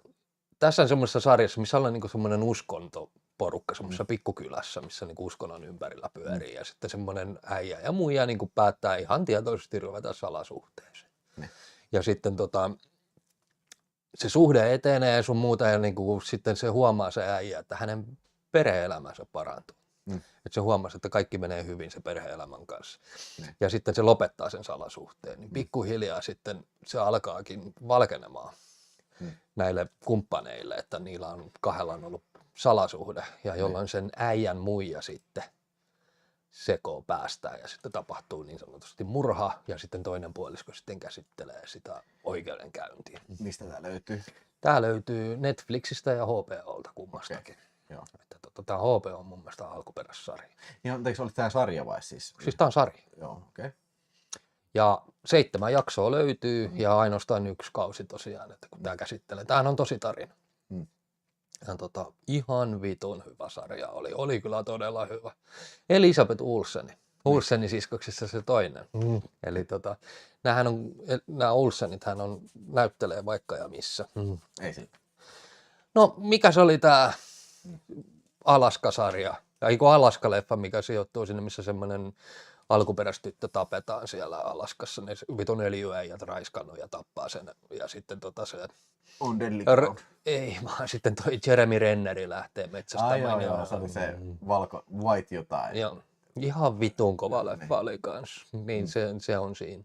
tässä on semmoisessa sarjassa, missä ollaan niinku semmoinen uskontoporukka semmoisessa pikkukylässä, missä niinku uskonnon ympärillä pyörii. Ja sitten semmoinen äijä ja muija niinku päättää ihan tietoisesti ruveta salasuhteeseen. Ja sitten se suhde etenee sun muuta ja niinku sitten se huomaa se äijä, että hänen perhe-elämänsä parantuu. Että se huomasi, että kaikki menee hyvin se perhe-elämän kanssa. Ja sitten se lopettaa sen salasuhteen. Niin pikkuhiljaa sitten se alkaakin valkenemaan näille kumppaneille, että niillä on kahdella on ollut salasuhde. Ja jolloin sen äijän muija sitten sekoo päästään ja sitten tapahtuu niin sanotusti murha ja sitten toinen puolisko sitten käsittelee sitä oikeudenkäyntiä. Mistä tää löytyy? Tää löytyy Netflixistä ja HBOlta kummastakin. Joo. Tämä HBO on mun mielestä alkuperäissarja. Niin anteeksi, oliko tää sarja vai siis? Siis tää on sarja. Joo, okei. Ja 7 jaksoa löytyy ja ainoastaan 1 kausi tosiaan, että kun tää käsittelee. Tämähän on tosi tarina. Ja ihan vitun hyvä sarja oli kyllä todella hyvä. Elisabeth Olsenin siskoksissa se toinen. Eli nämä Olsenithän näyttelee vaikka ja missä. Ei se. No mikä se oli tää Alaska-sarja, Alaska-leffa, mikä sijoittuu sinne, missä semmoinen alkuperäistyttö tapetaan siellä Alaskassa, ne vitun öljyäijät raiskannut ja tappaa sen, ja sitten se... On Deadly Ground. Ei, vaan sitten toi Jeremy Renneri lähtee metsästämään. Joo, se oli se white jotain. Joo, ihan vitun kova leffa oli kans, niin se on siinä.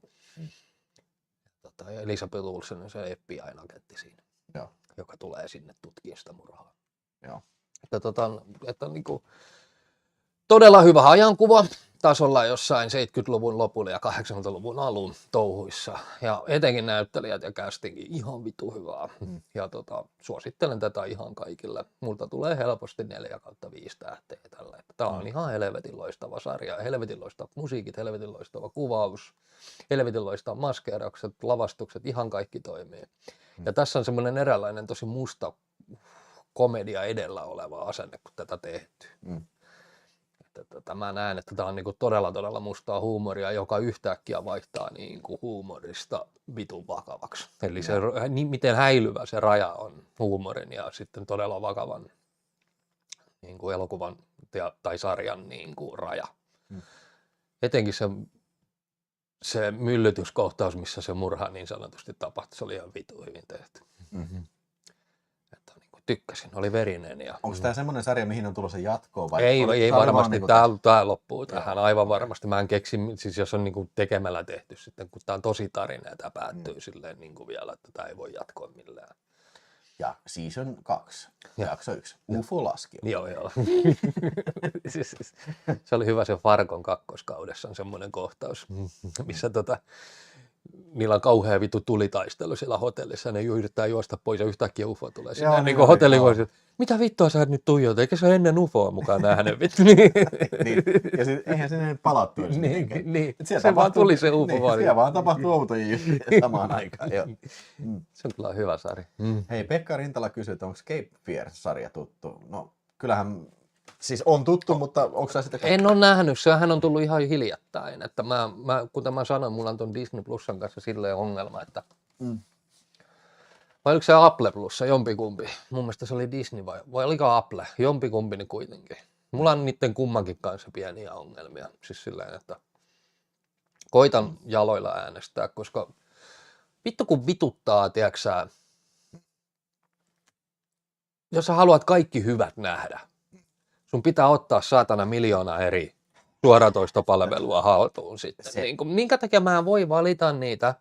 Elisabeth Olsen on se FBI-agentti siinä, joka tulee sinne tutkimaan sitä murhaa. Joo. Että niinku, todella hyvä ajankuva tasolla jossain 70-luvun lopulla ja 80-luvun alun touhuissa. Ja etenkin näyttelijät ja castingin ihan vitu hyvää. Ja suosittelen tätä ihan kaikille. Multa tulee helposti 4/5 tähteä tällä. Tämä on ihan helvetin loistava sarja. Helvetin loistava musiikit, helvetin loistava kuvaus, helvetin loistava maskeeraukset, lavastukset, ihan kaikki toimii. Ja tässä on semmoinen eräänlainen tosi musta komedia edellä oleva asenne, kun tätä tehty. Mä näen, että tämä on niinku todella mustaa huumoria, joka yhtäkkiä vaihtaa niinku huumorista vitun vakavaksi. Eli se, miten häilyvä se raja on huumorin ja sitten todella vakavan niinku elokuvan tai sarjan niinku raja. Etenkin se myllytyskohtaus, missä se murha niin sanotusti tapahtui, se oli ihan vitun hyvin tehty. Tykkäsin, oli verinen. Ja... Onko tämä semmoinen sarja, mihin on tulossa jatkoa? Vai ei varmasti, tämä loppuu tähän aivan varmasti. Mä en keksi, siis jos on niinku tekemällä tehty sitten, kun tämä on tosi tarina ja tämä päättyy silleen niinku vielä, että tämä ei voi jatkoa millään. Ja season 2, jakso 1, UFO-laskio. Joo. Se oli hyvä se Fargon kakkoskaudessa on semmoinen kohtaus, missä niillä on kauhea vittu tulitaistelu siellä hotellissa, ne yrittää juosta pois ja yhtäkkiä UFO tulee sinne niin hotelliin. mitä vittua sä et nyt tuijota, eikä sä ennen UFOa mukaan nähnyt, vittu. Niin. Niin. Ja sit, eihän sinne nyt palattu. Niin. Siellä Se vaan tuli se UFO niin, vaan. siellä vaan tapahtuu outoja juttuja samaan aikaan. Jo. Se on kyllä hyvä sarja. Hei, Pekka Rintala kysyy, että onko Cape Fear-sarja tuttu? No, kyllähän, siis on tuttu, mutta onko sä sitä... En ole nähnyt, sehän on tullut ihan hiljattain. Että kuten mä sanoin, mulla on ton Disney Plusan kanssa silleen ongelma, että vai oliko se Apple Plussa, jompikumpi? Mun mielestä se oli Disney vai oliko Apple? Jompikumpi niin kuitenkin. Mulla on niiden kummankin kanssa pieniä ongelmia. Siis silleen, että koitan jaloilla äänestää, koska vittu kun vituttaa, tiedätkö sä, jos sä haluat kaikki hyvät nähdä, sun pitää ottaa saatana 1,000,000 eri suoratoistopalvelua haltuun sitten. Niin kuin, minkä takia mä voi valita niitä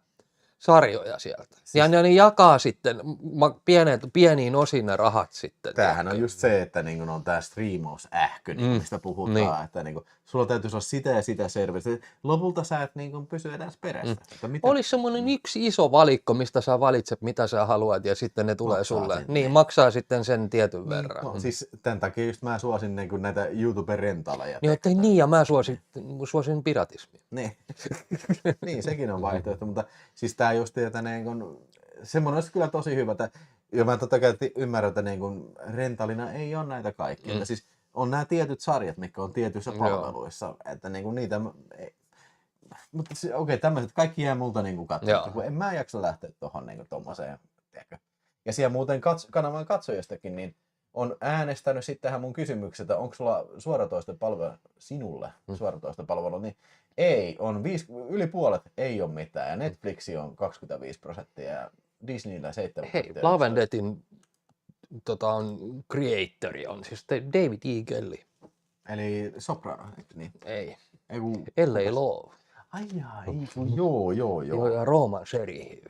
sarjoja sieltä. Siis, ja ne jakaa sitten pieniin osiin ne rahat sitten. Tämähän on just se, että niin on tämä striimausähkö, mistä puhutaan, niin. Että niin kuin, sulla täytyisi olla sitä ja sitä servisiä. Lopulta sä et niin pysy edes perässä. Olisi semmoinen yksi iso valikko, mistä sä valitset, mitä sä haluat, ja sitten ne tulee maksaa sulle. Sinne. Niin, maksaa sitten sen tietyn verran. No, siis tämän takia just mä suosin niin näitä YouTube-rentaleja. Niin, ja mä suosin piratismia. Niin. Niin, sekin on vaihtoehto, mutta siis tää just, että niin kun, semmoinen olisi kyllä tosi hyvä, ja mä totta kai ymmärrän, että niin kun rentalina ei ole näitä kaikkia, että siis on nämä tietyt sarjat, mitkä on tietyissä palveluissa, että niin kun niitä, mutta okei, tämmöiset kaikki jää multa niin katsomaan, kun en mä jaksa lähteä tuohon niin tommoseen, ja siellä muuten kanavan katsojistakin, niin on äänestänyt sitten tähän mun kysymykseen, että onko sulla suoratoistopalvelu sinulle, suoratoistopalvelu, niin ei, on yli puolet ei ole mitään, ja Netflixi on 25% ja Disneyllä 7%. Hei, Love and Deathin on creatori on siis David E. Kelly. Eli Soprano, eikö niin? Ei. L.A. Law. Joo. Ja Rooman seriffi.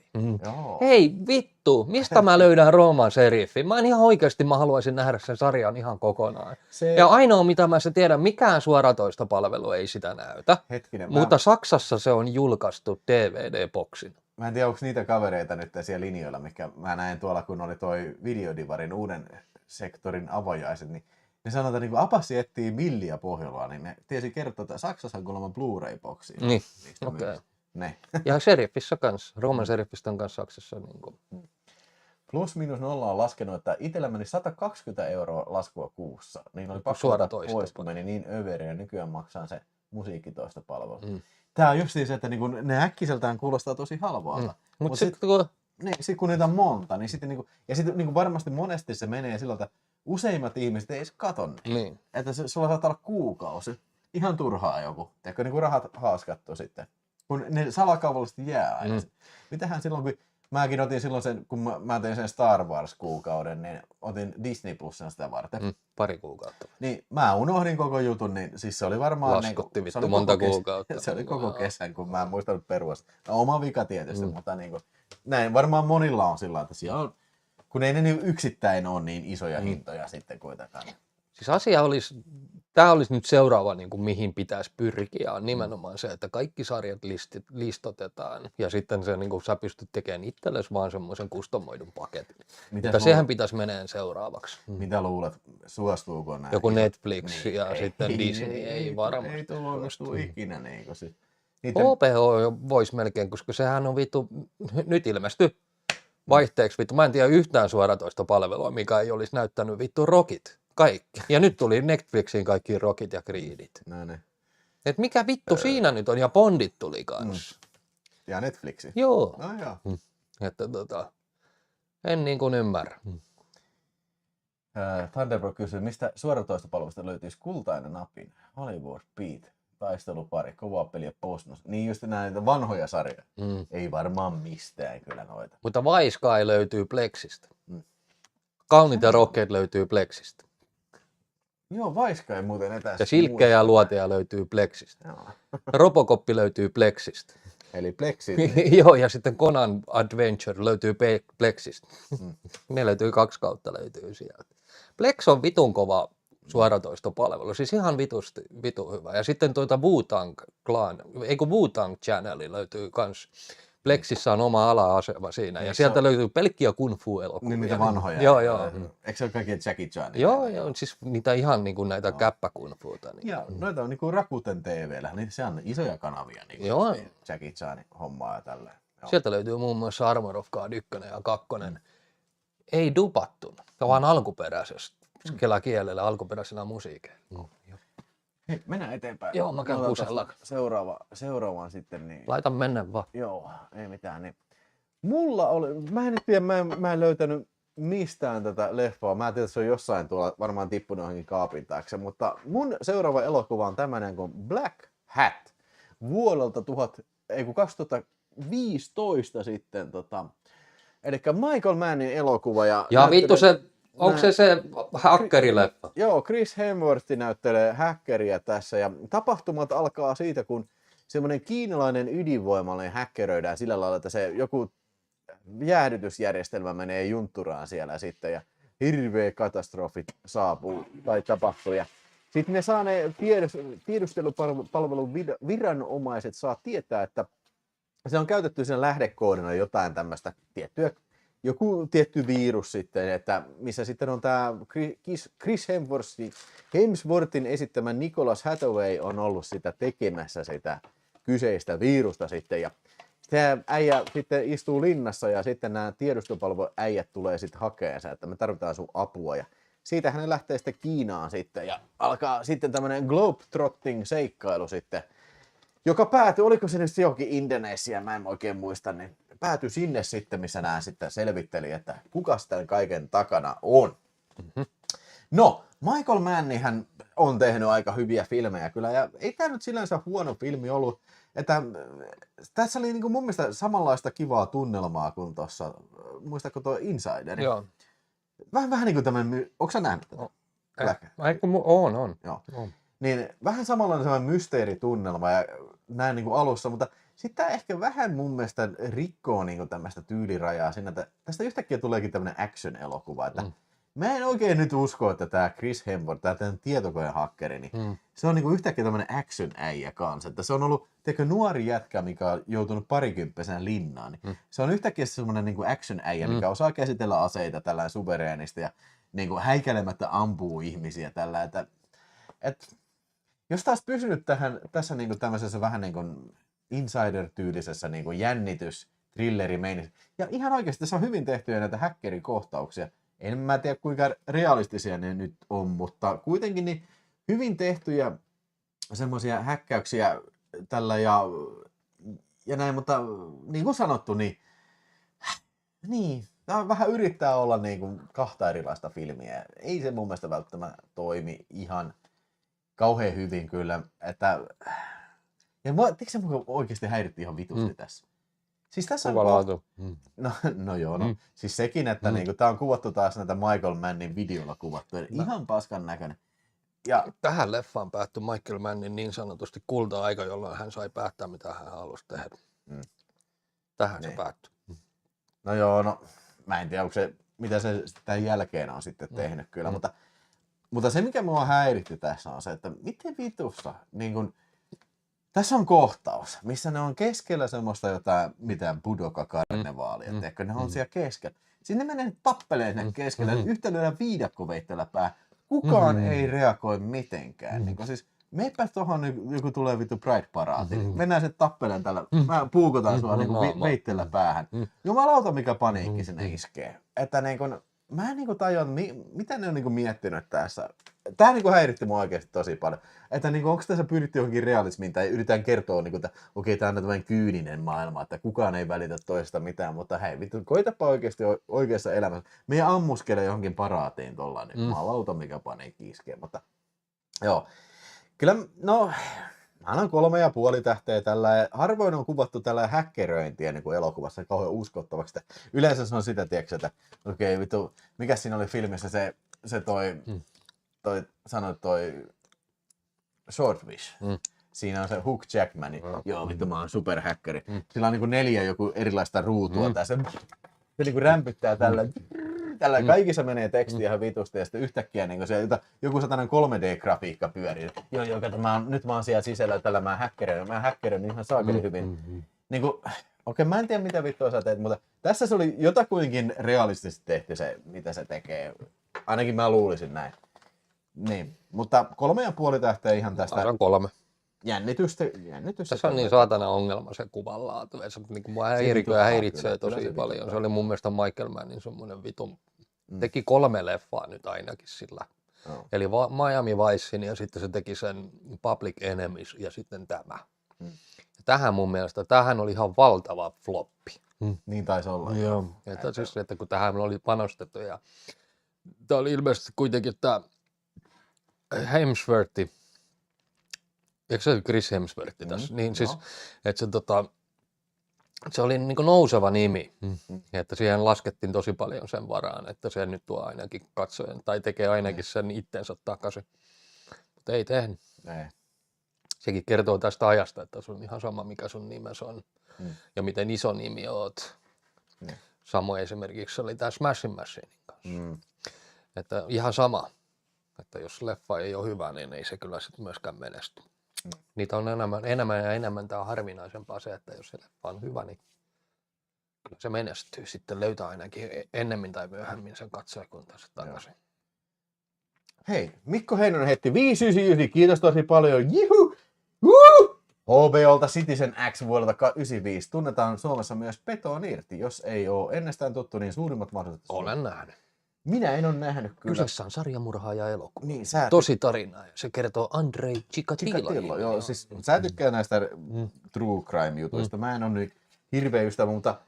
Joo. Hei vittu, mistä mä löydän Rooman seriffin? Mä en ihan oikeasti, mä haluaisin nähdä sen sarjan ihan kokonaan. Ja ainoa mitä mä se tiedän, mikään suoratoistopalvelu ei sitä näytä. Hetkinen. Mutta Saksassa se on julkaistu DVD-boksin. Mä en tiedä, onko niitä kavereita nyt siellä linjoilla, mikä mä näin tuolla, kun oli toi Videodivarin uuden sektorin avajaiset, niin ne sanotaan, että niin Apassi etsii Milliä Pohjolaa, niin ne tiesi kertoa, että Saksassa on kuulemma Blu-ray-boksia. Niin, okei. Ne. Ja seriffissä kanssa, Rooman seriffistä on kanssa Saksassa. Niin kuin. Plus minus nolla on laskenut, että itsellä meni 120 € laskua kuussa. Niin oli pakko pois, kun meni niin överi ja nykyään maksaa se musiikkitoistopalvelu. Tää on just se, että niinku, ne äkkiseltään kuulostaa tosi halvalta. Mutta sitten kun niitä on monta, niin sitten niinku, ja sitten niinku varmasti monesti se menee sillä, että useimmat ihmiset ei edes katso niin. Että sulla saattaa olla kuukausi. Ihan turhaa joku. Teekö niinku rahat haaskattu sitten. Kun ne salakaupallisesti jää aina. Mitähän silloin, kun mäkin otin silloin sen, kun mä tein sen Star Wars-kuukauden, niin otin Disney Plusan sitä varten. Pari kuukautta. Niin mä unohdin koko jutun, niin siis se oli varmaan... Laskutti vittu monta kuukautta. Se oli koko kesän, kun mä en muistanut peruasta. No oma vika tietysti, mutta niin kuin, näin varmaan monilla on sillä, että siellä on, kun ei ne yksittäin ole niin isoja hintoja sitten kuitenkaan. Siis tämä olisi nyt seuraava, niin kuin, mihin pitäisi pyrkiä, on nimenomaan se, että kaikki sarjat listotetaan ja sitten se, niin kuin, sä pystyt tekemään itsellesi vaan semmoisen kustomoidun paketin. Mutta sehän pitäisi meneen seuraavaksi. Mitä luulet, suostuuko näin? Joku Netflix niin, ja sitten Disney, ei varmasti. Ei suostu ikinä. Niin, HBO voisi melkein, koska sehän on vittu, nyt ilmesty vaihteeksi vittu. Mä en tiedä yhtään suoratoistopalvelua, mikä ei olisi näyttänyt vittu Rockit. Kaikki. Ja nyt tuli Netflixiin kaikki Rockit ja Creedit. No. Et mikä vittu siinä nyt on? Ja Bondit tuli kanssa. Ja Netflixi? Joo. No joo. Että en niin kuin ymmärrä. Thunderbird kysyy, mistä suoratoistopalvelusta löytyisi kultainen napin? Hollywood Beat, taistelupari, kovaa peliä Postnos. Niin just näitä vanhoja sarjoja. Ei varmaan mistään kyllä noita. Mutta Vice Guy löytyy Plexistä. Kaunit ja rohkeat löytyy Plexistä. Joo, Vaiska ei muuten etäisesti. Ja Silkkeä ja luoteja löytyy Plexistä. Robocoppi löytyy Plexistä. Eli Plexi. Joo, ja sitten Conan Adventure löytyy Plexistä. Ne löytyy 2 kautta löytyy sieltä. Plex on vitun kova suoratoistopalvelu, siis ihan vitu hyvä. Ja sitten Wu-Tang Clan, Wu-Tang Channel löytyy kans Plexissä on oma ala-asema siinä, ja sieltä löytyy pelkkiä kung fu-elokuvia. Niin niitä vanhoja. Joo. Eikö se ole kaikki Jackie Chan? Joo, siis niitä ihan niin kuin näitä käppä-kung fuuta. Niin. Ja noita on niinku Rakuten TV:llä, niin se on isoja kanavia, niin Jackie Chan hommaa ja tälleen. Sieltä löytyy muun muassa Armor of God 1 ja 2. Ei dupattuna, vaan alkuperäisessä kielellä, alkuperäisenä musiikeilla. Hei, mennään eteenpäin. Joo, mä käyn kusella. Seuraavaan sitten. Niin... Laita mennä vaan. Joo, ei mitään. Niin. Mulla oli, mä en nyt tiedä, mä en löytänyt mistään tätä leffaa. Mä tiedän, että se on jossain tuolla varmaan tippunut johonkin kaapin taakse, mutta mun seuraava elokuva on tämmönen kuin Black Hat vuodelta 2015 sitten. Eli Michael Mannin elokuva. Ja vittu se, onko se hakkerileffa? Joo, Chris Hemsworth näyttelee häkkeriä tässä ja tapahtumat alkaa siitä, kun semmoinen kiinalainen ydinvoimalainen häkkeröidään sillä lailla, että se joku jäähdytysjärjestelmä menee juntturaan siellä sitten ja hirveä katastrofi saapuu tai tapahtuu. Ja sitten ne saa ne tiedustelupalvelun viranomaiset saa tietää, että se on käytetty sen lähdekoodina jotain tämmöistä joku tietty virus sitten, että missä sitten on tämä Chris Hemsworthin esittämä Nicholas Hathaway on ollut sitä tekemässä sitä kyseistä virusta sitten ja se äijä sitten istuu linnassa ja sitten nämä tiedustelupalveluäijät tulee sitten hakemaan sen, että me tarvitaan sun apua ja siitä hän lähtee sitten Kiinaan sitten ja alkaa sitten tämmöinen globetrotting seikkailu sitten, joka päätyi, oliko se nyt johonkin Indonesiaan, mä en oikein muista, niin päätyi sinne sitten, missä nämä sitten selvitteli, että kuka tämän kaiken takana on. No, Michael Mannihän on tehnyt aika hyviä filmejä kyllä, ja ei tämä nyt sillänsä huono filmi ollut, että tässä oli niinku mun mielestä samanlaista kivaa tunnelmaa kuin tuossa, muistatko tuo Insider? Joo. Vähän niin kuin tämmöinen, onko sä nähnyt tätä? On. Joo. Niin vähän samanlainen mysteeritunnelma ja näin niin kuin alussa, mutta sitten tämä ehkä vähän mun mielestä rikkoo niin kuin tämmöistä tyylirajaa siinä, että tästä yhtäkkiä tuleekin tämmöinen action-elokuva, että mä en oikein nyt usko, että tämä Chris Hemsworth, tämä tietokonehakkeri, niin se on niin kuin yhtäkkiä tämmöinen action-äijä kanssa, että se on ollut nuori jätkä, mikä on joutunut parikymppisenä linnaan, niin se on yhtäkkiä semmoinen niin kuin action-äijä, mikä osaa käsitellä aseita tällä suvereenisti ja niin kuin häikäilemättä ampuu ihmisiä tällä, että jos taas pysynyt tässä niin kuin tämmöisessä vähän niin kuin insider-tyylisessä niin kuin jännitys-thrillerimeiningissä. Ja ihan oikeasti tässä on hyvin tehtyjä näitä häkkerikohtauksia. En mä tiedä kuinka realistisia ne nyt on, mutta kuitenkin niin hyvin tehtyjä semmoisia häkkäyksiä tällä ja näin, mutta niin kuin sanottu, niin tämä vähän yrittää olla niin kuin kahta erilaista filmiä. Ei se mun mielestä välttämättä toimi ihan kauhean hyvin kyllä, että ja tiedätkö se oikeasti häiritti ihan vitusti tässä? Siis tässä on siis sekin, että niinku, tää on kuvattu taas näitä Michael Mannin videolla kuvattu, ihan paskan näköinen. Ja tähän leffaan päättyi Michael Mannin niin sanotusti kulta-aika, jolloin hän sai päättää, mitä hän halusi tehdä. Tähän se päättyi. No joo, no mä en tiedä, mitä se tämän jälkeen on sitten tehnyt kyllä, mutta se mikä mua häiritti tässä on se, että miten vitussa, niin kun, tässä on kohtaus, missä ne on keskellä semmoista jotain, mitään Budoka-karnevaalia, teekö, ne on siellä keskellä. Sinne menee tappeleen sinne keskellä, yhtä lyödään viidakkoveittöllä päähän. Kukaan ei reagoi mitenkään. Niin siis meipä tuohon joku tulee vittu Pride-paraati. Mennään se tappeleen tällä, mä puukotaan sua niin veitteellä päähän. Jumalauta mikä paniikki sinne iskee. Että niin kun, mä en niin tajua, mitä ne on niin miettinyt tässä. Tää niin häiritti mua oikeasti tosi paljon. Että niin onko tässä pyritty johonkin realismiin tai yritetään kertoa, niin että okei, tää on tämmöinen kyyninen maailma, että kukaan ei välitä toista mitään, mutta hei, vittu, koitapa oikeasti oikeassa elämässä. Meidän ammuskele johonkin paraatiin tollainen. Jumalauta mikä paniikki iskee, mutta joo. Kyllä, no, mä annan 3,5 tähteä tällä. Harvoin on kuvattu tällä häkkeröintiä niin kuin elokuvassa kauhean uskottavaksi. Yleensä se on sitä, tiedätkö, että okei, vittu, mikä siinä oli filmissä se toi Swordfish. Siinä on se Hugh Jackman. Joo, vittu, mä oon superhäkkäri. Sillä on niin kuin 4 joku erilaista ruutua. Se niin kuin rämpyttää tällä kaikissa menee teksti ihan vitusti ja sitten yhtäkkiä niin se, joku satainen 3D-grafiikka pyörii. Joo, kato, nyt mä oon siellä sisällä tällä mä häkkeröin ihan saakeli hyvin. Niin kuin, Okei, mä en tiedä mitä vittua sä teet, mutta tässä se oli jotakuinkin realistisesti tehty se, mitä se tekee. Ainakin mä luulisin näin. Niin, mutta 3,5 tähteä ihan tästä Se on 3. jännitystä. Tässä on niin saatana ongelma se kuvanlaatu. Se niin mua häiritsee tosi kyllä paljon. Se oli mun mielestä Michael Mannin semmoinen vitun. Teki 3 leffaa nyt ainakin sillä. No. Eli Miami Vicein ja sitten se teki sen Public Enemies ja sitten tämä. Ja tähän mun mielestä, tämähän oli ihan valtava floppi. Niin taisi olla. Joo. Että siis, että kun tähän oli panostettu ja tämä oli ilmeisesti kuitenkin tämä Hemsworth, eikö se Chris Hemsworth tässä? Niin siis, että se oli niin kuin nouseva nimi, että siihen laskettiin tosi paljon sen varaan, että se nyt tuo ainakin katsojen, tai tekee ainakin sen itsensä takaisin. Mutta ei tehnyt. Ei. Sekin kertoo tästä ajasta, että se on ihan sama, mikä sun nimesi on ja miten iso nimi oot. Samoin esimerkiksi oli tämä Smashin Machinein kanssa. Että ihan sama, että jos leffa ei ole hyvä, niin ei se kyllä sitten myöskään menesty. Niitä on enemmän ja enemmän. Tämä on harvinaisempaa se, että jos se leffa on hyvä, niin kyllä se menestyy. Sitten löytää ainakin ennemmin tai myöhemmin sen katsojakuntansa takaisin. Hei, Mikko Heinonen heitti 599, kiitos tosi paljon. Juhu! HBOlta Citizen X vuodelta 1995. Tunnetaan Suomessa myös Petoon irti. Jos ei ole ennestään tuttu, niin suurimmat mahdolliset. Olen nähnyt. Minä en ole nähnyt kyllä. Kyseessä on sarjamurhaaja elokuva. Niin, tosi tarina. Se kertoo Andrei Chikatilo. Joo, siis sä tykkää näistä true crime jutuista. Mä en ole nyt hirveä ystävä, mutta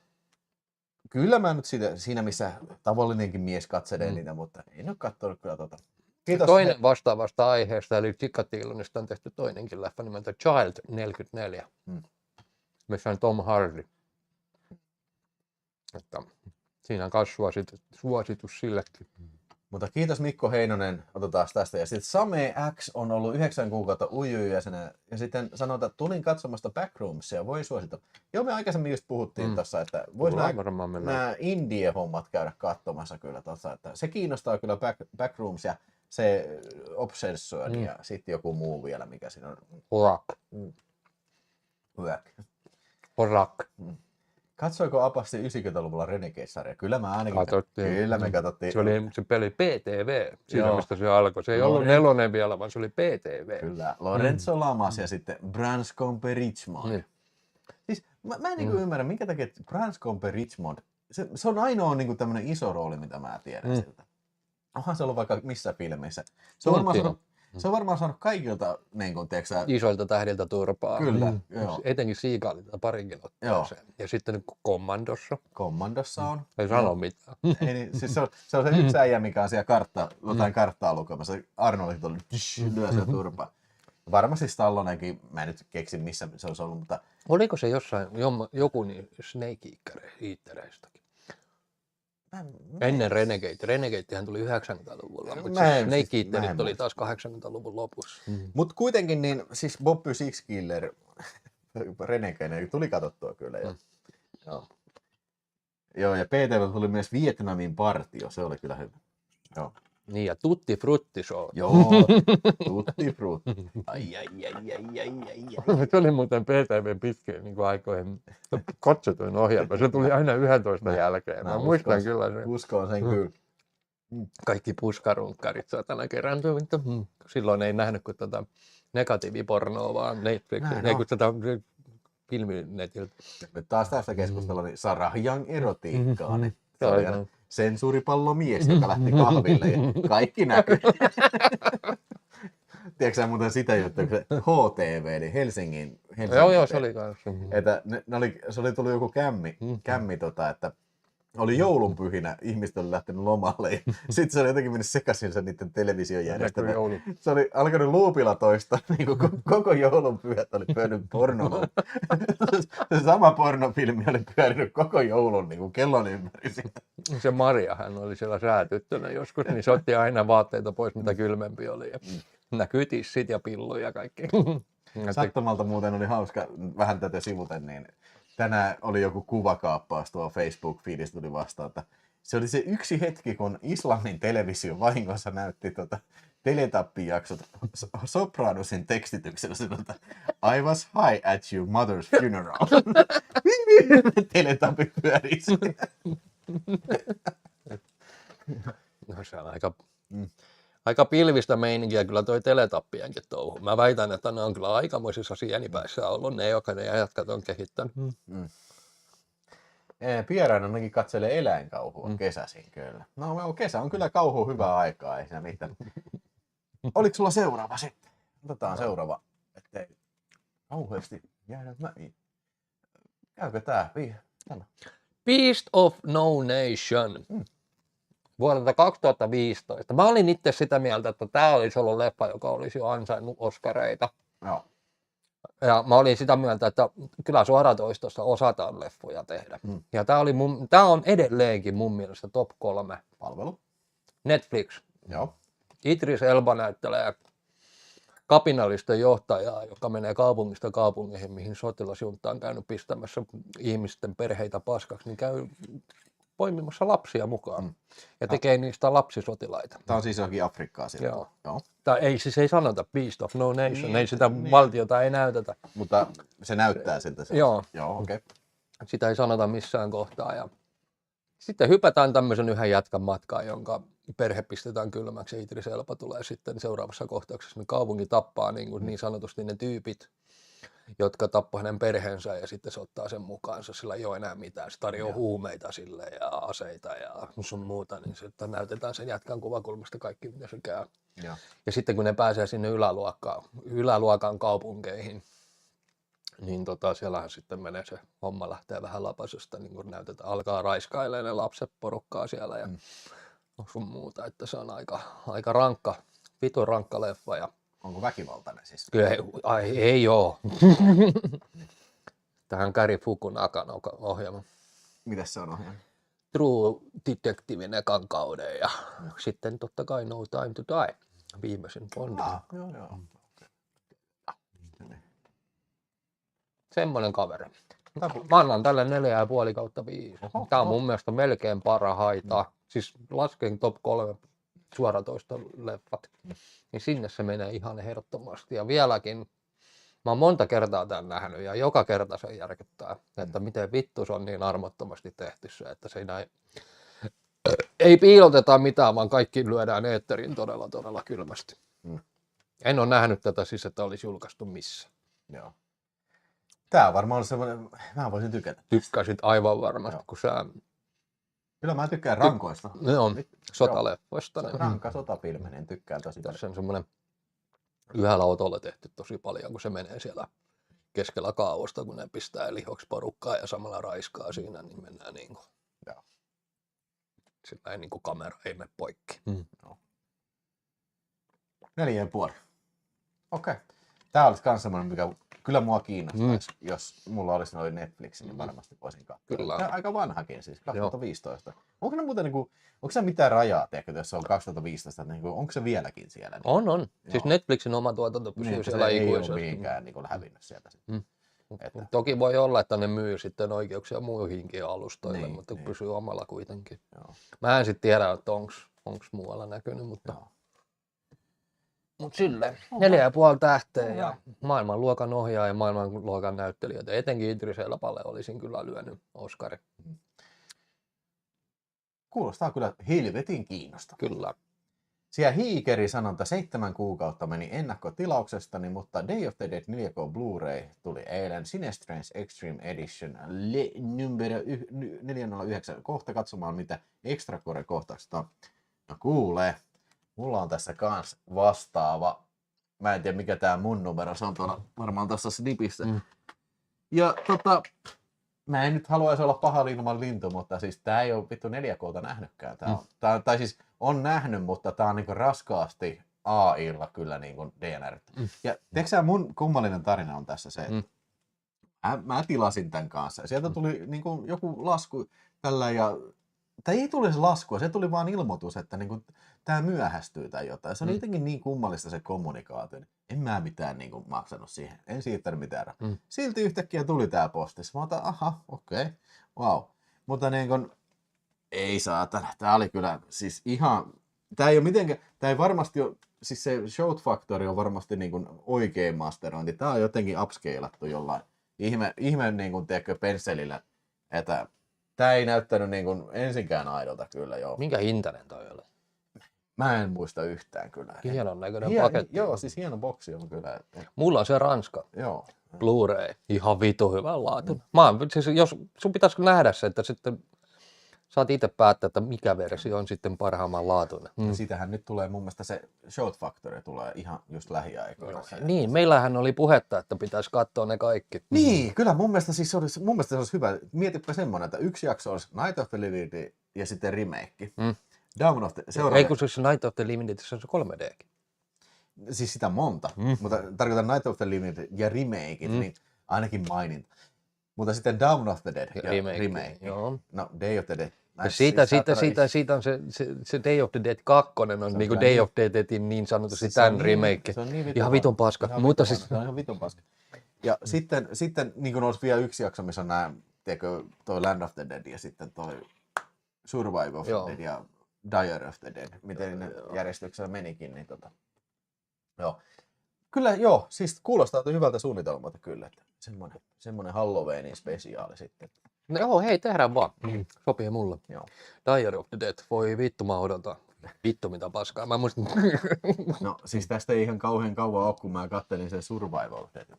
kyllä mä nyt siinä missä tavallinenkin mies katselee niitä, mutta en ole katsonut kyllä tota. Kiitos. Toinen vastaavasta aiheesta, eli Chikatilonista on tehty toinenkin leffa nimeltä Child 44, missä on Tom Hardy. Että siinä on myös suositus sillekin. Mutta kiitos Mikko Heinonen, otetaan tästä. Ja sitten Same X on ollut 9 kuukautta UJ-jäsenä. Ja sitten sanotaan, että tulin katsomasta Backroomsia, voi suositella. Joo, me aikaisemmin just puhuttiin tuossa, että voisi nämä indie-hommat käydä katsomassa kyllä tuossa. Että se kiinnostaa kyllä Backrooms ja se Obsession ja sitten joku muu vielä, mikä siinä on. Horak. Katsoiko Apasti 90-luvulla Renegade-sarja? Kyllä mä ainakin. Kyllä me katsottiin. Se peli PTV, siinä mistä se alkoi. Se ei ollut 4 vielä, vaan se oli PTV. Kyllä, Lorenzo Lamas ja sitten Branscombe Richmond. Siis mä en ymmärrä, minkä takia Branscombe Richmond, se on ainoa niin tämmöinen iso rooli, mitä mä tiedän siltä. Onhan se ollut vaikka missä filmeissä. Se on varmaan saanut kaikilta niin kuin, tiedätkö, isoilta tähdiltä turpaa. Kyllä, joo. Etenkin Seagalilta parikin otteeseen. Ja sitten Kommandossa. Kommandossa on. Ei sano mitään. Ei, niin, siis se on se yksi äijä, mikä on siellä jotain karttaa lukemassa. Arnoldit oli lyö se turpaa. Varmasti Stallonenkin, mä en nyt keksi missä se olisi ollut, mutta... Oliko se jossain joku niin Snake Eatereistäkin? Ennen Renegade. Renegadehän tuli 90-luvulla, mutta Snake Eaterit tuli taas 80-luvun lopussa. Mutta kuitenkin niin, siis Bobby Six Killer, Renegade, tuli katsottua kyllä. Joo, ja PTV tuli myös Vietnamin partio, se oli kyllä hyvä. Joo. Niin, ja Tutti Frutti Show. Joo, Tutti Frutti. Ai. Se oli muuten PTV:n pitkään niin aikoihin katsotuin ohjelma. Se tuli aina 11 jälkeen. Mä muistan kyllä sen. Uskon sen kyllä. Kaikki puskarunkkarit saatana kerääntyy. Silloin ei nähnyt kuin negatiivipornoa, vaan ei kun tätä filminetiltä. Nyt taas tästä keskustelua, niin Sarah Young erotiikkaa. Niin se oli sensuuripallomies, joka lähti kahville ja kaikki näkyy. Tiedätkö sä muuten sitä juttua, kun se HTV, eli Helsingin Joo, se oli kanssa. Että se oli tullut joku kämmi että oli joulunpyhinä, ihmiset oli lähtenyt lomalle ja sitten se oli jotenkin mennyt sekaisin se niiden televisiojärjestelmä. Se oli alkanut loopilla toista, niin kuin koko joulunpyhät oli pyörinyt pornolla. Se sama pornofilmi oli pyörinyt koko joulun niin kuin kellon ympäri. Se Maria, hän oli siellä säätyttönä joskus, niin se otti aina vaatteita pois, mitä kylmempi oli. Ja näkyi tissit ja pilluja ja kaikki. Sattumalta muuten oli hauska, vähän tätä sivuten, niin tänään oli joku kuvakaappaus tuo Facebook-feedistä tuli vastaan, että se oli se yksi hetki, kun Islannin televisio vahingossa näytti Teletappi-jaksot Sopranosin tekstityksellä sanotaan I was high at your mother's funeral. Teletappi pyörii siinä. No se on aika pilvistä meininkiä kyllä toi Teletappienkin touhu. Mä väitän, että ne on kyllä aikamoisissa sienipäissä ollut ne, jotka ne jätkät on kehittänyt. Pieran ainakin katselee eläinkauhua kesäisin kyllä. No kesä on kyllä kauhu hyvää aikaa, ei siinä mitään. Oliko sulla seuraava sitten? Otetaan seuraava, ettei kauheasti jäädä mäihin. Käykö tää? Beast of No Nation. Vuodelta 2015. Mä olin itse sitä mieltä, että tää olisi ollut leffa, joka olisi jo ansainnut Oscareita. Joo. Ja mä olin sitä mieltä, että kyllä suoratoistossa osataan leffoja tehdä. Ja tää on edelleenkin mun mielestä top 3. Palvelu. Netflix. Joo. Idris Elba näyttelee kapinallisten johtajaa, joka menee kaupungista kaupungiin, mihin sotilasjunta on käynyt pistämässä ihmisten perheitä paskaksi, niin käy poimimassa lapsia mukaan ja tekee niistä lapsisotilaita. Tämä on siis jokin Afrikkaa siellä. Joo. Tai ei sanota Beast of No Nation, ei sitä valtiota ei näytetä. Mutta se näyttää siltä. Joo. Joo, okei. Sitä ei sanota missään kohtaa. Ja sitten hypätään tämmöisen yhden jätkän matkaan, jonka perhe pistetään kylmäksi ja Idris Elba tulee sitten seuraavassa kohtauksessa. Niin kaupunki tappaa niin sanotusti ne tyypit, jotka tappoi hänen perheensä ja sitten se ottaa sen mukaansa, sillä ei ole enää mitään. Se tarjoaa huumeita sille ja aseita ja sun muuta, niin sitten näytetään sen jätkän kuvakulmasta kaikki, mitä se käy. Ja sitten kun ne pääsee sinne yläluokan kaupunkeihin, niin siellähän sitten menee se homma lähtee vähän lapasesta, niin kun näytetään, alkaa raiskailemaan ne lapset porukkaa siellä ja sun muuta, että se on aika rankka, vitun rankka leffa. Ja onko väkivaltainen siis? Kyllä ei oo. Tähän Gary Fukunagan ohjelma. Mitäs se on ohjelma? True Detectivein ekan kauden ja sitten totta kai No Time to Die, viimeisin Bond. Joo. Semmoinen kaveri. Mä annan tälle 4,5/5. Tää on mun mielestä melkein parhaita. Siis lasken top 3 suoratoistoleffat. Niin sinne se menee ihan ehdottomasti. Ja vieläkin, mä oon monta kertaa tämän nähnyt ja joka kerta se järkyttää, että miten vittu se on niin armottomasti tehty se, että siinä ei piiloteta mitään, vaan kaikki lyödään eetteriin todella kylmästi. En ole nähnyt tätä siis, että olisi julkaistu missään. Joo. Tää on varmaan semmoinen, mä voisin tykätä. Tykkäsit aivan varmasti, kun sä... Kyllä mä tykkään rankoista. Joo, sotaleffoista. Se on rankka sotafilmi, niin tykkään tosi paljon. Tässä on semmoinen yhdellä otolla tehty tosi paljon, kun se menee siellä keskellä kaavosta, kun ne pistää lihoksi porukkaa ja samalla raiskaa siinä, niin mennään niin kuin... Joo. Sillä ei niin kuin kamera ei mene poikki. 4,5. Okei. Tää olisi kans semmoinen, mikä kyllä mua kiinnostaisi. Jos mulla olisi noin Netflix, niin varmasti voisin katsoa. Kyllä. Tää on aika vanhakin siis, 2015. Onko ne muuten niinku, onko se mitään rajaa, tiedätkö, jos se on 2015, niin onko se vieläkin siellä? On. Siis Netflixin oma tuotanto pysyy niin, siellä ikuisesti. Ei ole mihinkään niin hävinnyt sieltä. Että... Toki voi olla, että ne myy sitten oikeuksia muihinkin alustoille, niin, mutta pysyy omalla kuitenkin. Joo. Mä en sitten tiedä, että onko muualla näkynyt, mutta... Mutta silleen, 4,5 tähteä ja maailmanluokan ohjaaja ja maailmanluokan näyttelijöitä. Etenkin Idris Elballe olisin kyllä lyönyt Oscarin. Kuulostaa kyllä helvetin kiinnostavaa. Kyllä. Siellä hiikeri sanonta 7 kuukautta meni ennakkotilauksestani, mutta Day of the Dead 4K Blu-ray tuli eilen Sinestrange Extreme Edition numero 409. Kohta katsomaan, mitä extracore-kohtausta on. No kuulee. Mulla on tässä kans vastaava. Mä en tiedä mikä tää mun numero, se on tuolla varmaan tuossa snipissä. Ja mä en nyt haluaisi olla paha ilman lintu, mutta siis tää ei ole vittu 4K:ta nähnytkään. Tai siis on nähnyt, mutta tää on niinku raskaasti AI:lla kyllä niinku DNR. Ja tiedätkö sä, mun kummallinen tarina on tässä se, että mä tilasin tän kanssa. Sieltä tuli niinku joku lasku tällä ja... Tai ei tuli se laskua, se tuli vaan ilmoitus, että niinku, tämä myöhästyy tai jotain. Se oli jotenkin niin kummallista se kommunikaatio. En mä mitään niinku maksanut siihen. En siirtänyt mitään. Silti yhtäkkiä tuli tää postissa. Mä otan, aha, okei, wow. Mutta niin kun, ei saatana. Tää oli kyllä siis ihan Tää ei ole mitenkään, tää ei varmasti ole, siis se shout factori on varmasti niin kuin oikein masterointi. Tää on jotenkin upscalattu jollain ihme niin kuin, tiedätkö, pensselillä, että tää ei näyttänyt niin kuin ensinkään aidolta kyllä, joo. Minkä hintainen toi oli? Mä en muista yhtään kyllä. Hienon näköinen paketti. Joo, siis hieno boksi on kyllä. Mulla on se Ranska. Joo. Blu-ray. Ihan vitu hyvän laatun. Siis jos sun pitäisi nähdä se, että sitten saat itse päättää, että mikä versio on sitten parhaamman laatuinen. Ja sitähän nyt tulee mun mielestä se shout factori tulee ihan just lähiaikoina. Niin, meillähän oli puhetta, että pitäisi katsoa ne kaikki. Niin, kyllä mun mielestä se olisi hyvä. Mietipä semmoinen, että yksi jakso olisi Night of the Living Dead ja sitten remake. Dawn of the Ei kun siis Night of the Living Dead, se on se 3Dkin. Siis sitä monta, mutta tarkoitan Night of the Living Dead ja remake, niin ainakin maininta. Mutta sitten Dawn of the Dead ja remake. Joo. No, Day of the Dead. Ja siitä on se Day of the Dead 2 on niinku Day of the Deadin niin sanotusti tämän remake. Se on niin ihan vitun paska. Mutta siis se on ihan vitun paska. Ja sitten niin kuin olisi vielä yksi jakso, missä on nämä, tiedätkö, toi Land of the Dead ja sitten toi Survive of the Dead ja Diary of the Dead, miten ne järjestyksellä menikin, niin joo. Kyllä joo, siis kuulostaa hyvältä suunnitelmalta kyllä, että semmoinen Halloweenin spesiaali sitten. no joo, hei, tehdään vaan. Sopii mulle. Joo. Diary of the Dead, voi vittu mä odotan. Vittu mitä paskaa. Mä muistin. No siis tästä ei ihan kauhean kauan ole, kun mä kattelin sen Survival of the Dead.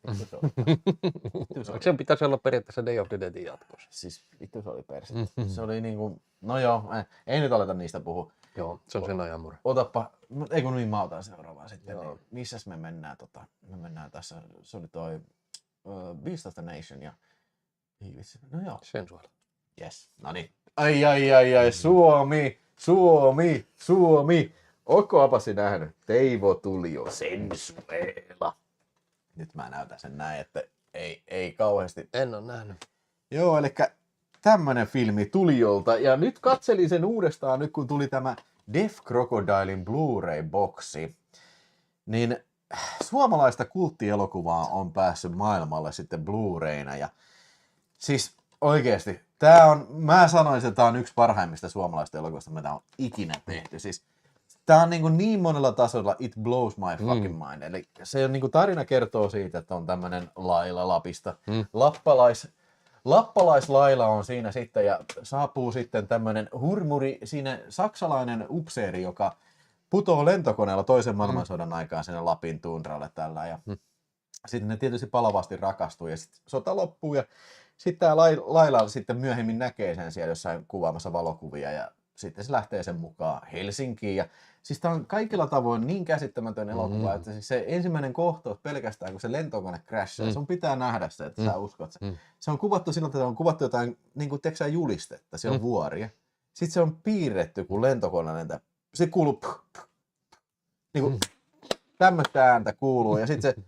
Sen pitäisi olla periaatteessa Day of the Deadin jatkossa. Siis vittu se oli persi. Se oli niinku, no joo, ei nyt aleta niistä puhua. Joo, se on sen ajan murhe. Otappa, ei kun niin mä otan seuraavaan sitten. Niin, missäs me mennään me mennään tässä, se oli toi Beast of the Nation ja no joo. Sensual. Yes, no niin. Ai, Suomi. Ootko Apasi nähnyt? Teivo Tulio, Sensuela. Nyt mä näytän sen näin, että ei kauheasti. En ole nähnyt. Joo, eli tämmönen filmi Tuliolta. Ja nyt katselin sen uudestaan, nyt kun tuli tämä Death Crocodilein Blu-ray-boksi. Niin suomalaista kulttielokuvaa on päässyt maailmalle sitten Blu-rayna. Ja siis oikeesti, mä sanoisin, että tää on yksi parhaimmista suomalaista elokuvista, mitä on ikinä tehty. Siis tää on niin monella tasolla it blows my fucking mind. Eli se on tarina kertoo siitä, että on tämmönen Laila Lapista. Lappalaislaila on siinä sitten ja saapuu sitten tämmönen hurmuri, siinä saksalainen upseeri, joka putoo lentokoneella toisen maailmansodan aikaan sinne Lapin tundralle tällä. Ja sitten ne tietysti palavasti rakastuu ja sitten sota loppuu ja sitten tämä Laila sitten myöhemmin näkee sen siellä jossain kuvaamassa valokuvia ja sitten se lähtee sen mukaan Helsinkiin. Ja siis tämä on kaikilla tavoin niin käsittämätön elokuva, että siis se ensimmäinen kohtaus pelkästään, kun se lentokone crashaa, sun pitää nähdä se, että sä uskot se. Se on kuvattu sillä, että se on kuvattu jotain, niin kuin teksää julistetta, se on vuoria. Sitten se on piirretty, kun lentokone lentää. Sitten kuuluu niin kuin tämmöistä ääntä kuuluu ja sitten se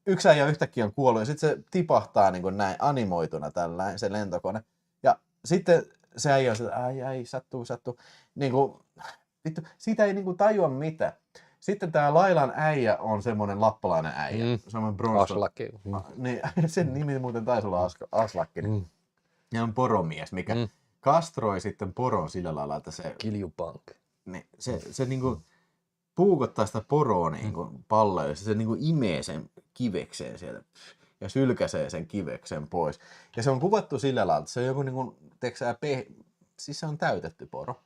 yksi äijä yhtäkkiä on kuollut ja sitten se tipahtaa niin kuin näin animoituna tällä se lentokone. Ja sitten se äijä on sitä, ai, sattuu. Niin kuin, vittu, siitä ei niin kuin tajua mitään. Sitten tää Lailan äijä on semmonen lappalainen äijä. Semmoinen Bronson. Aslakki. Niin, sen nimi muuten taisi olla Aslakki. Ja on poromies, mikä kastroi sitten poron sillä lailla, että se... Kiljupank. Niin, se niinku puukottaa sitä poroa niinku palloja, ja se niinku imee sen kivekseen sieltä ja sylkäsee sen kiveksen pois. Ja se on kuvattu sillä lailla, että se on joku niinku, siis se on täytetty poro.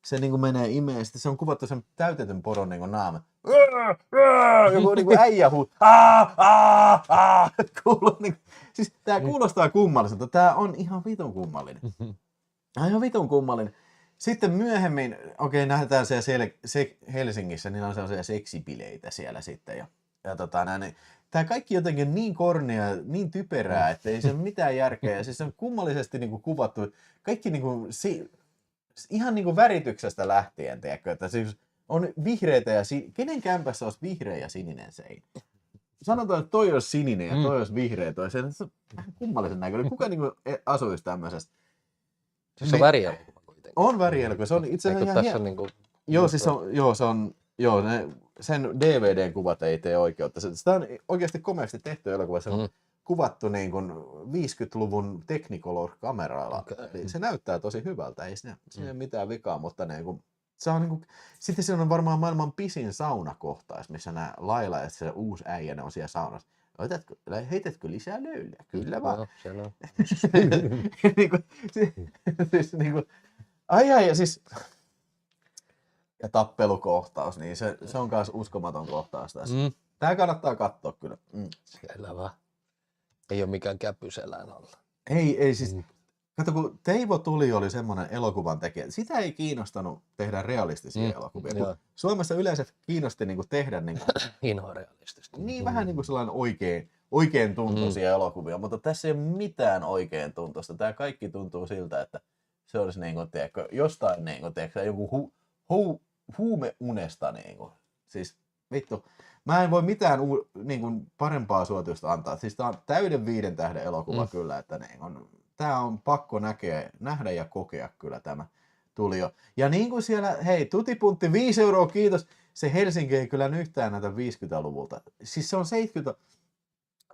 Se niinku menee imeen, sitten se on kuvattu sen täytetyn poron niinku naama. Joku niinku äijä kuuluu niinku. Siis tää kuulostaa kummalliselta, tää on ihan vitun kummallinen. Ihan vitun kummallinen. Sitten myöhemmin, nähdään siellä Helsingissä, niin on sellaisia seksibileitä siellä sitten. Ja niin, tää kaikki jotenkin niin kornia, niin typerää, että ei se ole mitään järkeä. Ja siis se on kummallisesti niinku kuvattu, kaikki niinku, ihan niinku värityksestä lähtien, tiedätkö, että siis on vihreitä ja kenen kämpässä olisi vihreä ja sininen seinä? Sanotaan, että toi olisi sininen ja toi olisi vihreä, se on vähän kummallisen näköinen. Kuka niinku asuisi tämmöisestä? Se on värielokuva kuitenkin. On värielokuva, se on itse asiassa ihan hieno. Niinku... Sen DVDn kuvat ei tee oikeutta. Sitä on oikeasti komeasti tehty elokuva. Se on kuvattu niin kuin 50-luvun Technicolor-kameralla. Se näyttää tosi hyvältä, ei siinä mitään vikaa, mutta niin kuin, Se on niinku, sitten se on varmaan maailman pisin saunakohtaus, missä nämä Laila ja se uusi äijä, ne on siellä saunassa. Heitätkö lisää löylyä? Kyllä vaan. Joo, siellä on. niinku, siis niinku, ja siis ja tappelukohtaus, niin se on myös uskomaton kohtaus tässä. Tää kannattaa katsoa kyllä. Selvä. Ei ole mikään käpyselän alla. Ei siis, kato kun Teivo Tuli oli semmoinen elokuvan tekijä, sitä ei kiinnostanut tehdä realistisia elokuvia. Kun Suomessa yleensä kiinnosti niinku tehdä niinku, Inhorealistista. niin vähän niinku sellainen oikein tuntuisia elokuvia, mutta tässä ei ole mitään oikein tuntuista. Tämä kaikki tuntuu siltä, että se olisi niinku, tiedätkö, jostain niinku, tiedätkö, joku huumeunesta. Niinku. Siis vittu, mä en voi mitään niinku, parempaa suositusta antaa. Siis tää on täyden 5 tähden elokuva kyllä, että niinku, tää on pakko nähdä ja kokea kyllä tämä Tulio. Ja niin kuin siellä, hei, tutipuntti 5 €, kiitos. Se Helsinki ei kyllä yhtään näitä 50-luvulta. Siis se on 70.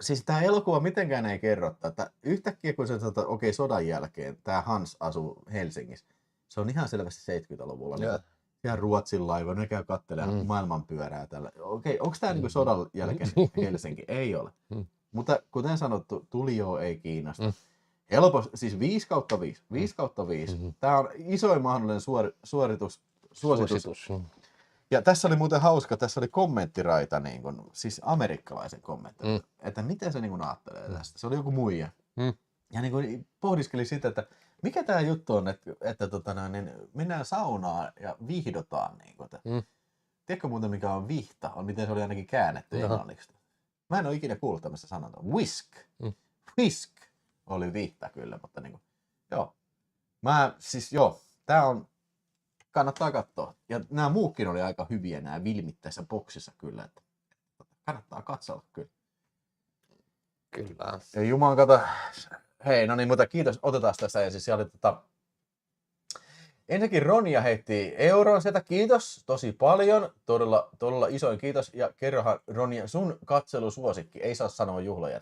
Siis tämä elokuva mitenkään ei kerro, että yhtäkkiä kun se sanotaan, okei, sodan jälkeen tämä Hans asuu Helsingissä. Se on ihan selvästi 70-luvulla. Yeah. Ihan Ruotsin laiva, ne käy katselemaan maailmanpyörää tällä. Okei, onko tämä niinku sodan jälkeen Helsinki? Ei ole. Mutta kuten sanottu, Tulio ei kiinnosta. Helposti, siis 5/5. 5/5. Tämä on isoin mahdollinen suositus. Ja tässä oli muuten hauska, tässä oli kommenttiraita, niin kun, siis amerikkalaisen kommentti, että miten se niin kun ajattelee tästä. Se oli joku muija. Ja niin kun pohdiskeli sitä, että mikä tämä juttu on, että niin mennään saunaan ja vihdotaan. Niin kun, tiedätkö muuten mikä on vihta? On miten se oli ainakin käännetty englanniksi. Mä en ole ikinä kuullut tämmöistä sanontaa. Whisk. Whisk oli vihta kyllä, mutta niin kun, joo. Tää on kannattaa katsoa. Ja nämä muukin oli aika hyviä, nämä vilmit tässä boksissa kyllä. Että kannattaa katsella kyllä. Kyllä. Ja Jumalan kato. Hei, no niin, mutta kiitos. Otetaan tässä ensin. Siellä oli ensinnäkin Ronja heitti euron sieltä. Kiitos tosi paljon. Todella isoin kiitos. Ja kerrohan Ronja, sun katselusuosikki. Ei saa sanoa juhloja.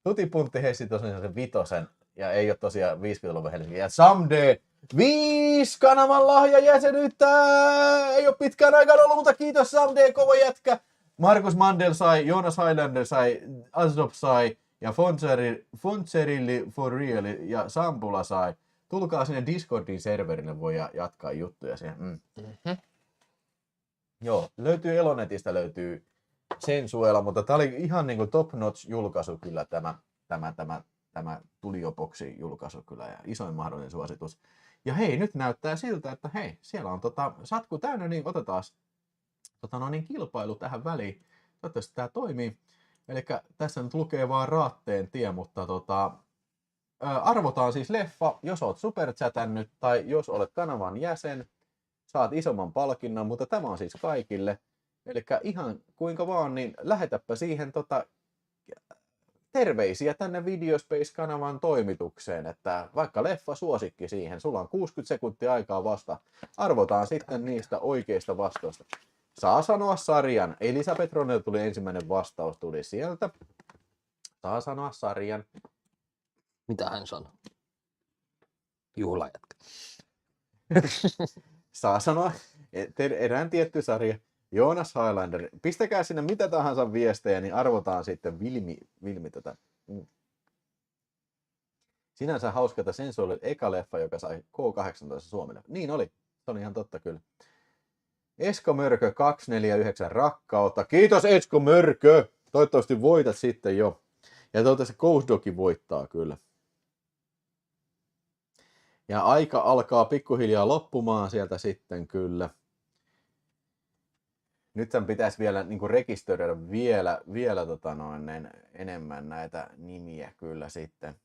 Tutipuntti heitti tosiaan sen 5. Ja ei ole tosiaan 50-luvun Helsinki. Ja Someday 5 kanavan lahjajäsenyyttä! Ei ole pitkään aikaan ollut, mutta kiitos Someday, kova jätkä! Markus Mandel sai, Jonas Highlander sai, Asdop sai ja Fonserilli for real ja Sampula sai. Tulkaa sinne Discordin serverille, voi jatkaa juttuja siihen. Joo, löytyy Elonetistä, löytyy Sensuela, mutta tää oli ihan niinku top notch julkaisu kyllä tämä Tulio-boksi julkaisu kyllä ja isoin mahdollinen suositus. Ja hei, nyt näyttää siltä, että hei, siellä on satku täynnä, niin otetaan kilpailu tähän väliin. Toivottavasti tämä toimii. Eli tässä nyt lukee vaan Raatteen tie, mutta arvotaan siis leffa, jos olet superchatannut tai jos olet kanavan jäsen, saat isomman palkinnon, mutta tämä on siis kaikille. Eli ihan kuinka vaan, niin lähetäpä siihen terveisiä tänne Videospace-kanavan toimitukseen, että vaikka leffa suosikki siihen, sulla on 60 sekuntia aikaa vasta. Arvotaan sitten niistä oikeista vastausta. Saa sanoa sarjan. Elisabeth Ronel tuli ensimmäinen vastaus, tuli sieltä. Saa sanoa sarjan. Mitä hän sanoi? Juhlajätkä. Saa sanoa erään tietty sarja. Jonas Highlander. Pistäkää sinne mitä tahansa viestejä, niin arvotaan sitten Vilmi tätä. Sinänsä hauska, että Sensu oli eka leffa, joka sai K18 Suomelle. Niin oli. Se on ihan totta kyllä. Esko Mörkö 249 rakkautta. Kiitos Esko Mörkö. Toivottavasti voitat sitten jo. Ja toivottavasti Ghost Dogi voittaa kyllä. Ja aika alkaa pikkuhiljaa loppumaan sieltä sitten kyllä. Nyt sen pitäisi vielä niin kuin rekisteröidä vielä enemmän näitä nimiä kyllä sitten. –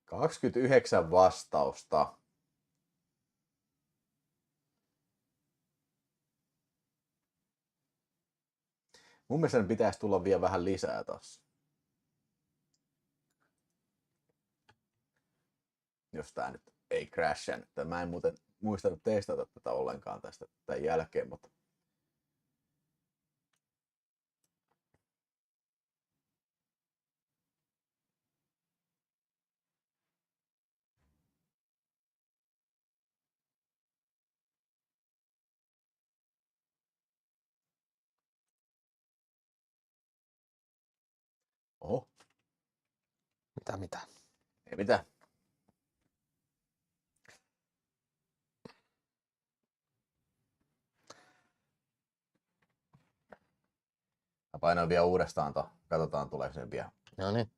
29 vastausta. Mun mielestä pitäisi tulla vielä vähän lisää tossa. Jos tää nyt ei crasha. Mä en muuten muistanut testata tätä ollenkaan tästä tämän jälkeen, mutta Oho, Mitä? ei mitään. Mä painoin vielä uudestaan katsotaan tuleeko se vielä. No niin.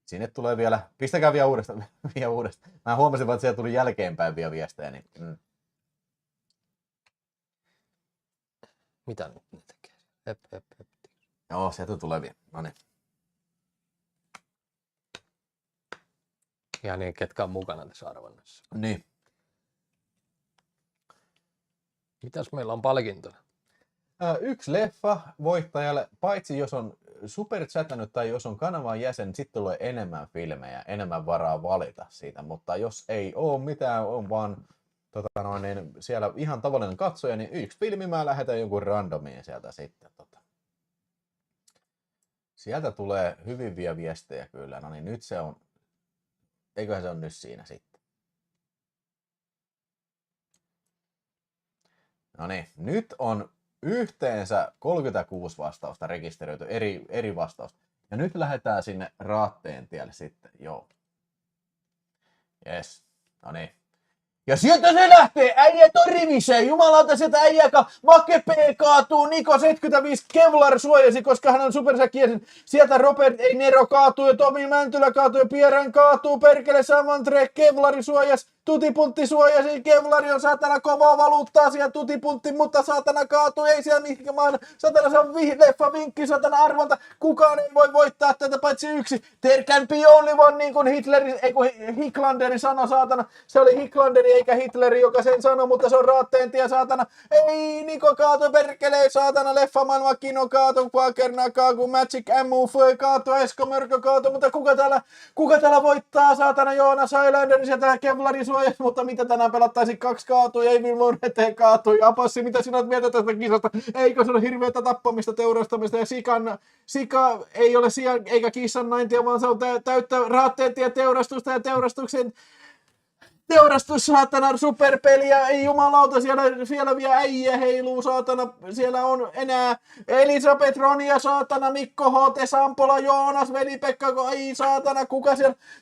Sinne tulee vielä, pistäkää vielä uudestaan. Vielä uudestaan. Mä huomasin vaan, että siellä tuli jälkeenpäin vielä viestejä. Niin, Mitä nyt ne tekee? Hep. Joo, sieltä tulee vielä. No niin. Ja niin, ketkä on mukana tässä arvonnassa. Niin. Mitäs meillä on palkintona? Yksi leffa voittajalle, paitsi jos on superchatannut tai jos on kanavan jäsen, sitten tulee enemmän filmejä, enemmän varaa valita siitä. Mutta jos ei ole mitään, on vaan niin siellä ihan tavallinen katsoja, niin yksi filmi mä lähetän jonkun randomiin sieltä sitten. Sieltä tulee hyvin vielä viestejä kyllä. No niin, nyt se on, eiköhän se on nyt siinä sitten. No niin, nyt on yhteensä 36 vastausta rekisteröity, eri vastausta. Ja nyt lähdetään sinne Raatteen tielle sitten, joo. Jes, no niin. Ja sieltä se lähtee, äijät on rivissä, jumalauta sieltä äijäkä, Make P kaatuu, Niko 75 Kevlar suojasi, koska hän on supersäkkiäisen. Sieltä Robert ei Nero kaatuu ja Tomi Mäntylä kaatuu ja Pierän kaatuu, perkele Samantre Kevlari suojas. Tutipuntti suojasi, Kevlari on saatana kovaa valuuttaa siellä Tutipuntti, mutta saatana kaatuu, ei siellä mihinkään, saatana se on leffa vinkki, saatana arvonta, kukaan ei voi voittaa tätä paitsi yksi. There can be only one, niin kuin Hiklanderi sanoi, saatana, se oli Hiklanderi eikä Hitleri, joka sen sanoi, mutta se on Raatteen tie, saatana, ei Niko kaatuu, perkele, saatana, leffamaailma, Kino kaatuu, Quakerna kaatuu, Magic MUF kaatuu, Esko Mörkö kaatuu, mutta kuka täällä voittaa, saatana, Joonas Highlander, sieltä Kevlari suojasi, mutta mitä tänään pelattaisiin 2 kaatui, ei Vilmon eteen kaatui. Apassi, mitä sinä olet mieltä tästä kisasta? Eikö se ole hirveätä tappamista, teurastamista ja sika ei ole sian eikä kissan naintia, vaan se on täyttä Raatteentien teurastusta ja teurastus, saatana, superpeliä, ei jumalauta, siellä vielä äijä heiluu, saatana, siellä on enää Elisabeth Ronia, saatana, Mikko H.T. Sampola, Joonas, Veli-Pekka, ei saatana, kuka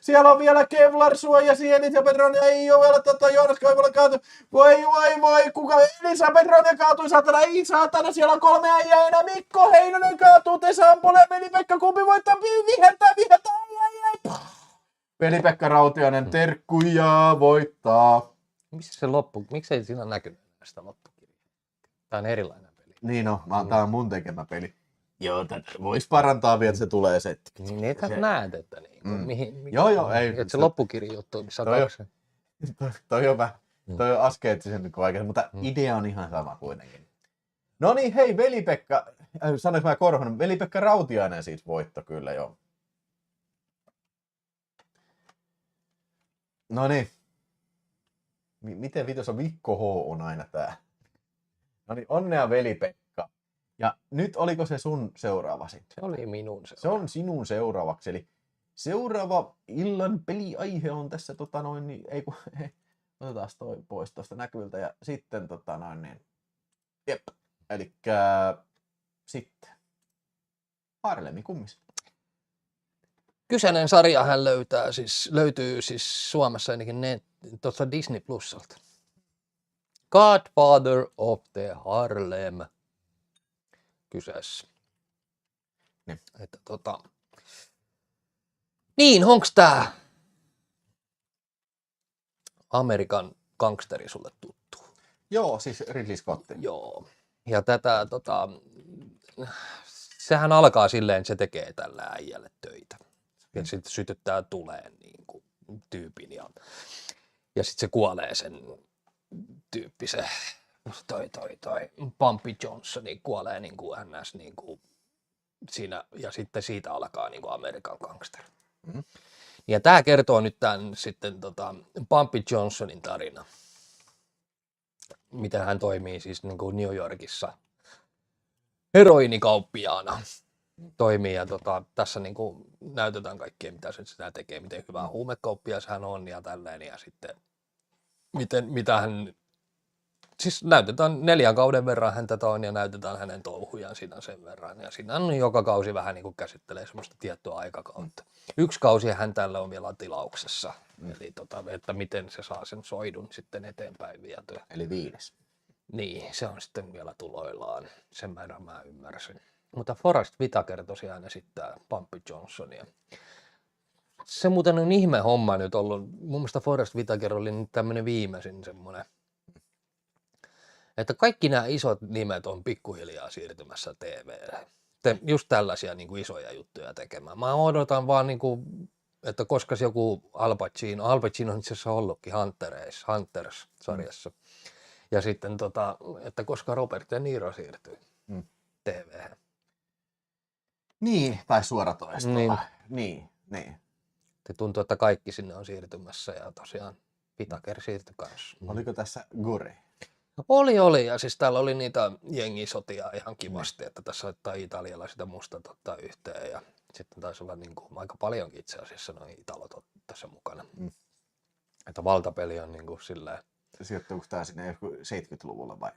siellä on vielä Kevlar suojasi, Elisabeth Ronia, ei ole vielä Joonas Kaivola kaatu, voi, kuka, Elisabeth Ronia kaatui, saatana, ei saatana, siellä on 3 äijää enää, Mikko Heinonen kaatuu, Te Sampola ja Veli-Pekka, kumpi voittaa, viheltää, ai. Veli-Pekka Rautiainen, terkkuja voittaa. Missä se loppu? Miksei siinä näkynyt sitä loppukirjaa? Tämä on erilainen peli. Niin no, tämä on mun tekemä peli. Joo, tätä voisi parantaa vielä, että se tulee setti. Niin ethän näet, että Joo, ei. Että se loppukirja juttu, missä on 2. Toi on askeettisen vaikeaa, mutta idea on ihan sama kuitenkin. No niin, hei, Veli-Pekka, sanoinko mä Korhonen, Veli-Pekka Rautiainen siis voitto kyllä, joo. No niin. Miten vitos on Mikko H on aina tää? No niin, onnea Veli-Pekka. Ja nyt oliko se sun seuraava sitten? Se oli minun seuraava. Se on sinun seuraavaksi. Eli seuraava illan peliaihe on tässä otetaan toi pois tuosta näkyviltä ja sitten jep. Elikkä sitten Harlemi kummis. Kyseinen sarjahan löytyy siis Suomessa ainakin tuossa Disney Plusalta. Godfather of the Harlem kyseessä. Niin. Että niin, onks tää Amerikan gangsteri sulle tuttu? Joo, siis Ridley Scott. Joo. Ja tätä sehän alkaa silleen, että se tekee tällä äijälle töitä. Ja sitten sytyttää tuleen niin kuin tyypin ja sitten se kuolee sen tyyppi, se toi Bumpy Johnson kuolee niin kuin NS niin kuin siinä, ja sitten siitä alkaa niin kuin Amerikan gangster. Mm-hmm. Ja tämä kertoo nyt tämän sitten Bumpy Johnsonin tarina, miten hän toimii siis niin kuin New Yorkissa heroinikauppiaana. Toimii ja tässä niin kuin näytetään kaikkea, mitä se sitä tekee, miten hyvä huumekauppias hän on ja tälleen ja sitten mitä hän siis näytetään 4 kauden verran hän tätä on ja näytetään hänen touhujaan siinä sen verran. Ja siinä on joka kausi vähän niin kuin käsittelee semmoista tiettyä aikakautta. Yksi kausi hän tällä on vielä tilauksessa, eli että miten se saa sen soidun sitten eteenpäin vietyä. Eli 5. Niin, se on sitten vielä tuloillaan, sen verran mä ymmärsin. Mutta Forrest Whitaker tosiaan esittää Bumpy Johnsonia. Se muuten on ihme homma nyt ollut. Mun mielestä Forrest Whitaker oli nyt tämmöinen viimeisin semmoinen, että kaikki nämä isot nimet on pikkuhiljaa siirtymässä TV:lle. Just tällaisia niin kuin isoja juttuja tekemään. Mä odotan vaan, niin kuin, että koska joku Al Pacino on itse asiassa ollutkin Hunters-sarjassa. Ja sitten, että koska Robert De Niro siirtyy TV:hen. Niin, tai suoratoistolla. Niin. Niin. Tuntuu, että kaikki sinne on siirtymässä ja tosiaan Whitaker siirtyi kanssa. Oliko tässä gore? Oli, ja siis täällä oli niitä jengisotia ihan kivasti, että tässä ottaa italialaiset ja mustat ottaa yhteen, ja sitten taisi olla niin kuin aika paljonkin itse asiassa noin italot tässä mukana. Että valtapeli on niin kuin silleen... Sijoittuuko tämä sinne 70-luvulla vai?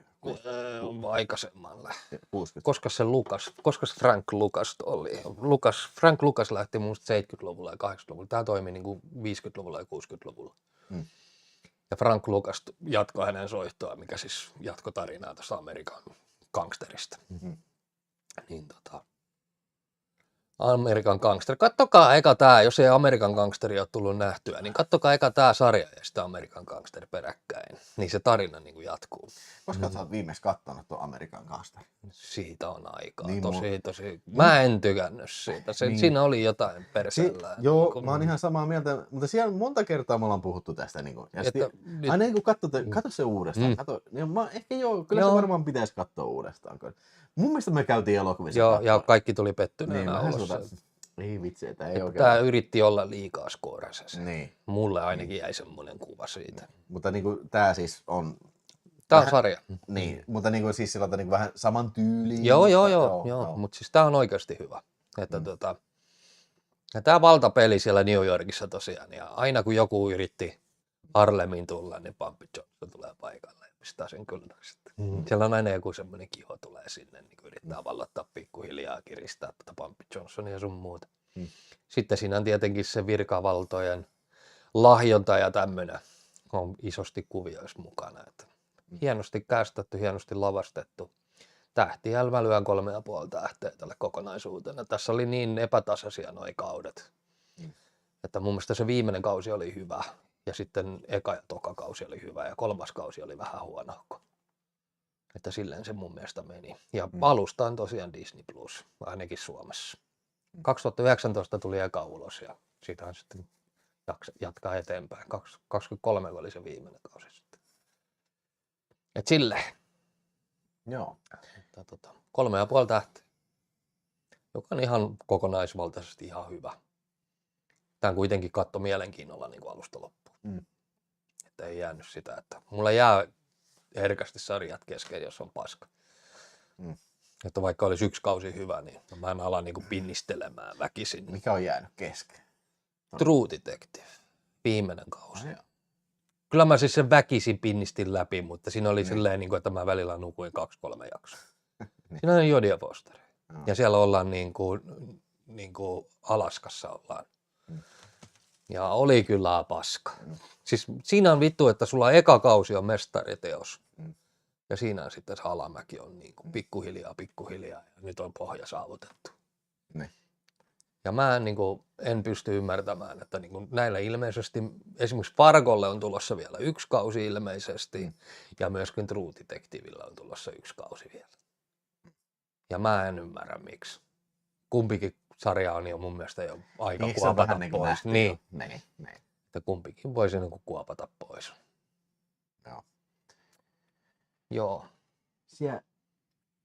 Aikaisemmalle. 60. Koska se Frank Lucas oli. Frank Lucas lähti mun 70-luvulla ja 80-luvulla. Tämä toimi niin kuin 50-luvulla ja 60-luvulla. Ja Frank Lucas jatkoi hänen soittoaan, mikä siis jatkoi tarinaa tuosta Amerikan gangsterista. Niin Amerikan Gangster. Kattokaa eka tää, jos ei Amerikan Gangsteri ole tullut nähtyä, niin kattokaa eka tää sarja ja sitten Amerikan Gangster peräkkäin. Niin se tarina niin kuin jatkuu. Koska sä oot viimeksi kattonut tuon Amerikan Gangster? Siitä on aikaa. Niin, tosi. Mä en tykännyt siitä. Siinä oli jotain perseellä. Joo, mä oon ihan samaa mieltä, mutta siellä monta kertaa me ollaan puhuttu tästä. Niin kuin, ja aina kun katso se uudestaan. Niin kyllä se varmaan pitäisi katsoa uudestaan. Mun mielestä me käytiin elokuvissa. Joo, ja kaikki tuli pettyneenä ulos. Ei vitsi, että ei oikein. Tämä yritti olla liikaa skoorassa. Niin. Mulle ainakin jäi semmoinen kuva siitä. Mutta niin kuin, tää siis on... Tää on sarja. Niin, mutta niin kuin, siis sillä niin vähän saman tyyliin. Joo. Mutta siis tää on oikeasti hyvä. Että ja tää valtapeli siellä New Yorkissa tosiaan, ja aina kun joku yritti Harlemiin tulla, niin Bumpy Johnson tulee paikalle ja pistää sen kylläksi. Siellä on aina joku semmoinen kiho tulee sinne, niin yrittää vallottaa pikkuhiljaa, kiristää tätä Bumpy Johnsonia ja sun muuta. Sitten siinä on tietenkin se virkavaltojen lahjonta ja tämmöinen on isosti kuvioissa mukana. Että hienosti kästetty, hienosti lavastettu. Tähtiä mä lyön 3,5 tähteä tälle kokonaisuutena. Tässä oli niin epätasaisia noi kaudet, että mun mielestä se viimeinen kausi oli hyvä. Ja sitten eka ja toka kausi oli hyvä ja kolmas kausi oli vähän huonohko. Että silleen se mun mielestä meni. Ja alusta on tosiaan Disney Plus, ainakin Suomessa. 2019 tuli eka ulos ja siitähän sitten jatkaa eteenpäin. 2023 oli se viimeinen kausi sitten. Et silleen. Joo. 3,5 tähteä. Joka on ihan kokonaisvaltaisesti ihan hyvä. Tämä kuitenkin katto mielenkiinnolla niin kuin alusta loppuun. Että ei jäänyt sitä, että mulla jää herkästi sarjat kesken, jos on paska. Että vaikka olisi yksi kausi hyvä, niin mä en ala niin kuin pinnistelemään väkisin. Mikä on jäänyt kesken? True Detective. Viimeinen kausi. Kyllä mä siis sen väkisin pinnistin läpi, mutta siinä oli silleen, niin kuin, että mä välillä nukuin 2-3 jaksoa. Siinä on Jodie Foster. Ja siellä ollaan niin kuin Alaskassa ollaan. Ja oli kyllä paska. Siis siinä on vittu, että sulla eka kausi on mestariteos. Ja siinä on sitten se alamäki on niin kuin pikkuhiljaa ja nyt on pohja saavutettu. Ja mä en pysty ymmärtämään, että niin kuin näillä ilmeisesti, esimerkiksi Fargolle on tulossa vielä yksi kausi ilmeisesti, ja myöskin True Detectivella on tulossa yksi kausi vielä. Ja mä en ymmärrä miksi. Kumpikin sarja on jo mun mielestä jo aika kuopata pois. Niin. Että kumpikin voisi niin kuin kuopata pois. Joo. Siellä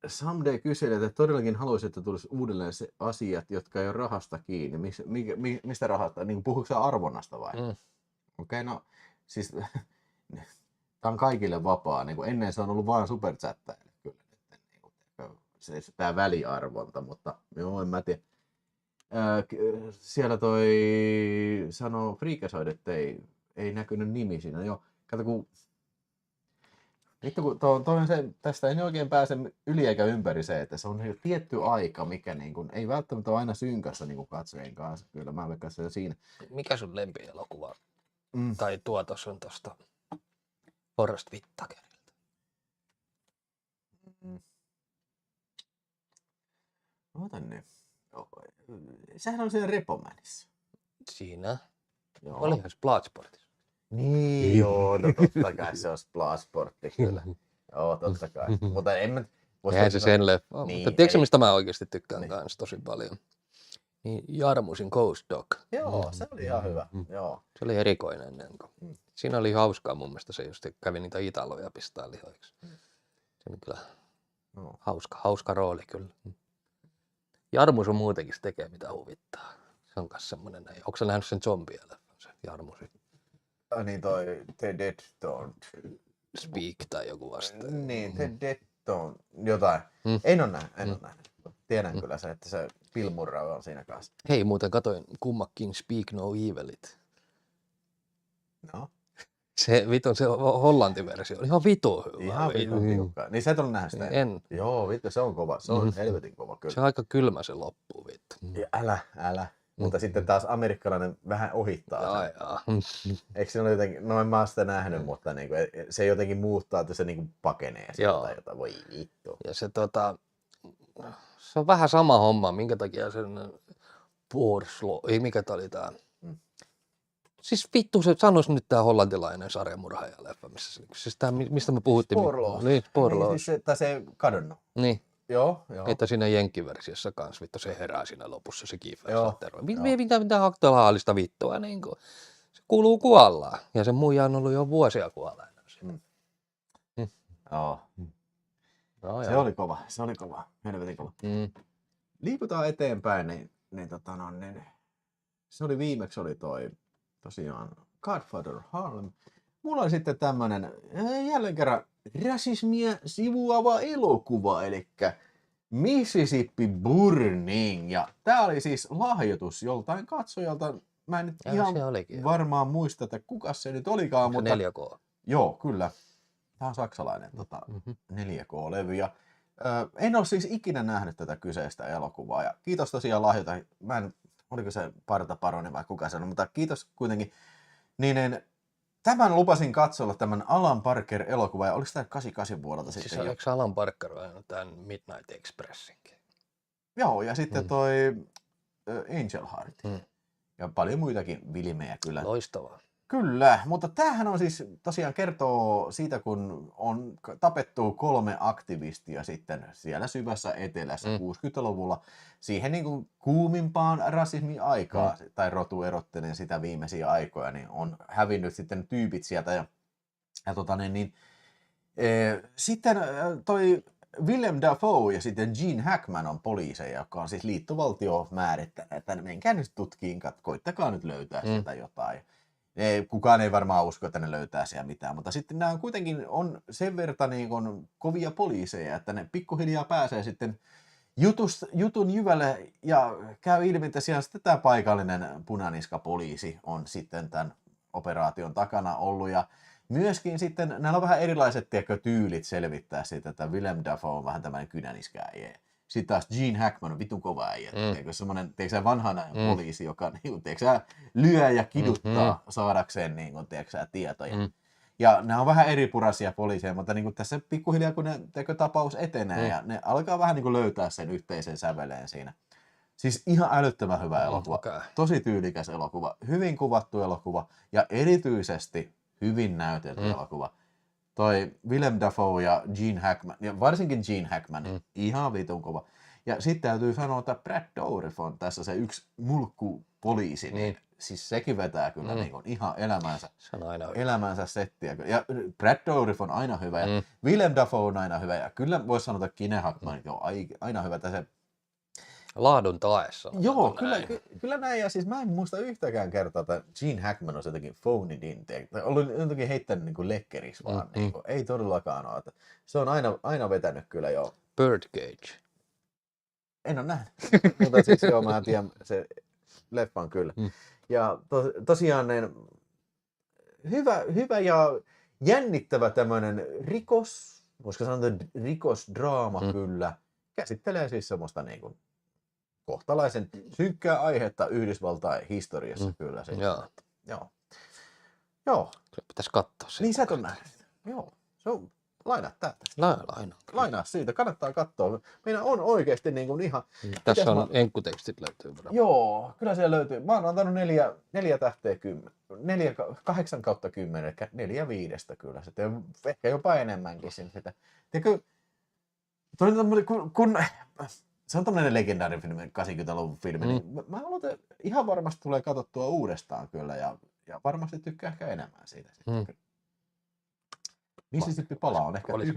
Someday kyseli, että todellakin haluaisin, että tulisi uudelleen se asiat, jotka ei ole rahasta kiinni. Mistä rahasta? Niin puhuuko se arvonnasta vai? Okei, no siis tämä on kaikille vapaa. Niin ennen se on ollut vain superchattaille kyllä. Tämä väliarvonta, mutta joo, en mä tiedä. Siellä toi sanoo Freakazoid, että ei näkynyt nimi siinä. Joo, kato kun Vittu, kun toi on se, tästä ei oikein pääse yli eikä ympäri se, että se on jo tietty aika, mikä niin kuin, ei välttämättä ole aina synkässä niin kuin katsojien kanssa. Kyllä mä veikkaan se siinä. Mikä sun lempielokuva Mm. tai tuotos on tosta Forrest Whitakerilta? Otan nyt. Sehän on siinä Repomanissa. Siinä. Joo. Olihan se Bloodsportissa. Niin, joo, no totta kai se on Splasportti kyllä. Joo, totta kai. Mutta en mä... Eihän se sen leffa. Niin, Mutta tiedätkö ei. mistä mä oikeasti tykkään Niin. kanssa tosi paljon? Niin Jarmusin Ghost Dog. Joo, se oli ihan hyvä. Joo. Se oli erikoinen. Niin siinä oli hauskaa mun mielestä se, just kävi niitä italoja pistää lihoiksi. Se oli kyllä No. hauska rooli kyllä. Jarmus on muutenkin, se tekee mitä huvittaa. Se on myös semmoinen, onko sä nähnyt sen zombie-leffan, se Jarmusi? Niin toi The Dead Don't. Speak tai joku vastaan. Niin, The Dead Don't. Jotain. En ole nähnyt. Tiedän kyllä se, että se Bill Murray on siinä kanssa. Hei, muuten katoin kummakin Speak No Evilit. No. Se vitun se hollantiversio oli ihan vitu hyvä. Ihan vitun tiukkaa. Niin sä et ole nähnyt sitä? En. Joo, vittu, se on kova. Se on helvetin kova kyllä. Se on aika kylmä se loppu, vittu. Ja älä. Mutta sitten taas amerikkalainen vähän ohittaa sen. Jaa. Eikö se ole jotenkin, no en mä ole sitä nähnyt, mutta niinku, se jotenkin muuttaa, että se niinku pakenee sieltä tai jotain. Voi vittu. Ja se se on vähän sama homma, minkä takia sen Borslo, ei mikä tää oli tää. Siis vittu se sanois nyt tää hollantilainen sarjamurhaaja-leffa, siis tää, mistä me puhuttiin. Sporloos. Niin, Sporloos. Niin, siis se, se kadonnut. Niin. Joo. Että siinä jenkkiversiossa kans vittu se herää siinä lopussa se Kiefer Joo, Sutherland. Mitä aktuaalista vittua niinku. Se kuuluu kuolla. Ja se muija on ollut jo vuosia kuolleena. Joo. No, Se oli kova. Helvetin kova. Liikutaan eteenpäin, niin se oli viimeksi oli toi tosiaan Godfather Harlem. Mulla oli sitten tämmönen jälleen kerran rasismia sivuava elokuva, eli Mississippi Burning. Ja tää oli siis lahjoitus joltain katsojalta. Mä en nyt ihan varmaan muista, että kuka se nyt olikaan. Onko mutta 4K? Joo, kyllä. Tämä on saksalainen 4K-levy. Ja, en ole siis ikinä nähnyt tätä kyseistä elokuvaa. Ja kiitos tosiaan lahjota. Oliko se Parta Paroni vai kuka sanoi, mutta kiitos kuitenkin. Tämän lupasin katsoa tämän Alan Parker-elokuva. Ja oliko tämä 88 vuodelta siis sitten? Oliko Alan Parker vai tämän Midnight Expressinkin? Joo, ja sitten toi Angel Heart. Ja paljon muitakin vilmejä kyllä. Loistavaa. Kyllä, mutta tämähän on siis tosiaan kertoo siitä, kun on tapettu 3 aktivistia sitten siellä syvässä etelässä 60-luvulla siihen niin kuin kuumimpaan rasismin aikaa tai rotuerottelen sitä viimeisiä aikoja, niin on hävinnyt sitten tyypit sieltä sitten toi Willem Dafoe ja sitten Gene Hackman on poliiseja, joka on siis liittovaltio määrittänyt, että menkää nyt tutkiin, koittakaa nyt löytää sieltä jotain. Kukaan ei varmaan usko, että ne löytää siellä mitään, mutta sitten nämä kuitenkin on sen verran niin kuin kovia poliiseja, että ne pikkuhiljaa pääsee sitten jutun jyvälle ja käy ilmi, että siellä sitten tämä paikallinen punaniskapoliisi on sitten tämän operaation takana ollut ja myöskin sitten näillä on vähän erilaiset tyylit selvittää siitä, että Willem Dafoe on vähän tämmöinen kynäniskäijä. Sitten taas Gene Hackman on vitun kova äijä. Semmoinen vanhanajan poliisi, joka lyö ja kiduttaa saadakseen tietoja. Ja nämä on vähän eripuraisia poliiseja, mutta tässä pikkuhiljaa kun tapaus etenee ja ne alkaa vähän löytää sen yhteisen säveleen siinä. Siis ihan älyttömän hyvä elokuva. Tosi tyylikäs elokuva, hyvin kuvattu elokuva ja erityisesti hyvin näytelty elokuva. Toi Willem Dafoe ja Gene Hackman, ja varsinkin Gene Hackman, ihan vitun kova. Ja sitten täytyy sanoa, että Brad Dourif on tässä se yksi mulkkupoliisi, niin siis sekin vetää kyllä niin kuin ihan elämänsä settiä. Ja Brad Dourif on aina hyvä, ja Willem Dafoe on aina hyvä, ja kyllä voisi sanoa, että Gene Hackman on aina hyvä tässä. Laadun taessa. Joo, kyllä näin. Ja siis mä en muista yhtäkään kertaa, että Gene Hackman on jotenkin phoned in. Ollut jotenkin heittänyt niin kuin lekkeriksi vaan. Niin kuin, ei todellakaan ole. Se on aina vetänyt kyllä jo. Birdcage. En ole nähnyt. Mutta siis joo, mä tiedän se leffan kyllä. Ja tosiaan hyvä ja jännittävä tämmöinen voisiko sanoa, että rikosdraama kyllä. Käsittelee siis semmoista niin kuin kohtalaisen synkkää aihetta Yhdysvaltain historiassa kyllä. Sitten. Joo. Joo. Pitäisi katsoa sitä. Niin sä et ole nähnyt. Joo. Se on, lainaa täältä. Lainaa siitä, kannattaa katsoa. Meillä on oikeasti niin kuin ihan... Tässä on enkkutekstit löytyy. Joo, kyllä siellä löytyy. Mä oon antanut 4 tähteä 10. 8/10, eli 4/5 kyllä. Sitten ehkä jopa enemmänkin sitä. Tiedätkö, se on tämmöinen legendaarinen filmi, 80-luvun filmi, niin mä haluan, että ihan varmasti tulee katsottua uudestaan kyllä, ja varmasti tykkää ehkä enemmän siitä. Mississippi palaa on ehkä Olisi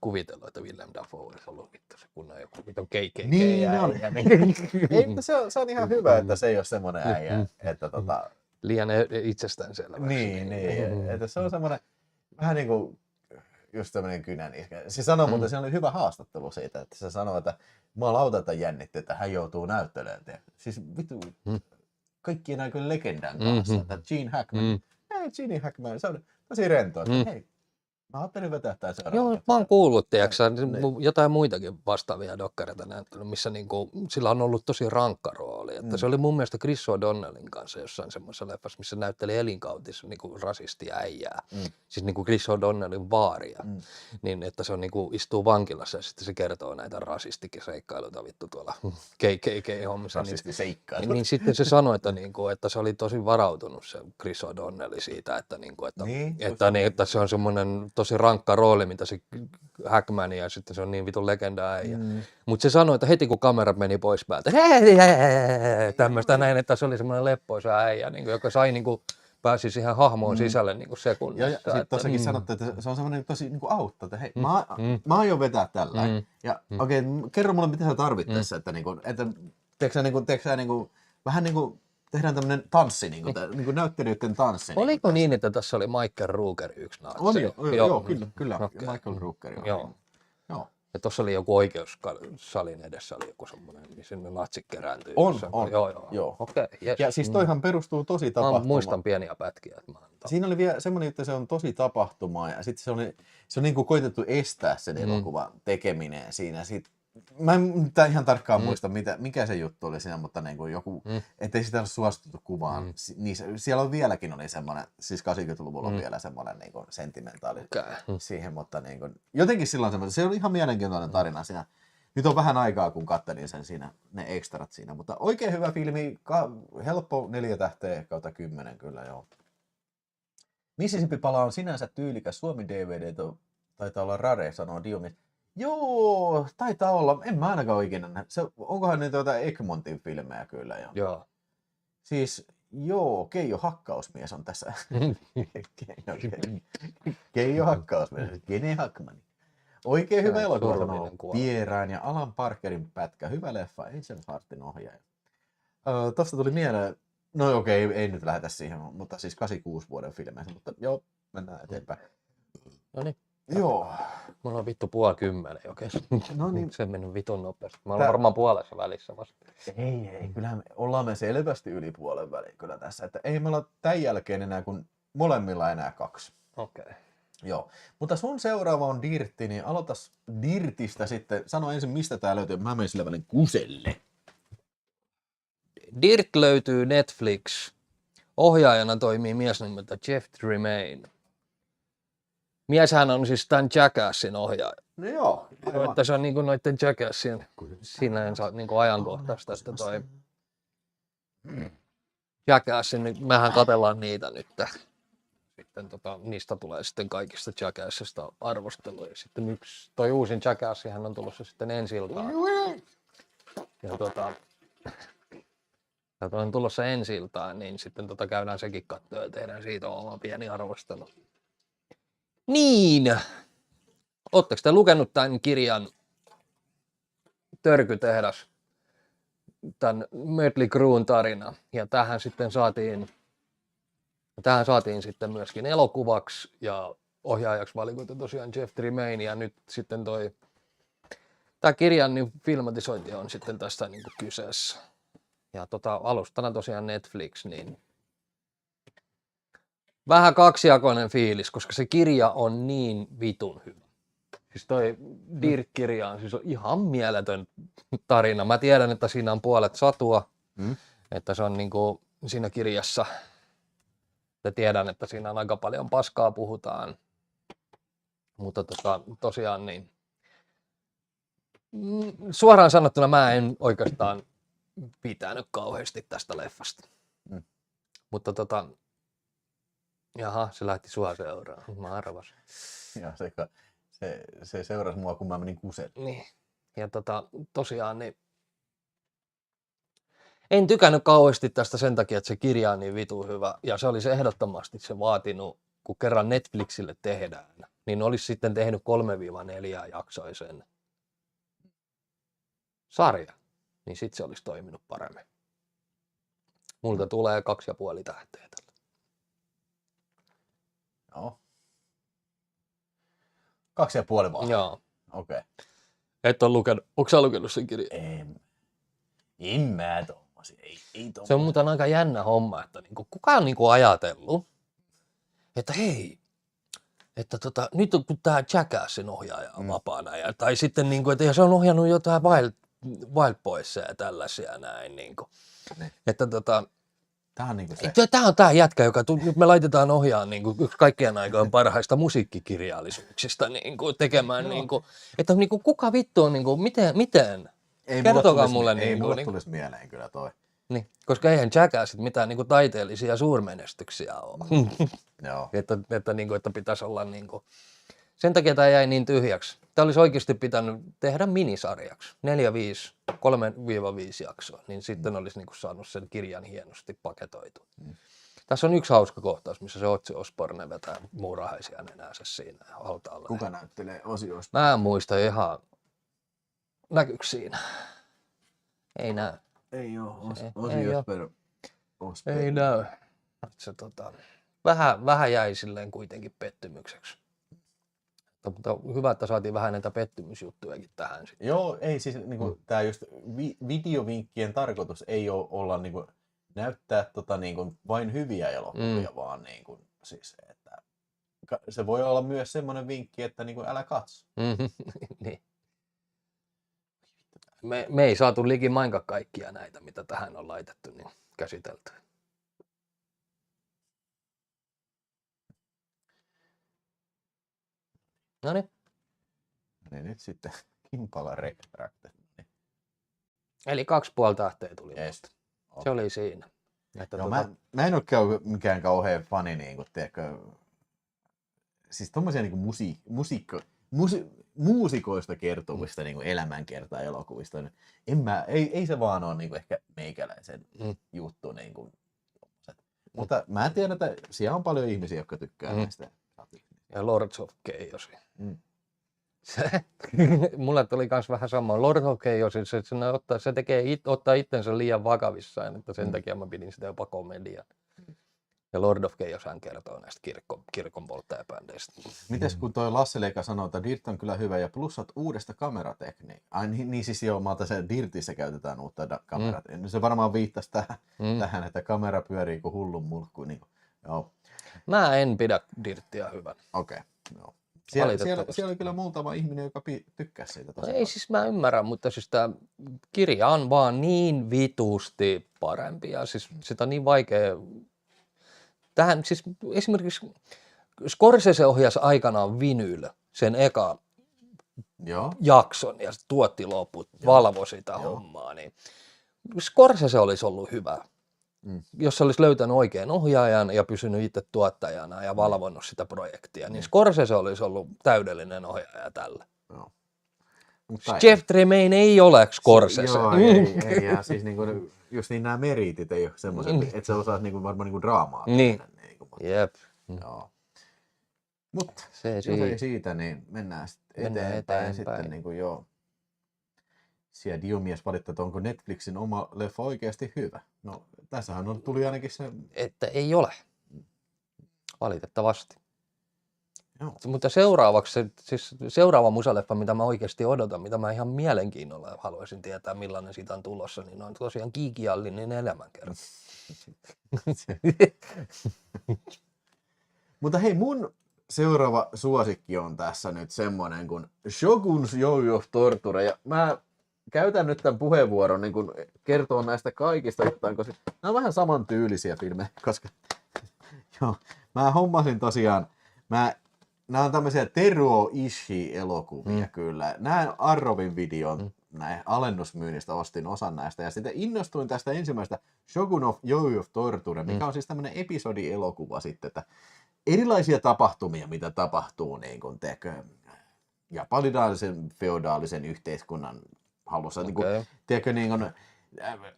kuvitellut, että Willem Dafoe olisi ollut vittu se kunnan joku vitun KKK. Niin on. Ei, mutta se on ihan hyvä, että se ei ole semmoinen äijä, että liian itsestäänselväksi. Niin. Että se on semmoinen vähän niin kuin just tämmöinen kynäniskä. Se sanoi, mutta se oli hyvä haastattelu siitä, että se sanoi, että jumalauta, että jännitti, että hän joutuu näyttelemään. Siis vittu, kaikkien aikojen legendan kanssa, että Gene Hackman. Gene Hackman, se on tosi rentoa, että hei, mä ajattelin vetää tämän seuraavaksi. Joo, mä oon kuullut, tiiäksä, jotain muitakin vastaavia dokkareita näyttänyt, missä niinku, sillä on ollut tosi rankka rooli. Että se oli mun mielestä Chris O'Donnellin kanssa jossain semmoisessa leffassa, missä näytteli elinkautissa niinku rasistia äijää. Siis niinku Chris O'Donnellin vaaria. Niin, että se on niinku, istuu vankilassa ja sitten se kertoo näitä rasistikiseikkailuita vittu tuolla KKK-hommissa. Rasistiseikkailuita. Niin sitten se sanoi, että, niinku, että se oli tosi varautunut se Chris O'Donnell siitä, että, niinku, että se on semmoinen tosi rankka rooli, mitä se Hackman, ja sitten se on niin vitun legenda äijä. Mutta se sanoi, että heti kun kamerat meni pois päältä, tämmöistä näin, että se oli semmoinen leppoisa äijä, niin kuin, joka sai niin kuin, pääsi siihen hahmoon sisälle niin kuin sekunnissa. Ja sitten tuossakin sanottu, että se on semmoinen tosi niin kuin auttaa, että hei, mä aion vetää tällä. Ja okei, kerro mulle, mitä sä tarvit tässä, että teekö sä vähän niin kuin tehdään tämmöinen tanssi, niin kuin näyttelijöiden tanssi. Oliko niin, että tässä oli Michael Rooker yksi natsi? Oli, joo, kyllä. Okay. Michael Rooker. Joo. Ja tuossa oli joku oikeussalin edessä, oli joku semmoinen, missä ne natsit kerääntyy. On. Joo. Okei, yes. Ja siis toihan perustuu tosi tapahtumaan. Mä muistan pieniä pätkiä. Että siinä oli vielä semmoinen, että se on tosi tapahtuma ja sitten se on niin kuin koitettu estää sen elokuvan tekeminen siinä. Mä en ihan tarkkaan muista, mikä se juttu oli siinä, mutta niin kuin joku, ettei sitä ole suostuttu kuvaan. Siellä on vieläkin oli semmoinen, siis 80-luvulla on vielä semmoinen niin kuin sentimentaali siihen, mutta niin kuin, jotenkin silloin semmoinen, se on ihan mielenkiintoinen tarina siinä. Nyt on vähän aikaa, kun kattelin sen siinä, ne ekstrat siinä, mutta oikein hyvä filmi, helppo 4 tähteä kautta 10 kyllä joo. Mississippi palaa on sinänsä tyylikäs, Suomi DVD taitaa olla rare, sanoo Diomis. Joo, taitaa olla. En mä ainakaan oikein näe. Onkohan nyt jotain Egmontin filmejä kyllä? Joo. Siis, Keijo Hakkausmies on tässä. Keijo Hakkausmies, Gene Hackman. Oikein hyvä elokuva sanoo Vieraan ja Alan Parkerin pätkä. Hyvä leffa, Angel Heartin ohjaaja. Tosta tuli mieleen, no okei, ei nyt lähdetä siihen, mutta siis 86 vuoden filmeissä, mutta joo, mennään eteenpäin. No niin. Joo. Mulla on vittu 9:30 jo kesken. No niin. Se meni vitun nopeasti. Mä olen varmaan puolessa välissä vasta. Ei. Kyllähän ollaan me selvästi yli puolen väliin kyllä tässä. Että ei me olla tämän jälkeen enää kuin molemmilla enää 2. Okei. Joo. Mutta sun seuraava on Dirtti, niin aloitas Dirtistä sitten. Sano ensin, mistä tää löytyy. Mä menen sillä välin kuselle. Dirt löytyy Netflix. Ohjaajana toimii mies nimeltä Jeff Tremaine. Mieshän on siis tämän Jackassin ohjaaja. No joo. Että se on niinku noitten Jackassien sinänsä niinku ajankohtaista, että toi Jackassin, niin mehän katsellaan niitä nyt. Sitten niistä tulee sitten kaikista Jackassista arvosteluja. Sitten yksi, toi uusin Jackassihan on tulossa sitten ensi-iltaan. Ja toi on tulossa ensi-iltaan, niin sitten käydään sekin katsoa ja tehdään siitä oma pieni arvostelu. Niin. Ootteko te lukenut tämän kirjan Törkytehdas, tämän Mötley Cruen tarina? Ja tähän saatiin sitten myöskin elokuvaksi ja ohjaajaksi valikoitu tosiaan Jeff Tremaine. Ja nyt sitten tämä kirjan niin filmatisointi on sitten tästä niin kuin kyseessä. Ja alustana tosiaan Netflix, niin vähän kaksijakoinen fiilis, koska se kirja on niin vitun hyvä. Siis toi Dirt-kirja on siis ihan mieletön tarina. Mä tiedän, että siinä on puolet satua, että se on niinku siinä kirjassa. Ja tiedän, että siinä on aika paljon paskaa puhutaan. Mutta tosiaan niin. Suoraan sanottuna mä en oikeastaan pitänyt kauheasti tästä leffasta. Mutta jaha, se lähti sua seuraan. Mä arvasin. Ja se seurasi mua, kun mä menin kuselle. Niin. Ja tosiaan niin en tykännyt kauheasti tästä sen takia, että se kirja on niin vitun hyvä. Ja se olisi ehdottomasti se vaatinut, kun kerran Netflixille tehdään, niin olisi sitten tehnyt 3-4 jaksoisen sarja. Niin sitten se olisi toiminut paremmin. Multa tulee 2,5 tähteä tällä. Joo. 2,5 vaan? Joo. Okei. Okay. Et ole lukenut. Onko sä lukenut sen kirjan? En mä tommosia. Ei tommosia. Se on muuten aika jännä homma, että kuka on ajatellut, että hei, että nyt kun tää Jackassin ohjaaja on vapaana, tai sitten että se on ohjannut jotain Wild Boysia ja tällaisia näin. Että Tämä on tämä jätkä, joka nyt me laitetaan ohjaan yksi kaikkien aikojen parhaista musiikkikirjallisuuksista tekemään, että kuka vittu on, miten? Kertokaa mulle. Ei mulle tulisi mieleen kyllä toi. Niin, koska eihän Jackassit mitään taiteellisia suurmenestyksiä ole. Joo. Että pitäisi olla sen takia tämä jäi niin tyhjäksi. Tämä olisi oikeasti pitänyt tehdä minisarjaksi, 3-5 jaksoa, niin sitten olisi saanut sen kirjan hienosti paketoitua. Tässä on yksi hauska kohtaus, missä se Ozzy Osbourne vetää muurahaisia nenänsä siinä hautaalla. Kuka näyttelee Ozzy Osbourne? Mä en muista ihan, näkyykö siinä? Ei näy. Ei oo, Ozzy Osbourne. Ei näy. Se vähän jäi silleen kuitenkin pettymykseksi. Mutta hyvä, että saatiin vähän näitä pettymysjuttujakin tähän sitten. Joo, ei siis tää just videovinkkien tarkoitus ei ole olla näyttää vain hyviä elokuvia, vaan siis että se voi olla myös semmoinen vinkki, että älä katso. Niin. Me ei saatu likimainkaan kaikkia näitä, mitä tähän on laitettu, niin käsitelty. Noniin. Niin nyt sitten Impala Retracted. Eli 2,5 tähteä tuli. Okay. Se oli siinä. Että joo, mä en ole mikään kauhean fani, tiedätkö, siis tommosia muusikoista kertovista elämänkertaa elokuvista. Ei se vaan ole ehkä meikäläisen juttu. Mutta mä tiedän, että siellä on paljon ihmisiä, jotka tykkää näistä. Ja Lords of Chaos. Mulle tuli myös vähän sama. Lords of Chaos, se ottaa itsensä liian vakavissaan, että sen takia mä pidin sitä jopa komedian. Ja Lord of Chaos hän kertoo näistä kirkonpolttajabändeistä. Mites kun toi Lasse Leika sanoo, että Dirt on kyllä hyvä ja plussat uudesta kameratekniikkaa. Ai niin siis joo, mä otan sen Dirtissä käytetään uutta kameratekniikkaa. Se varmaan viittasi tähän, että kamera pyörii kuin hullun mulkku. Joo. Mä en pidä Dirttiä hyvän. Okei, joo. Siellä oli kyllä muutama ihminen, joka tykkäsi siitä tosi ei siis mä ymmärrän, mutta siis tää kirja on vaan niin vitusti parempi ja siis sitä on niin vaikea. Tähän siis esimerkiksi Scorsese ohjasi aikanaan Vinyl, sen eka jakson ja tuotti loput, valvoi sitä hommaa. Niin Scorsese olisi ollut hyvä, jos se olisi löytänyt oikean ohjaajan ja pysynyt itse tuottajana ja valvonnut sitä projektia. Niin Scorsese olisi ollut täydellinen ohjaaja tällä. Joo. Jeff Tremaine ei ole Scorsese. Joo, ei, ja siis just nämä meriitit ei ole semmoiset, että se osaisi varmaan draamaa. Niin. Jep. Joo. Mutta se jos ei siitä, niin mennään eteenpäin. Sitten joo. Siellä Diomies valittaa, että onko Netflixin oma leffa oikeasti hyvä. No, tässähän tuli ainakin se... Että ei ole. Valitettavasti. Joo. Mutta seuraavaksi, siis seuraava musaleffa, mitä mä oikeasti odotan, mitä mä ihan mielenkiinnolla haluaisin tietää, millainen siitä on tulossa, niin on tosiaan Kiiki Jallinin elämänkerta. Mutta hei, mun seuraava suosikki on tässä nyt semmonen kuin Shogun's Joy of Torture. Ja mä käytän nyt tämän puheenvuoron niin kun kertoo näistä kaikista jotain, koska nämä on vähän samantyylisiä filmejä, koska joo, mä hommasin tosiaan, nämä on tämmöisiä Teruo Ishii-elokuvia kyllä. Näin Arrovin videon näin alennusmyynnistä ostin osan näistä ja sitten innostuin tästä ensimmäistä Shogun of Joy of Torture, mikä on siis tämmöinen episodielokuva sitten, että erilaisia tapahtumia, mitä tapahtuu niin kuin japanilaisen feodaalisen yhteiskunnan halussa. Niin kuin, niin kuin,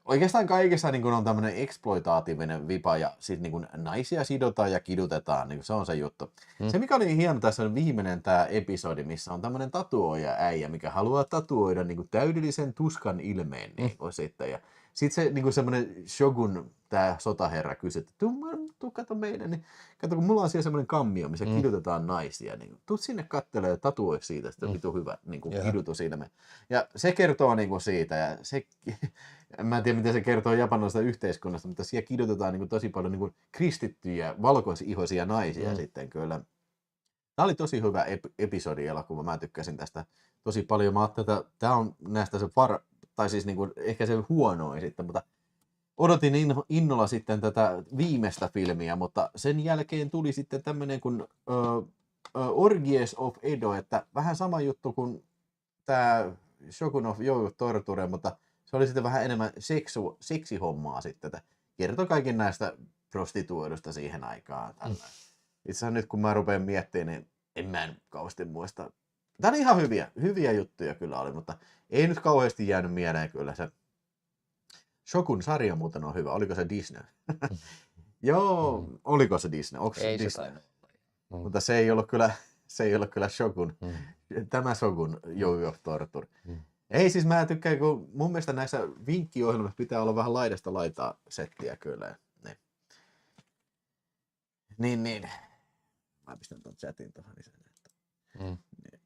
oikeastaan kaikessa niin kuin on tämmöinen eksploitaatiivinen vipa ja sitten niin kuin naisia sidotaan ja kidutetaan, niin kuin se on se juttu. Se mikä oli hieno tässä on viimeinen tämä episodi, missä on tämmöinen tatuoija äijä, mikä haluaa tatuoida niin kuin täydellisen tuskan ilmeen niin kuin sitten. Ja sitten se niin kuin semmoinen Shogun, tämä sotaherra kysyi, että tuu kato meidän, niin kato kun mulla on siellä semmoinen kammio, missä kidutetaan naisia, niin tuu sinne kattelemaan ja tatuoi siitä, sitten vitu hyvä niin kuin kidutusilme. Ja se kertoo niin kuin siitä, ja se, mä en tiedä miten se kertoo japanilaisesta yhteiskunnasta, mutta siellä kidutetaan niin kuin tosi paljon niin kuin kristittyjä, valkoisihoisia naisia sitten kyllä. Tämä oli tosi hyvä episodielokuva, mä tykkäsin tästä tosi paljon. Mä ajattelin, että tämä on näistä se tai siis niin kuin, ehkä se huonoin sitten, mutta odotin innolla sitten tätä viimeistä filmiä, mutta sen jälkeen tuli sitten tämmöinen kuin Orgies of Edo, että vähän sama juttu kuin tämä Shogun of Joy of Torture, mutta se oli sitten vähän enemmän seksihommaa sitten, että kertoi kaiken näistä prostituoidusta siihen aikaan. Itse asiassa nyt kun mä rupean miettimään, niin en mä kauheasti muista. Tämä oli ihan hyviä juttuja kyllä oli, mutta ei nyt kauheasti jäänyt mieleen kyllä se. Shogun-sarja muuten on hyvä. Oliko se Disney? Joo, oliko se Disney? Onko se Disney? Mutta se ei ollut kyllä Shogun. Tämä Shogun Joy of Torture. Ei siis mä tykkään, kun mun mielestä näissä vinkkiohjelmissa pitää olla vähän laidasta laitaa settiä kyllä. Niin. Mä pistän ton chatin tuohon.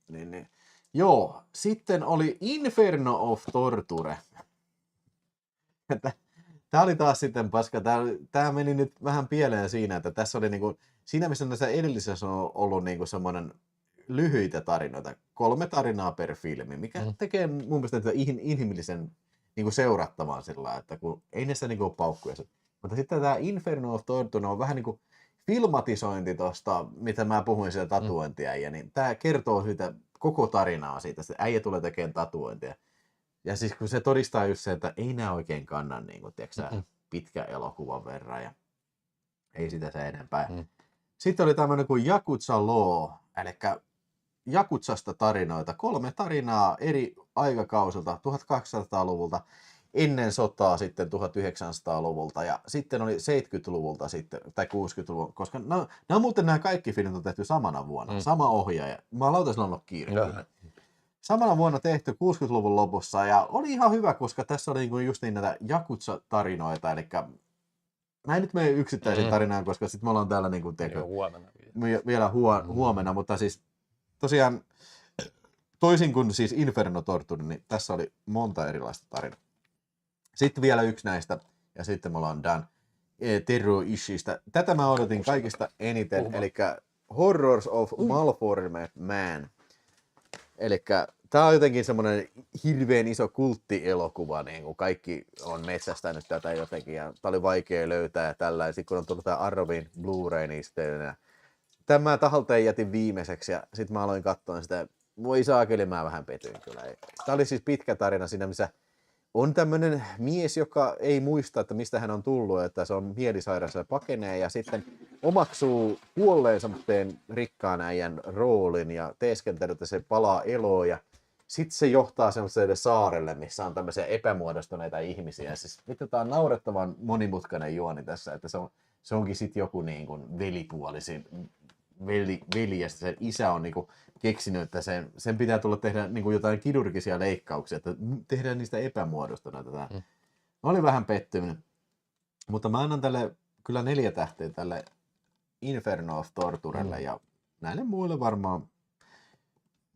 Niin. Joo, sitten oli Inferno of Torture. Tämä oli taas sitten paska. Tämä meni nyt vähän pieleen siinä, että tässä oli niinku, siinä missä näissä edellisissä on ollut niinku semmoinen lyhyitä tarinoita, 3 tarinaa per filmi, mikä tekee mun mielestä inhimillisen niinku seurattavan sillä, että kun ei näissä niinku ole paukkuja. Mutta sitten tämä Inferno of Torture on vähän niinku filmatisointi tuosta, mitä mä puhuin siitä tatuointiäijä, niin tämä kertoo siitä koko tarinaa siitä, että äijä tulee tekemään tatuointia. Ja siis kun se todistaa just se, että ei nämä oikein kannan niin kuin, tiedätkö, pitkä elokuvan verran ja ei sitä se enempää. Sitten oli tämmöinen kuin Yakuza Law, eli Yakutsasta tarinoita, 3 tarinaa eri aikakausilta, 1800-luvulta, ennen sotaa sitten 1900-luvulta ja sitten oli 70-luvulta sitten, tai 60-luvulta, koska nämä kaikki filmit on tehty samana vuonna, sama ohjaaja. Mä lautan ollut kiire. Samana vuonna tehty 60-luvun lopussa ja oli ihan hyvä, koska tässä oli niinku just niin näitä Yakuza-tarinoita, eli mä en nyt mene yksittäisiin tarinaan, koska sitten me ollaan täällä niinku vielä huomenna, mutta siis tosiaan toisin kuin siis Inferno Torture, niin tässä oli monta erilaista tarinaa. Sitten vielä yksi näistä, ja sitten me ollaan done. Teruo Ishiistä. Tätä mä odotin kaikista eniten, eli Horrors of Malformed Man. Eli tää on jotenkin semmoinen hirveän iso kulttielokuva, niin kuin kaikki on metsästänyt tätä jotenkin, ja tää oli vaikea löytää ja tällä, ja sitten kun on tullut tää Arrovin Blu-ray, niin sitten tämä tahalteen jätin viimeiseksi, ja sitten mä aloin katsoa sitä, voi saakeli, mä vähän petyin kyllä. Tää oli siis pitkä tarina siinä, missä on tämmöinen mies, joka ei muista, että mistä hän on tullut, että se on mielisairas ja pakenee ja sitten omaksuu kuolleen semmoinen rikkaan äijän roolin ja teeskentelee, että se palaa eloon ja sitten se johtaa semmoiselle saarelle, missä on tämmöisiä epämuodostuneita ihmisiä. Siis vittu, tää on naurettavan monimutkainen juoni tässä, että se onkin sitten joku niin kuin velipuolisin veli ja sen isä on niinku keksinyt, että sen pitää tulla tehdä niinku jotain kirurgisia leikkauksia, että tehdään niistä epämuodostuneita. Oli vähän pettyminen. Mutta mä annan tälle kyllä 4 tähteä tälle Inferno of Torturelle ja näille muille varmaan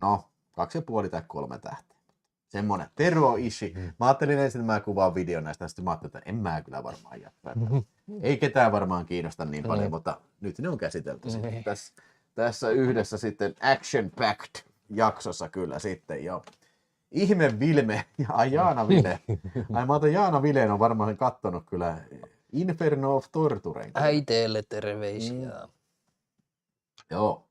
2,5 tai 3 tähteä. Semmonen Teruo Ishii. Mä ajattelin ensin, että mä kuvaan videon näistä, sitten mä ajattelin, että en mä kyllä varmaan jättää. Ei ketään varmaan kiinnosta niin paljon, mutta nyt ne on käsitelty sitten tässä yhdessä sitten action-packed jaksossa kyllä sitten jo. Ihme Vilme ja Jaana Vile. Mä otan Jaana Vileen on varmaan kattonut kyllä Inferno of Torturen. Äiteelle terveisiä. Joo.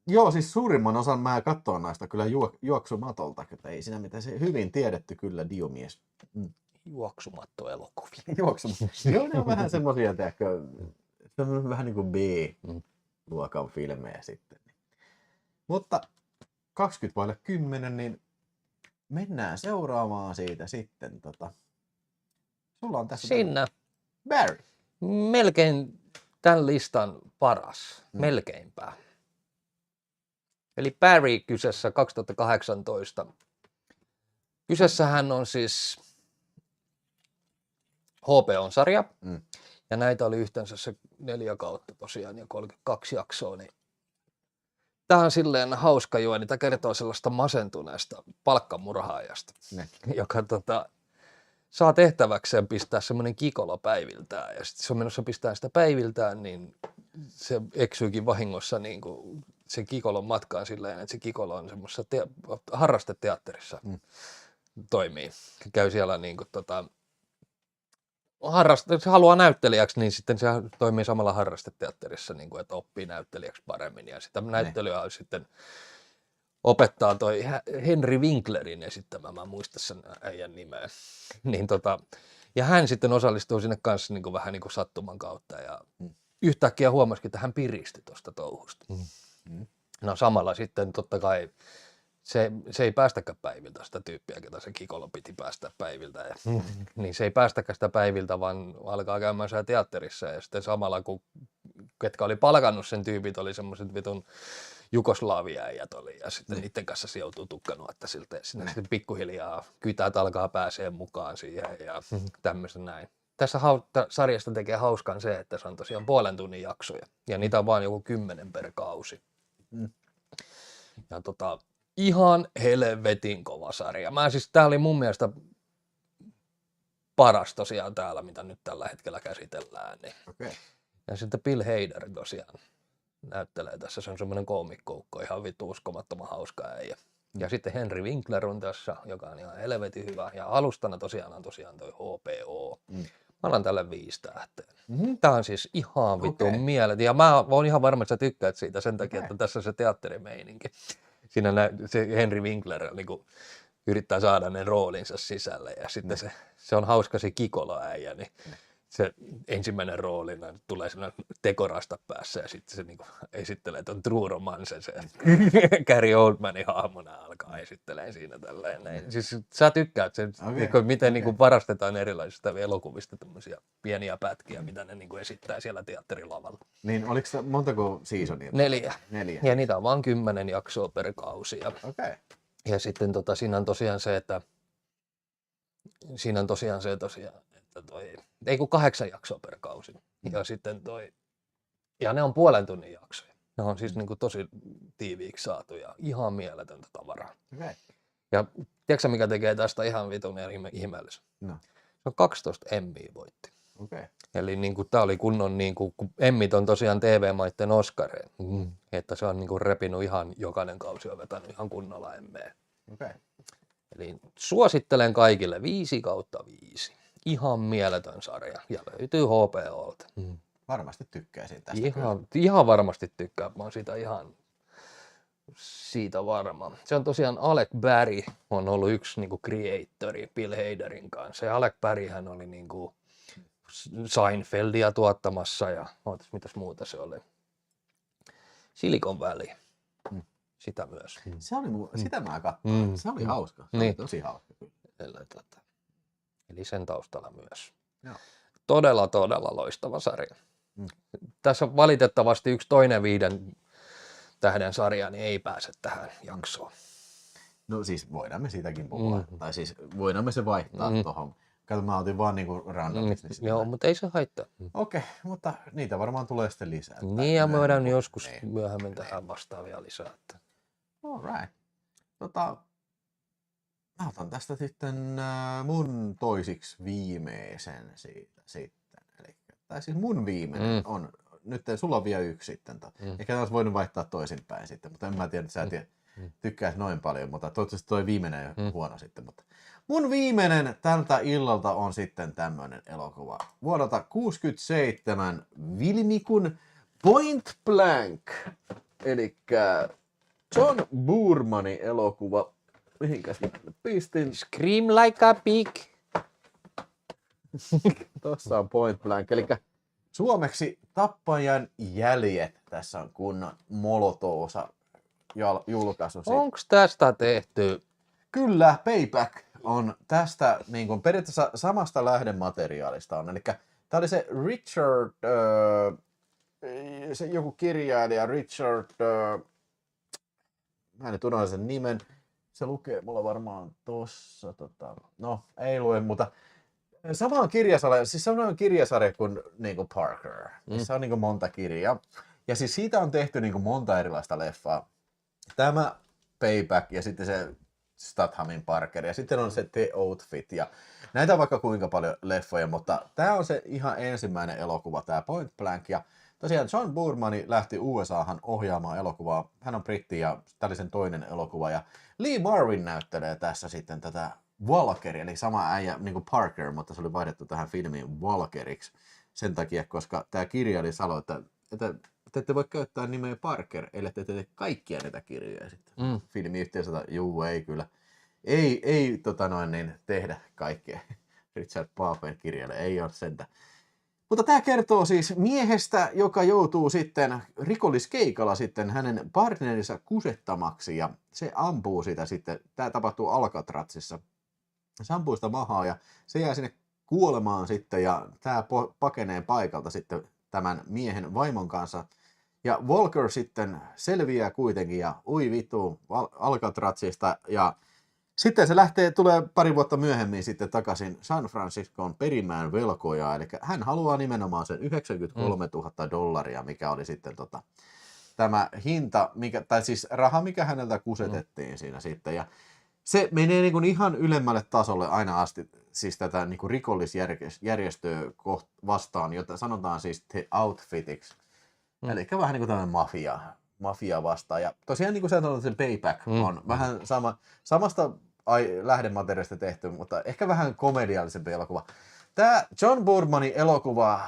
Joo, siis suurimman osan mä katsoin näistä kyllä juoksumatolta, että ei siinä mitään, se hyvin tiedetty kyllä Diomies. Juoksumattoelokuvia. Joo, ne on vähän semmosia, tiedätkö, se on vähän niin kuin B-luokan filmejä sitten. Mutta 20:10, niin mennään seuraamaan siitä sitten. Sulla on tässä Sinne. Barry. Melkein tämän listan paras. Melkeinpä. Eli Barry kyseessä 2018. Kyseessähän on siis HBO-sarja. Ja näitä oli yhteensä se 4 kautta tosiaan ja 32 jaksoa. Niin tämä on silleen hauska juoni. Tämä kertoo sellaista masentuneesta palkkamurhaajasta, joka saa tehtäväkseen pistää semmoinen kikolo päiviltään. Ja sitten se on menossa pistää sitä päiviltään, niin se eksyykin vahingossa niin kuin sen kikolon matkaan silleen, että se kikolo on semmoisessa harrasteteatterissa toimii. Käy siellä niin kuin se haluaa näyttelijäksi, niin sitten se toimii samalla harrasteteatterissa, niin kuin, että oppii näyttelijäksi paremmin. Ja sitä näyttelyä sitten opettaa toi Henry Winklerin esittämä, mä en muista sen äijän nimeä. Niin ja hän sitten osallistuu sinne kanssa niin kuin vähän niin kuin sattuman kautta ja yhtäkkiä huomasikin, että hän piristi tuosta touhusta. No samalla sitten totta kai se ei päästäkään päiviltä sitä tyyppiä, ketä se kikolo piti päästä päiviltä. Ja, niin se ei päästäkään sitä päiviltä, vaan alkaa käymään siellä teatterissa. Ja sitten samalla, kun ketkä oli palkannut sen tyypit, oli semmoiset vitun jugoslaavia-äijät oli. Ja sitten niiden kanssa se joutuu tukkanuotta siltä. Ja sitten pikkuhiljaa kytät alkaa pääsee mukaan siihen ja tämmöisen näin. Tässä sarjasta tekee hauskan se, että se on tosiaan 0,5 tunnin jaksoja. Ja niitä on vaan joku 10 per kausi. Ja ihan helvetin kova sarja. Tää oli mun mielestä paras tosiaan täällä, mitä nyt tällä hetkellä käsitellään. Niin. Okay. Ja sitten Bill Hader tosiaan näyttelee tässä. Se on semmoinen koomikkoukko, ihan vittu uskomattoman hauska äijä. Ja sitten Henry Winkler on tässä, joka on ihan helvetin hyvä. Ja alustana tosiaan on toi HBO. Mä annan tälle 5 tähteä. Tää on siis ihan vittu mielet. Ja mä oon ihan varma, että sä tykkäät siitä sen takia, että tässä on se teatterimeininki. Siinä se Henry Winkler niin kuin yrittää saada ne roolinsa sisälle ja sitten se on hauska se kikolo-äijä, niin se ensimmäinen rooli tulee sellainen tekorasta päässä ja sitten se niin kuin esittelee, että on True Romance, se Gary Oldmanin hahmona alkaa esittelee siinä tälleen. Siis sä tykkäät sen, miten niin kuin varastetaan erilaisista elokuvista tämmöisiä pieniä pätkiä, mitä ne niin kuin esittää siellä teatterilavalla. Niin oliko se montako seasonia? 4. Ja niitä on vaan 10 jaksoa per kausi. Ja sitten siinä on tosiaan se, että ei kun 8 jaksoa per kausi. Ja sitten ja ne on 0,5 tunnin jaksoja. Ne on siis niin kuin tosi tiiviiksi saatu ja ihan mieletöntä tavaraa. Ja tiedätkö mikä tekee tästä ihan vitun ihmeellisen? No. Se on 12 Emmyä voitti. Eli niin kuin, tää oli kunnon, niin kuin, kun Emmit on tosiaan TV-maitten Oscareja, että se on niin kuin repinut ihan, jokainen kausi on vetänyt ihan kunnolla Emmeä. Eli suosittelen kaikille 5/5. Ihan mieletön sarja ja löytyy HBOlta. Varmasti tykkäisin tästä. Ihan varmasti tykkää, mä oon siitä varma. Se on tosiaan Alec Berry, on ollut yksi niinku creatori Bill Haderin kanssa. Ja Alec Berryhän oli niinku Seinfeldia tuottamassa ja mitäs muuta se oli? Silicon Valley. Sitä myös. Sitä mä katsoin. Se oli hauska. Se oli tosi hauska. Eli sen taustalla myös. Joo. Todella loistava sarja. Tässä valitettavasti yksi toinen 5 tähden sarja niin ei pääse tähän jaksoon. No siis voidaan me siitäkin puhua. Tai siis voidaan me se vaihtaa tuohon. Kato, mä otin vaan niinku randomisti. Joo, mutta ei se haittaa. Okei, mutta niitä varmaan tulee sitten lisää. Niin ja me voidaan joskus myöhemmin tähän vastaavia lisää. All right. Mä otan tästä sitten mun toisiksi viimeisen siitä sitten. tai siis mun viimeinen on, nyt sulla on vielä yksi sitten. Ehkä olisi voinut vaihtaa toisinpäin sitten, mutta en mä tiedä, että sä tykkäät noin paljon, mutta toivottavasti toi viimeinen on huono sitten. Mutta mun viimeinen tältä illalta on sitten tämmönen elokuva. Vuodelta 1967 Vilmikun Point Blank, eli John Boormanin elokuva. Mihinkäs mä pistin? Scream like a pig. Tossa on Point Blank, eli suomeksi Tappajan jäljet. Tässä on kunnon Molotoosa julkaisu. Onko tästä tehty? Kyllä, Payback on tästä niin kuin periaatteessa samasta lähdemateriaalista on. Eli tämä oli se Richard, se joku kirjailija Richard, mä en nyt unohda sen nimen, se lukee mulla varmaan tossa, no ei lue, mutta sama on kirjasarja, siis se on kirjasarja kuin niinku Parker, missä on niinku monta kirjaa. Ja siis siitä on tehty niinku monta erilaista leffaa. Tämä Payback ja sitten se Stathamin Parker ja sitten on se The Outfit ja näitä on vaikka kuinka paljon leffoja, mutta tämä on se ihan ensimmäinen elokuva, tämä Point Blank. Ja tosiaan John Boorman lähti USAhan ohjaamaan elokuvaa. Hän on britti ja tämä oli sen toinen elokuva. Ja Lee Marvin näyttelee tässä sitten tätä Walkeria, eli sama äijä niin kuin Parker, mutta se oli vaihdettu tähän filmiin Walkeriksi sen takia, koska tämä kirjailija sanoi, että te ette voi käyttää nimeä Parker, ellei te tee kaikkia näitä kirjoja sitten. Filmiyhteisöltä, juu, ei kyllä. Ei tehdä kaikkea. Richard Papen kirjalle, ei ole sentä. Mutta tämä kertoo siis miehestä, joka joutuu sitten rikolliskeikalla sitten hänen partnerinsa kusettamaksi ja se ampuu sitä sitten. Tämä tapahtuu Alcatratsissa. Se ampuu sitä mahaa ja se jää sinne kuolemaan sitten ja tämä pakenee paikalta sitten tämän miehen vaimon kanssa. Ja Walker sitten selviää kuitenkin ja ui vittu Alcatratsista ja sitten se tulee pari vuotta myöhemmin sitten takaisin San Franciscoon perimään velkoja, eli hän haluaa nimenomaan sen $93,000, mikä oli sitten tämä hinta, tai siis raha, mikä häneltä kusetettiin siinä sitten. Ja se menee niin kuin ihan ylemmälle tasolle aina asti, siis tätä niin kuin rikollisjärjestöä vastaan, jota sanotaan siis The Outfitiksi. Eli vähän niin kuin tämmöinen mafia vastaan. Ja tosiaan niin kuin sä sanoit, se Payback on vähän samasta lähdemateriaalista tehty, mutta ehkä vähän komediallisempi elokuva. Tämä John Boormanin elokuva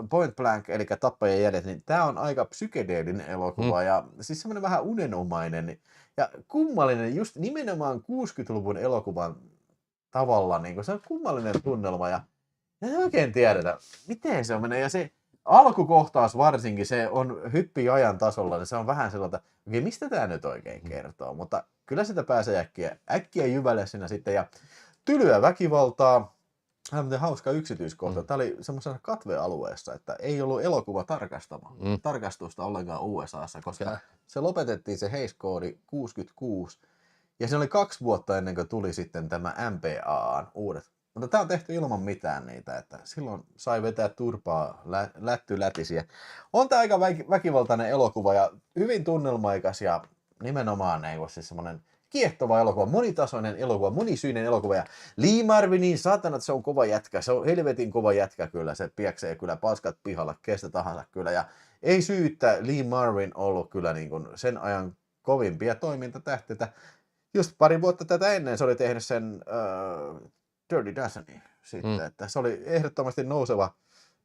Point Blank, eli Tappajan jäljet, niin tämä on aika psykedeellinen elokuva ja siis semmoinen vähän unenomainen ja kummallinen, just nimenomaan 60-luvun elokuvan tavalla, niin kuin se on kummallinen tunnelma ja en oikein tiedetä, miten se on mennyt ja se alkukohtaus varsinkin, se on hyppi ajan tasolla, niin se on vähän sellaista, okei, mistä tämä nyt oikein kertoo, mutta kyllä sitä pääsee äkkiä jyvälle siinä sitten ja tylyä väkivaltaa. Hauska yksityiskohta. Tämä oli semmoisessa katvealueessa, että ei ollut elokuva tarkastusta ollenkaan USAssa, koska se lopetettiin se Hays Code 66 ja se oli 2 vuotta ennen kuin tuli sitten tämä MPAAn uudet. Mutta tämä on tehty ilman mitään niitä, että silloin sai vetää turpaa lättylätisiä. On tämä aika väkivaltainen elokuva ja hyvin tunnelmaikas ja nimenomaan siis semmoinen kiehtova elokuva, monitasoinen elokuva, monisyinen elokuva. Ja Lee Marvinin saatana, että se on kova jätkä, se on helvetin kova jätkä kyllä, se pieksee kyllä paskat pihalla kestä tahansa kyllä. Ja ei syyttä Lee Marvin ollut kyllä niin kuin sen ajan kovimpia toimintatähteitä. Just pari vuotta tätä ennen se oli tehnyt sen Dirty Dozenin sitten, että se oli ehdottomasti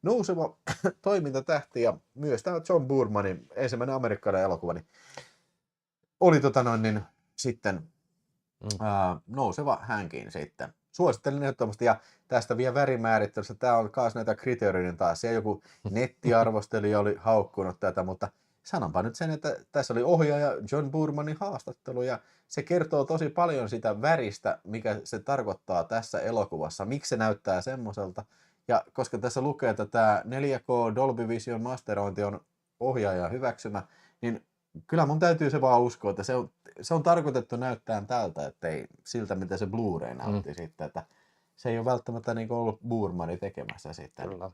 nouseva toimintatähti ja myös tämä John Boormanin ensimmäinen amerikkalainen elokuva niin oli sitten nouseva hänkin sitten. Suosittelen ehdottomasti ja tästä vielä värimäärittelystä. Tämä on myös näitä kriteerien taas. Siellä joku nettiarvostelija oli haukkunut tätä, mutta sanonpa nyt sen, että tässä oli ohjaaja John Boormanin haastattelu ja se kertoo tosi paljon sitä väristä, mikä se tarkoittaa tässä elokuvassa, miksi se näyttää semmoiselta. Ja koska tässä lukee, että tämä 4K Dolby Vision masterointi on ohjaajan hyväksymä, niin kyllä mun täytyy se vaan uskoa, että se on tarkoitettu näyttää tältä, ettei siltä, mitä se Blu-ray näytti sitten, että se ei ole välttämättä niin ollut Boormani tekemässä sitten. Kyllä.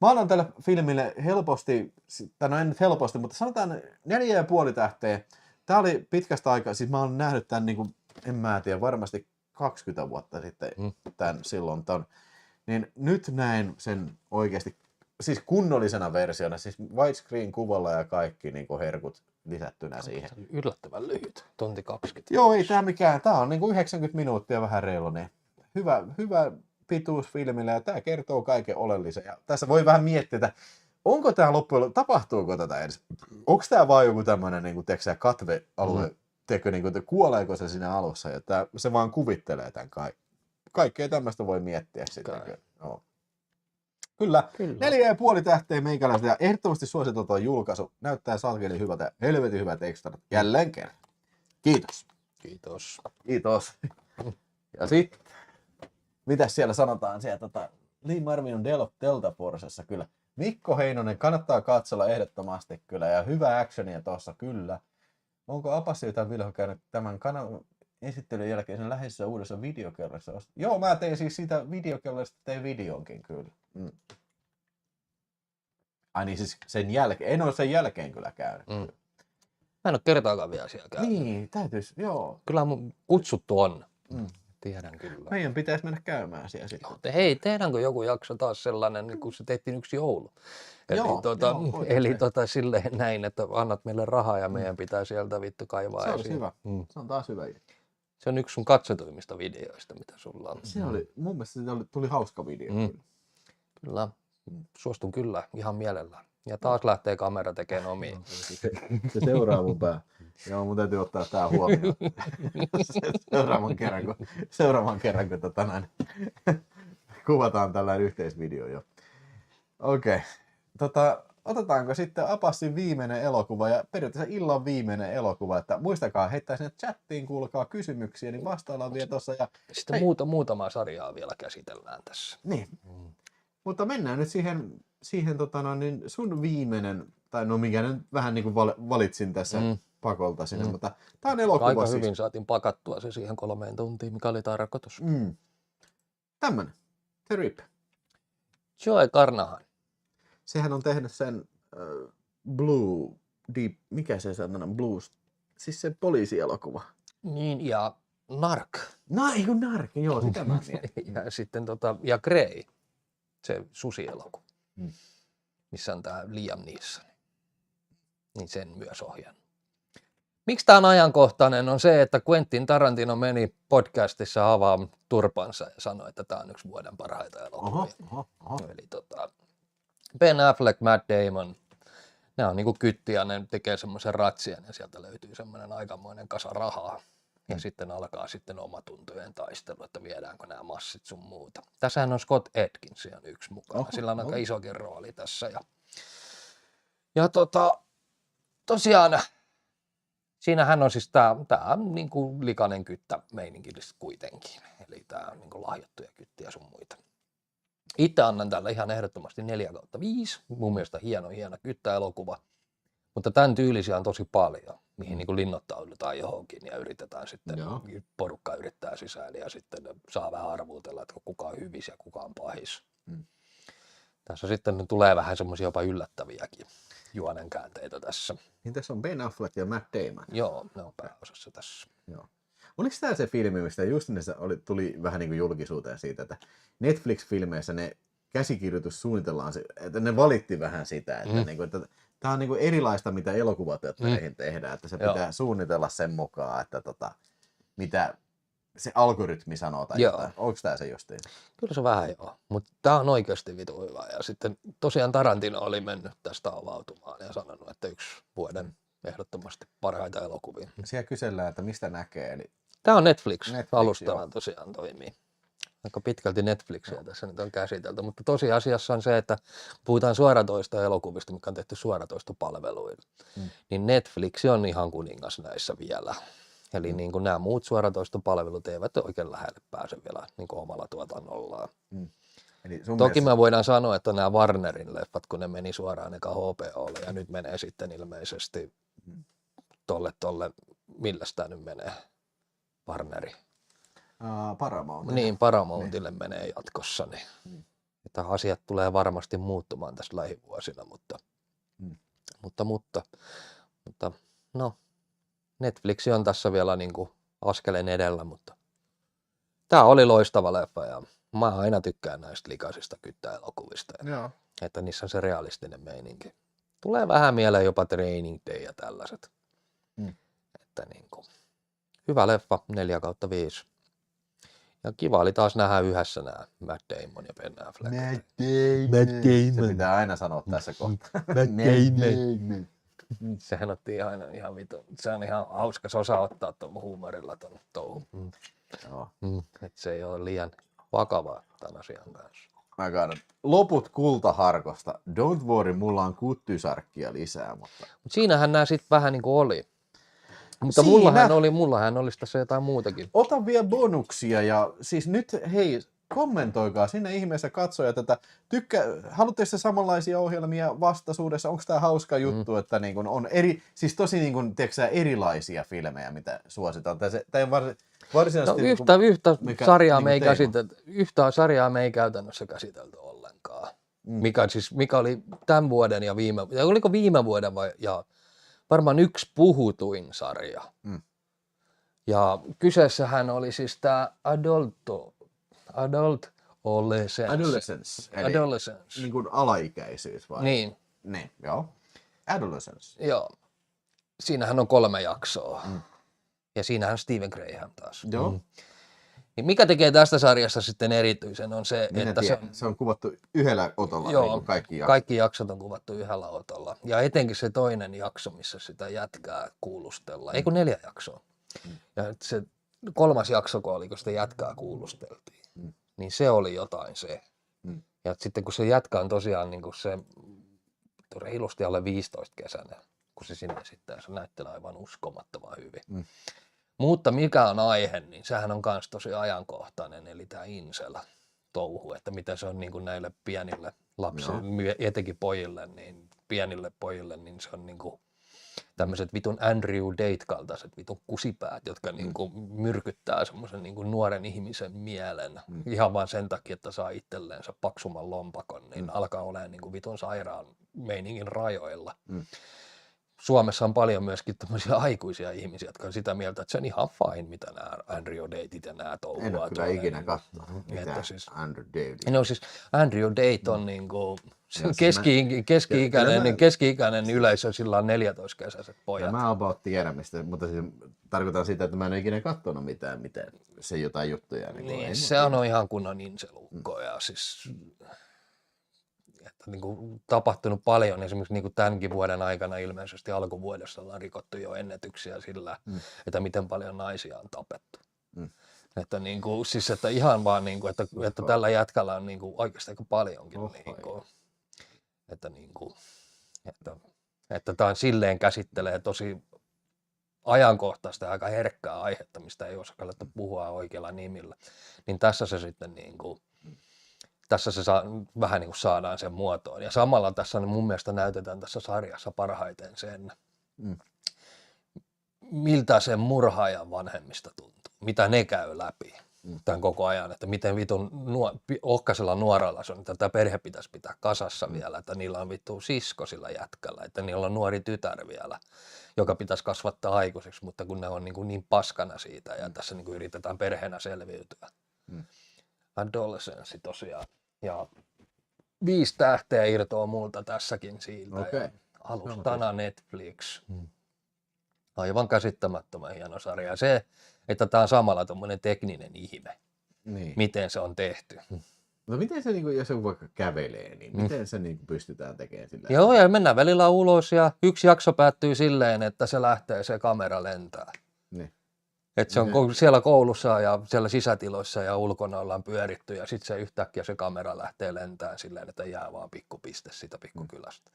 Mä annan tälle filmille helposti, tai no en nyt helposti, mutta sanotaan 4,5 tähteä. Tää oli pitkästä aikaa, siis mä oon nähnyt tän niin kuin, en mä tiedä, varmasti 20 vuotta sitten silloin ton. Niin nyt näen sen oikeasti siis kunnollisena versiona, siis widescreen kuvalla ja kaikki niin kuin herkut lisättynä siihen. Yllättävän lyhyt, tunti 20. Joo, ei tää mikään, tää on niin kuin 90 minuuttia vähän reilu, niin hyvä pituus filmillä ja tää kertoo kaiken oleellisen. Ja tässä voi vähän miettiä, että onko tää loppujen tapahtuuko tätä edes? Onko tää vaan joku tämmönen niin kuin, katvealue, niin kuin, että kuoleeko se siinä alussa ja se vaan kuvittelee tämän kaikkea tämmöistä voi miettiä sitten. No. Kyllä. 4,5 tähteä meikäläistä ja ehdottomasti suositeltua julkaisu. Näyttää saakeli hyvältä ja helvetin hyvät ekstrat jälleen kerran. Kiitos. Kiitos. Ja sitten, mitäs siellä sanotaan sieltä? Lee Marvin on Delta Forcessa kyllä. Mikko Heinonen kannattaa katsella ehdottomasti kyllä ja hyvä actionia tuossa kyllä. Onko Apassi jotain Vilho käynyt tämän kanavan esittelyn jälkeen sen läheisessä uudessa videokellarissa? Joo, mä tein siis siitä videokellarista videonkin kyllä. Ai niin, siis sen jälkeen. En ole sen jälkeen kyllä käynyt. Mä en ole kertaakaan vielä siellä käynyt. Niin, täytyisi, joo. Kyllä mun kutsuttu on. Tiedän kyllä. Meidän pitäisi mennä käymään siellä sitten. Hei, tehdäänkö joku jakso taas sellainen, niin kun se tehtiin yksi joulu? Eli silleen näin, että annat meille rahaa ja meidän pitää sieltä vittu kaivaa se esiin. Hyvä. Se on taas hyvä. Se on yksi sun katsotuimmista videoista, mitä sulla on. Se oli, mun mielestä tuli hauska video. Kyllä, suostun kyllä ihan mielellään. Ja taas lähtee kamera tekemään omiin. Se seuraa mun pää. Joo, mun täytyy ottaa tää huomioon. seuraavan kerran, kun kuvataan tällainen yhteisvideo jo. Okei. Otetaanko sitten Apassin viimeinen elokuva ja periaatteessa illan viimeinen elokuva, että muistakaa heittää sinne chattiin, kuulkaa kysymyksiä, niin vastaillaan vielä tuossa. Ja sitten muutamaa sarjaa vielä käsitellään tässä. Niin. Mutta mennään nyt siihen niin sun viimeinen, tai no minkä nyt vähän niin kuin valitsin tässä pakolta sinne, mutta tää on elokuva. Aika hyvin saatiin pakattua se siihen 3 tuntiin, mikä oli tarkoitus. Tämmönen. The Rip. Joe Carnahan. Sehän on tehnyt sen Blue Deep, mikä se sanoo, Blues, siis se poliisielokuva. Niin, ja Narc. Narc, joo, sitä mä mietin. Ja sitten ja Grey, se susielokuva, missä on tää Liam Neeson. Niin sen myös ohjannut. Miksi tää on ajankohtainen on se, että Quentin Tarantino meni podcastissa avaamaan turpansa ja sanoi, että tää on yksi vuoden parhaita elokuvia. Eli Ben Affleck, Matt Damon, ne on niinku kyttiä, ne tekee semmoisen ratsian ja sieltä löytyy semmoinen aikamoinen kasa rahaa. Ja sitten alkaa sitten omatuntojen taistelu, että viedäänkö nämä massit sun muuta. Tässähän on Scott Adkins yksi mukana, sillä on aika isokin rooli tässä. Ja tosiaan, siinähän on siis tää niinku likainen kyttä meininki kuitenkin. Eli tää on niinku lahjattuja kyttiä sun muita. Itse annan tällä ihan ehdottomasti 4/5. Mun mielestä hieno kyttäelokuva. Mutta tämän tyylisiä on tosi paljon, mihin niin kuin linnoittaudutaan johonkin ja yritetään sitten, porukka yrittää sisään ja sitten saa vähän arvuutella, että kuka on hyvis ja kuka on pahis. Tässä sitten tulee vähän semmoisia jopa yllättäviäkin juonenkäänteitä tässä. Niin tässä on Ben Affleck ja Matt Damon. Joo, ne on pääosassa tässä. Joo. Oliko tämä se filmi, mistä just tuli vähän niin kuin julkisuuteen siitä, että Netflix-filmeissä ne käsikirjoitus suunnitellaan, että ne valitti vähän sitä, että, niin kuin, että tämä on niin kuin erilaista, mitä elokuvateattereihin tehdään, että se pitää suunnitella sen mukaan, että mitä se algoritmi sanoo tai jotain. Onko tämä se justiin? Kyllä se vähän joo, mutta tämä on oikeasti vitu hyvä. Ja sitten tosiaan Tarantino oli mennyt tästä avautumaan ja sanonut, että yksi vuoden ehdottomasti parhaita elokuvia. Siellä kysellään, että mistä näkee. Eli tämä on Netflix-alustana tosiaan toimii. Aika pitkälti Netflixiä tässä nyt on käsitelty, mutta tosiasiassa on se, että puhutaan suoratoista elokuvista, mikä on tehty suoratoistopalveluilla, niin Netflix on ihan kuningas näissä vielä. Eli niin kuin nämä muut suoratoistopalvelut eivät oikein lähelle pääse vielä niin kuin omalla tuotannollaan. Eli toki me voidaan sanoa, että nämä Warnerin leffat, kun ne meni suoraan eka HBOlle ja nyt menee sitten ilmeisesti tolle, millä sitä nyt menee, Warneri. Paramount. Niin, Paramountille menee jatkossa. Niin. Että asiat tulee varmasti muuttumaan tässä lähivuosina, mutta no, Netflix on tässä vielä niin kuin askeleen edellä, mutta tämä oli loistava leffa ja Mä aina tykkään näistä likaisista kyttäelokuvista, Joo. että niissä on se realistinen meininki. Tulee vähän mieleen jopa Training Day ja tällaiset. Että niinku, hyvä leffa, 4/5. Ja kiva oli taas nähdä yhdessä nämä Matt Damon ja Ben Affleck. Se pitää aina sanoa tässä kohtaa. Sehän otti ihan vitu. Se on ihan hauska, se osaa ottaa tuon huumorilla tuon touhun. Joo. Että se ei ole liian vakavaa tämän asian kanssa. Mä kaadan loput kultaharkosta. Don't worry, mulla on kuttysarkkia lisää. Mutta siinähän nämä sitten vähän niin kuin oli. Mutta mullahan olisi tässä jotain muutakin. Ota vielä bonuksia ja siis nyt hei, kommentoikaa sinne ihmeessä katsojat, että haluatteko te samanlaisia ohjelmia vastaisuudessa? Onko tämä hauska juttu, että niin kun on siis tosi niin kun, tiedätkö, erilaisia filmejä, mitä suositaan? Tai varsinaisesti Yhtä sarjaa me ei yhtä sarjaa me ei käytännössä käsitelty ollenkaan. Mikä oli tämän vuoden ja oliko viime vuoden varmaan yksi puhutuin sarja. Ja kyseessähän oli siis tämä Adolescence. Niin kuin alaikäisyys vai? Niin, joo. Adolescence. joo. Siinähän on 3 jaksoa. Ja siinähän Stephen Graham taas. Joo. Niin mikä tekee tästä sarjasta sitten erityisen on se, että se on kuvattu yhdellä otolla, joo, niin kuin kaikki jaksot. Kaikki jaksot on kuvattu yhdellä otolla. Ja etenkin se toinen jakso, missä sitä jätkää kuulustellaan. Ei kun 4 jaksoa. Ja se 3. jakso, kun oli, kun sitä jätkää kuulusteltiin, niin se oli jotain se. Ja sitten kun se jätkä on tosiaan niin kuin se reilusti alle 15 kesänä, kun se sinne sitten se näyttelee aivan uskomattoman hyvin. Mutta mikä on aihe, niin sehän on myös tosi ajankohtainen, eli tämä incel-touhu, että mitä se on niin kuin näille pienille lapsille, etenkin pojille, niin pienille pojille, niin se on niin kuin tämmöiset vitun Andrew Tate-kaltaiset vitun kusipäät, jotka niin kuin myrkyttää semmoisen niin kuin nuoren ihmisen mielen ihan vaan sen takia, että saa itselleensä paksumman lompakon, niin alkaa olemaan niin kuin vitun sairaan meiningin rajoilla. Suomessa on paljon myöskin tämmöisiä aikuisia ihmisiä, jotka on sitä mieltä, että se on ihan fine, mitä nämä Andrew Dateit ja nämä touhuaa. En ole kyllä ikinä katsonut mitään Andrew Date. No siis Andrew Date on niinku keski-ikäinen yleisö, sillä on 14-kesäiset pojat. Ja mä about tiedän, mutta siis tarkoitan sitä, että mä en ole ikinä katsonut mitään, miten se jotain juttuja. Niin se on ihan kunnon inselukko ja siis niin kuin tapahtunut paljon, esimerkiksi niin kuin tämänkin vuoden aikana ilmeisesti alkuvuodessa ollaan rikottu jo ennätyksiä sillä, että miten paljon naisia on tapettu. Että, niin kuin, siis, että ihan vaan, niin kuin, että tällä jätkällä on niin kuin, oikeasti aika paljonkin. Niin kuin, että tämä silleen käsittelee tosi ajankohtaista ja aika herkkää aihetta, mistä ei osakalletta puhua oikealla nimillä. Niin tässä se sitten niin kuin, tässä se vähän niin kuin saadaan sen muotoon. Ja samalla tässä mun mielestä näytetään tässä sarjassa parhaiten sen, miltä sen murhaajan vanhemmista tuntuu, mitä ne käy läpi tämän koko ajan, että miten vitun ohkaisella nuorella se on, että tämä perhe pitäisi pitää kasassa vielä, että niillä on vittu sisko sillä jätkällä, että niillä on nuori tytär vielä, joka pitäisi kasvattaa aikuiseksi, mutta kun ne on niin paskana siitä ja tässä niin kuin yritetään perheenä selviytyä. Adolescence tosiaan. Ja 5 tähteä irtoaa multa tässäkin siitä. Okay. Alustana Netflix. Aivan käsittämättömän hieno sarja. Se, että tämä on samalla tommoinen tekninen ihme, miten se on tehty. No miten se, jos joku vaikka kävelee, niin miten se pystytään tekemään sillä? Joo, ja mennään välillä ulos ja yksi jakso päättyy silleen, että se lähtee, se kamera lentää. Että se on siellä koulussa ja siellä sisätiloissa ja ulkona ollaan pyöritty ja sitten se yhtäkkiä se kamera lähtee lentämään silleen, että jää vaan pikkupiste siitä pikkukylästä.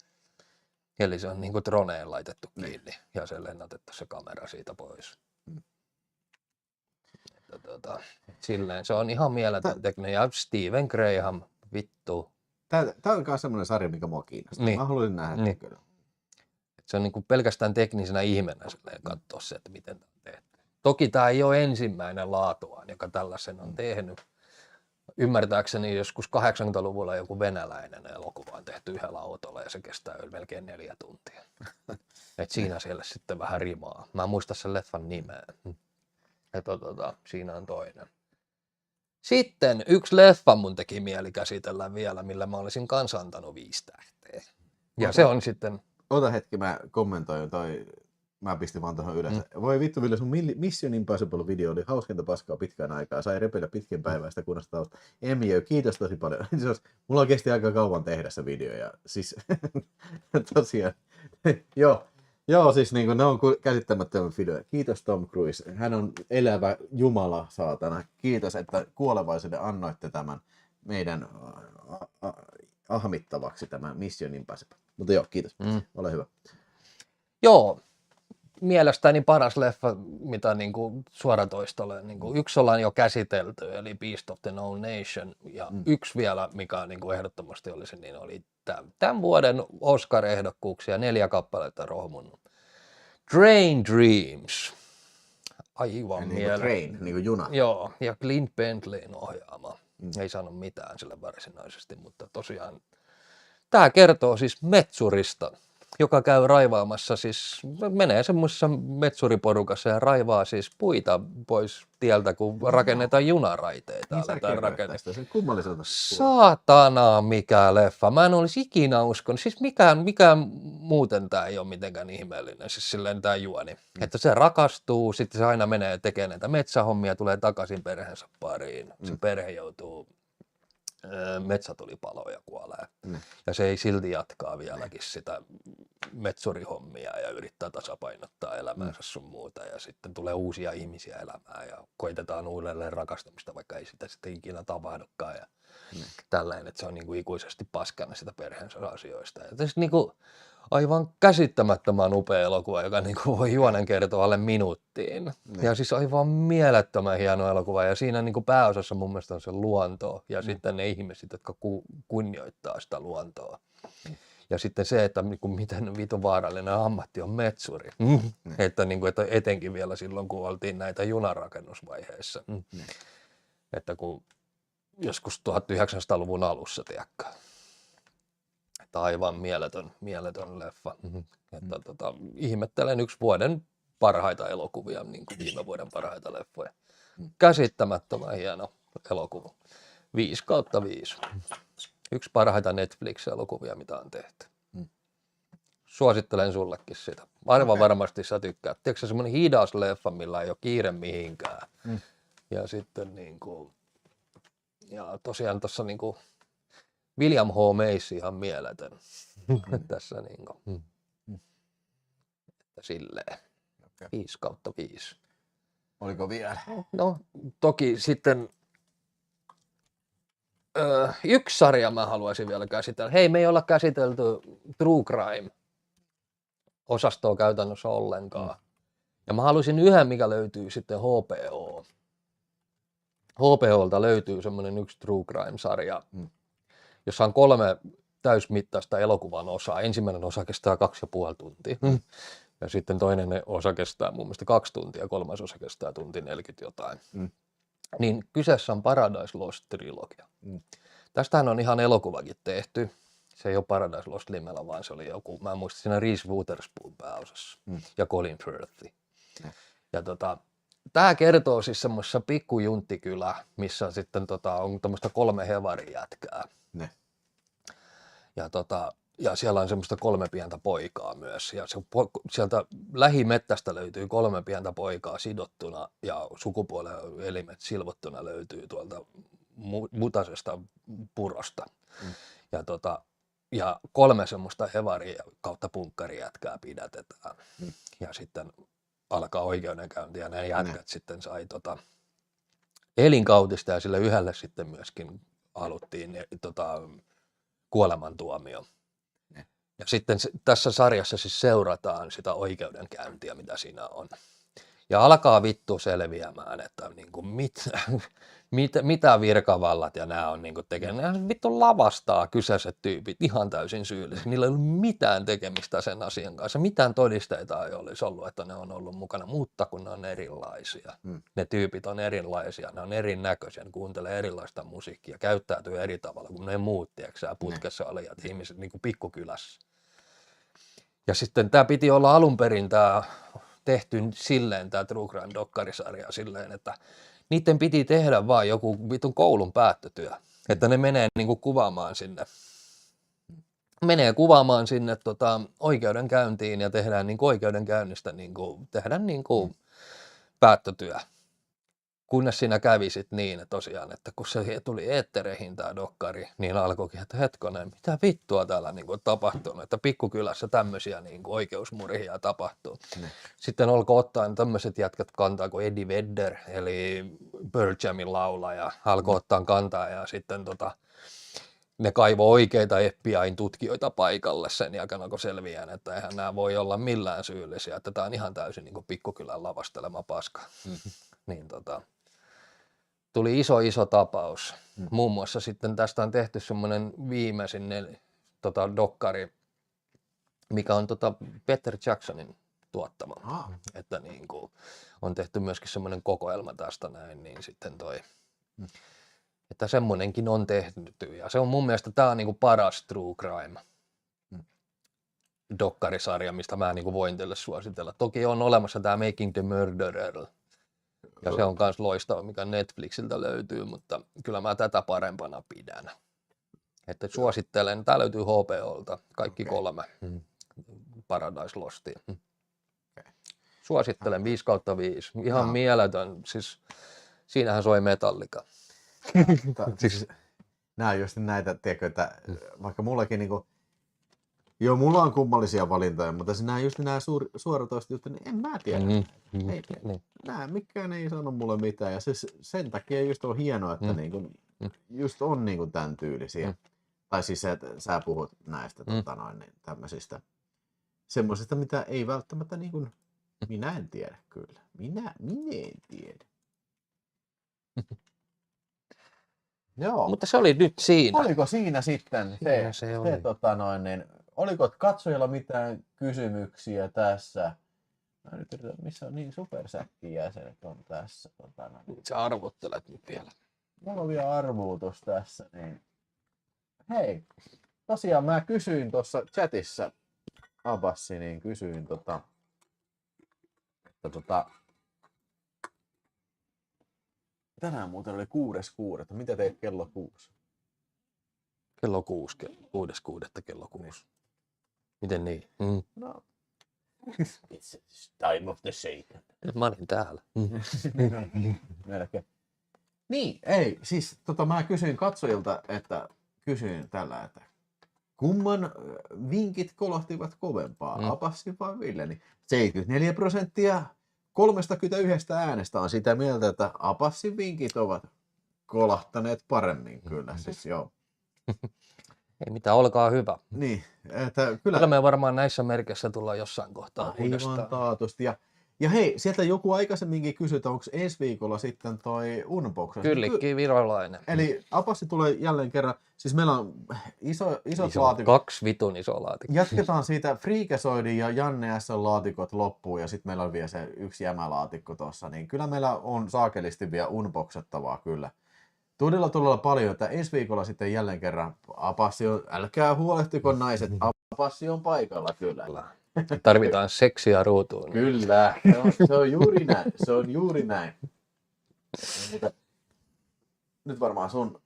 Eli se on niin kuin droneen laitettu kiinni ja se lennätetty se kamera siitä pois. Silleen se on ihan mieletön tekninen ja Stephen Graham, vittu. Tämä on myös semmoinen sarja, mikä mua kiinnostaa. Mä haluaisin nähdä kyllä. Se on niin kuin pelkästään teknisenä ihmenä katsoa se, että miten tämä on tehty. Toki tämä ei ole ensimmäinen laatuaan, joka tällaisen on tehnyt. Ymmärtääkseni joskus 80-luvulla joku venäläinen elokuva on tehty yhdellä autolla ja se kestää melkein 4 tuntia. Et siinä siellä sitten vähän rimaa. Mä en muista sen leffan nimeä. Siinä on toinen. Sitten yksi leffa mun teki mieli käsitellä vielä, millä mä olisin kanssa antanut 5 tähteä. Ja se on sitten... Ota hetki, mä kommentoin mä pistin vaan tuohon ylös. Voi vittu, Ville, sun Mission Impossible-video oli hauskinta paskaa pitkään aikaa. Sai repellä pitkin päivää sitä kunnosta tausta. Emiö, kiitos tosi paljon. Mulla kesti aika kauan tehdä se video. Ja siis tosiaan, joo, siis niin kuin, ne on käsittämättömän videoja. Kiitos Tom Cruise. Hän on elävä jumala, saatana. Kiitos, että kuolevaisuuden annoitte tämän meidän ahmittavaksi tämän Mission Impossible. Mutta joo, kiitos. Ole hyvä. Joo, mielestäni paras leffa, mitä niinku suoratoistolle, niinku yksi ollaan jo käsitelty, eli Beast of the No Nation, ja yksi vielä, mikä niinku ehdottomasti olisi, niin oli tämän vuoden Oscar-ehdokkuuksia 4 kappaletta rohmunnut. Train Dreams. Aivan niin train, niin kuin juna. Joo, ja Clint Bentleyn ohjaama. Ei saanut mitään sille varsinaisesti, mutta tosiaan tämä kertoo siis metsurista, joka käy raivaamassa, siis menee semmoisessa metsuriporukassa ja raivaa siis puita pois tieltä, kun rakennetaan junaraiteita. Niin kummalliselta. Saatana mikä leffa. Mä en olisi ikinä uskonut. Siis mikään muuten tämä ei ole mitenkään ihmeellinen, siis silleen tämä juoni. Että se rakastuu, sitten se aina menee tekemään näitä metsähommia, tulee takaisin perheensä pariin. Se perhe joutuu metsätulipaloon ja kuolee. Ja se ei silti jatkaa vieläkin sitä metsurihommia ja yrittää tasapainottaa elämäänsä sun muuta. Ja sitten tulee uusia ihmisiä elämään ja koitetaan uudelleen rakastamista, vaikka ei sitä sitten ikinä tapahdukaan. Ja tällainen, että se on niin kuin ikuisesti paskana sitä perheensä asioista. Ja tässä niin kuin aivan käsittämättömän upea elokuva, joka niin kuin voi juonen kertoa alle minuuttiin. Ja siis aivan mielettömän hieno elokuva. Ja siinä niin kuin pääosassa mun mielestä on se luonto ja sitten ne ihmiset, jotka kunnioittaa sitä luontoa. Ja sitten se, että niin kuin miten vitun vaarallinen ammatti on metsuri. Että, niin kuin, että etenkin vielä silloin, kun oltiin näitä junarakennusvaiheissa. Että kun joskus 1900-luvun alussa, tiedätkö. Että aivan mieletön leffa. Että, ihmettelen yksi vuoden parhaita elokuvia, niin kuin viime vuoden parhaita leffoja. Käsittämättömän hieno elokuva. 5/5. Yksi parhaita Netflix-elokuvia, mitä on tehty. Suosittelen sullekin sitä. Aivan varmasti sä tykkäät. Tiedätkö se semmoinen hidas leffa, millä ei ole kiire mihinkään. Ja sitten niinku, ja tosiaan tuossa niinku William H. Macy ihan mieletön. Tässä niinku. Että silleen. 5/5. Oliko vielä? No, toki sitten yksi sarja mä haluaisin vielä käsitellä. Hei, me ei olla käsitelty True Crime-osastoa käytännössä ollenkaan. Ja mä haluaisin yhden, mikä löytyy sitten HBO. HBOlta löytyy semmoinen yksi True Crime-sarja, jossa on 3 täysmittaista elokuvan osaa. Ensimmäinen osa kestää 2,5 tuntia. Ja sitten toinen osa kestää mun mielestä 2 tuntia, 3. osa kestää 1 tunti 40 jotain. Niin kyseessä on Paradise Lost-trilogia. Tästähän on ihan elokuvakin tehty. Se ei ole Paradise Lost nimellä, vaan se oli joku, mä en muista, siinä Reese Witherspoon pääosassa ja Colin Firth. Ja tämä kertoo siis semmoisessa pikkujunttikylä, missä sitten on tämmöistä 3 hevarijätkää. Ja siellä on semmoista 3 pientä poikaa myös. Ja sieltä lähimettästä löytyy 3 pientä poikaa sidottuna ja sukupuolen elimet silvottuna löytyy tuolta mutasesta purosta. Ja 3 semmoista hevaria kautta punkkarijätkää pidätetään. Ja sitten alkaa oikeudenkäynti ja nämä jätkät sitten sai elinkautista ja sille yhdelle sitten myöskin haluttiin kuolemantuomio. Ja sitten tässä sarjassa siis seurataan sitä oikeudenkäyntiä, mitä siinä on. Ja alkaa vittu selviämään, että niinku mitä virkavallat ja nämä on niinku tekemään. Ne vittu lavastaa kyseiset tyypit ihan täysin syyllisiä. Niillä ei ollut mitään tekemistä sen asian kanssa. Mitään todisteita ei olisi ollut, että ne on ollut mukana, mutta kun ne on erilaisia. Ne tyypit on erilaisia, ne on erinäköisiä, ne kuuntelee erilaista musiikkia, käyttäytyy eri tavalla kuin ne muut, tiedätkö, putkessa olijat ihmiset niin kuin pikkukylässä. Ja sitten tämä piti olla alun perin tehty silleen, tämä True Crime -dokkarisarja silleen, että niiden piti tehdä vaan joku vitun koulun päättötyö, että ne menee niinku kuvaamaan sinne. Oikeudenkäyntiin ja tehdään niinku oikeudenkäynnistä tehdään päättötyö. Kunnes siinä kävi sit niin, että tosiaan, että kun se tuli eettereihin tämä dokkari, niin alkoikin, että hetkonen, mitä vittua täällä on tapahtunut, että pikkukylässä tämmöisiä oikeusmurhia tapahtuu. Sitten alkoi ottaa tämmöiset jätkät kantaa kuin Eddie Vedder, eli Pearl Jamin laulaja, alkoi ottaa kantaa ja sitten ne kaivoi oikeita FBI-tutkijoita paikalle sen jälkeen, kun selviää, että eihän nämä voi olla millään syyllisiä, että tämä on ihan täysin pikkukylän lavastelema paska. Niin tuli iso tapaus. Muun muassa sitten tästä on tehty semmoinen viimeisin dokkari, mikä on Peter Jacksonin tuottama. Että on tehty myöskin semmoinen kokoelma tästä näin, niin sitten että semmoinenkin on tehty. Ja se on mun mielestä tää on paras true crime dokkarisarja, mistä mä voin teille suositella. Toki on olemassa tää Making the Murderer. Ja se on myös loistava, mikä Netflixiltä löytyy, mutta kyllä mä tätä parempana pidän. Että suosittelen, tää löytyy HBOlta, kaikki 3 Paradise Lostia. Suosittelen 5/5, ihan mieletön, siis siinähän soi Metallica. Siis, nämä on just näitä, tiedätkö, että vaikka mullakin joo, mulla on kummallisia valintoja, mutta nämä just nämä suoratoiset jutut, niin en mä tiedä. Nämä mikään ei sano mulle mitään ja sen takia just on hienoa, että just on tämän tyylisiä. Tai siis että sä puhut näistä tämmöisistä semmoisista, mitä ei välttämättä minä en tiedä kyllä. Minä en tiedä. Joo. Mutta se oli nyt siinä. Oliko siinä sitten se oliko katsojilla mitään kysymyksiä tässä? Mä nyt yritän, missä on niin Supersäkkin jäsenet on tässä. Sä arvottelet nyt vielä. Mulla on vielä arvuutus tässä, niin hei, tosiaan mä kysyin tuossa chatissa Abassi, niin kysyin tänään muuten oli 6.6. Mitä teit kello 6? Kello 6, 6.6. kello 6. Miten niin? No, it's time of the Satan. Mä olin täällä. Melkein. Niin, ei, siis mä kysyin katsojilta, että kumman vinkit kolahtivat kovempaa, Abassi vai Ville? Niin 74% 31 äänestä on sitä mieltä, että Abassin vinkit ovat kolahtaneet paremmin kyllä, siis joo. Ei mitään, olkaa hyvä. Niin, että kyllä me varmaan näissä merkeissä tullaan jossain kohtaa uudestaan. Aivan taatusti. Ja hei, sieltä joku aikaisemminkin kysyi, että onko ensi viikolla sitten toi Unbox. Kyllikki virolainen. Eli Abassi tulee jälleen kerran, siis meillä on isot laatikot. 2 vitun iso laatikko. Jatketaan siitä Freakazoidin ja Janne S. laatikot loppuun ja sitten meillä on vielä se yksi jämälaatikko tuossa. Niin kyllä meillä on saakelisti vielä unboxattavaa kyllä. Todella paljon, että ensi viikolla sitten jälleen kerran Abassi on, älkää huolehtiko naiset, Abassi on paikalla kyllä. Tarvitaan seksiä ruutuun. Kyllä, se on juuri näin. Se on juuri näin. Nyt varmaan sun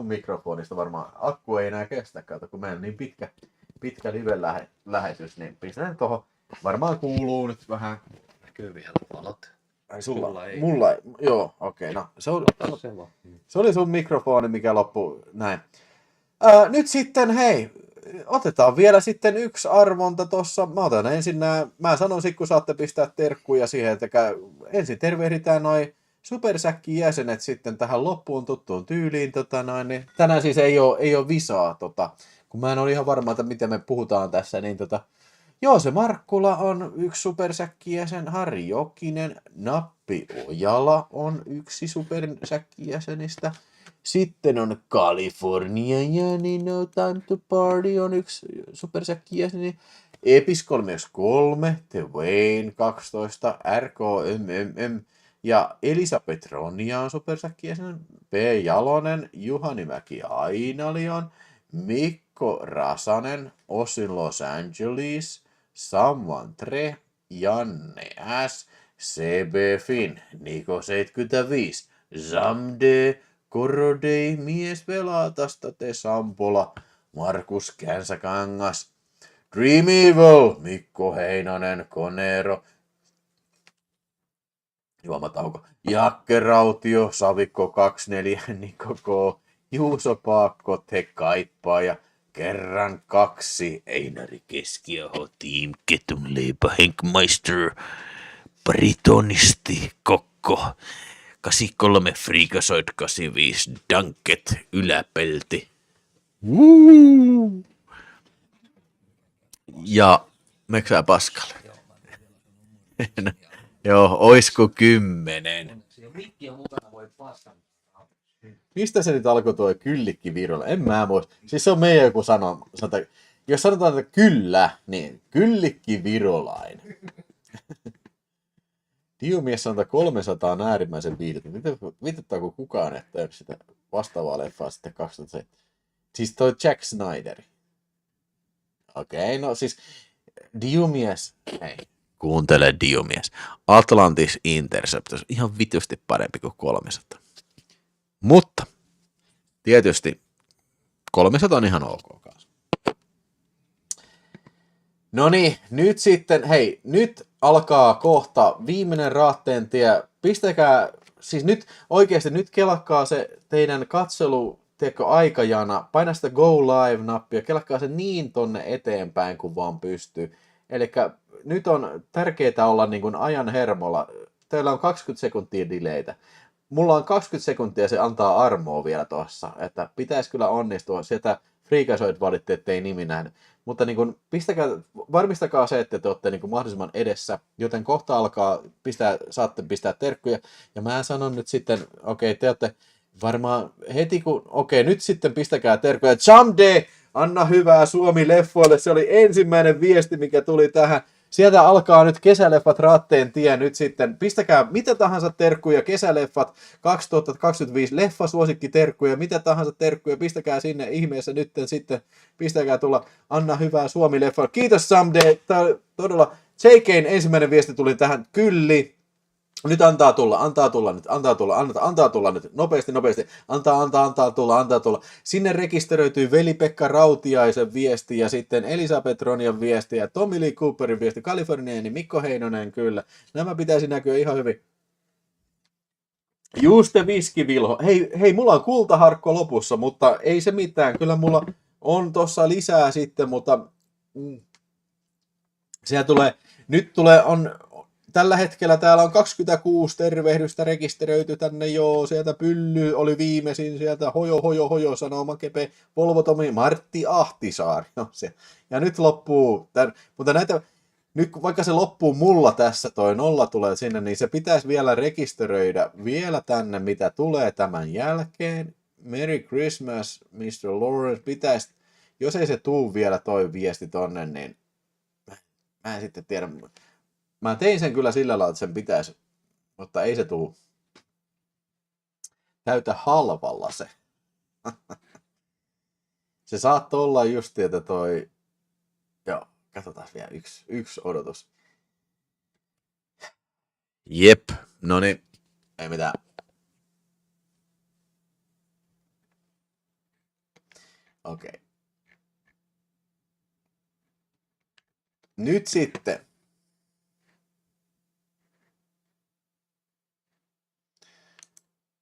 mikrofonista varmaan akku ei enää kestä, kato, kun meillä on niin pitkä live-lähetys, niin pistetään tuohon. Varmaan kuuluu nyt vähän. Kyllä vielä valot. Ai sulla ei. Mulla ei. Joo, okei. No, se oli sun mikrofoni, mikä loppui näin. Nyt sitten, hei. Otetaan vielä sitten yksi arvonta tossa. Mä otan ensin mä sanon sit, kun saatte pistää terkkuja siihen, että ensin tervehditään noi Supersäkkin jäsenet sitten tähän loppuun tuttuun tyyliin. Niin tänään siis ei oo visaa, kun mä en ole ihan varma, että miten me puhutaan tässä, niin Joose Markkula on yksi Supersäkki-jäsen, Harri Jokinen, Nappi Ojala on yksi Supersäkki-jäsenistä. Sitten on California Jani, No Time to Party on yksi Supersäkki-jäseni. Epis 33, The Wayne 12, RKMMM ja Elisabeth Ronja on Supersäkki-jäsen. P. Jalonen, Juhanimäki Ainalion, Mikko Rasanen, Osin Los Angeles, Samuan Tre, Janne S, CB Fin, Niko 75, Zamde, Korodei, Mies Velatasta, Te Sampola, Markus Känsäkangas, Dream Evil, Mikko Heinonen, Konero, juomatauko, Jakke Rautio, Savikko 24, Niko K, Juuso Paakko, Te Kaippaaja, kerran 2, Einari Keskiaho, Team Ketunleipä, Henkmeister, Baritonisti, Kokko, 83, Freakazoid 85, Danket, Yläpelti. Ja Meksää Paskalle. Joo, oisko 10? Mistä se nyt alkoi tuo kyllikki Virola? En mä muista. Siis se on meidän joku sanota. Jos sanotaan, että kyllä, niin kyllikki Virolainen. Diomies sanoo 300 on äärimmäisen viihdytty. Vitettaako kukaan nähtänyt sitä vastaavaa leffaa sitten 2007? Siis toi Jack Snyder. Okei, no siis Diomies. Hei, kuuntele Diomies. Atlantis Interceptors. Ihan vitusti parempi kuin 300. Mutta tietysti 300 on ihan ok kanssa. No niin, nyt sitten, hei, nyt alkaa kohta viimeinen Raatteen tie. Pistäkää, siis nyt oikeasti, nyt kelakkaa se teidän katselu, aikajana, paina sitä Go Live-nappia, kelakkaa se niin tonne eteenpäin kuin vaan pystyy. Eli nyt on tärkeää olla niin kuin ajan hermolla. Teillä on 20 sekuntia delaytä. Mulla on 20 sekuntia, se antaa armoa vielä tuossa, että pitäisi kyllä onnistua. Sieltä Freakazoid valitti, ettei nimi nähnyt. Mutta niin kun, varmistakaa se, että te olette niin kun mahdollisimman edessä, joten kohta alkaa, saatte pistää terkkuja. Ja mä sanon nyt sitten, okei, te olette varmaan heti kun, nyt sitten pistäkää terkkuja. Someday, anna hyvää Suomi-leffoille, se oli ensimmäinen viesti, mikä tuli tähän. Sieltä alkaa nyt kesäleffat Raatteen tie nyt sitten. Pistäkää mitä tahansa terkkuja, kesäleffat 2025, leffasuosikki terkkuja, mitä tahansa terkkuja, pistäkää sinne ihmeessä nyt sitten. Pistäkää tulla Anna hyvää Suomi-leffa. Kiitos Someday, tämä oli todella JK:n ensimmäinen viesti tuli tähän, kylli. Nyt antaa tulla nyt, nopeasti, antaa tulla. Sinne rekisteröityy Veli-Pekka Rautiaisen viesti ja sitten Elisabeth Ronian viesti ja Tommy Lee Cooperin viesti, Kaliforniani, Mikko Heinonen, kyllä. Nämä pitäisi näkyä ihan hyvin. Juste Viskivilho. Hei, mulla on kultaharkko lopussa, mutta ei se mitään. Kyllä mulla on tossa lisää sitten, mutta siellä tulee, tällä hetkellä täällä on 26 tervehdystä rekisteröity tänne, joo, sieltä Pylly oli viimeisin, sieltä hojo, sanoo Makepe, Volvo Tomi, Martti Ahtisaari, no se. Ja nyt loppuu, mutta näitä, nyt vaikka se loppuu mulla tässä, toi 0 tulee sinne, niin se pitäisi vielä rekisteröidä vielä tänne, mitä tulee tämän jälkeen. Merry Christmas, Mr. Lawrence, pitäisi, jos ei se tuu vielä toi viesti tonne, niin mä en sitten tiedä. Mä tein sen kyllä sillä lailla, että sen pitäisi, mutta ei se tuu. Täytä halvalla se. Se saattoi olla just, että toi... Joo, katsotaan vielä yksi odotus. Jep, no niin, ei mitään. Okei. Nyt sitten.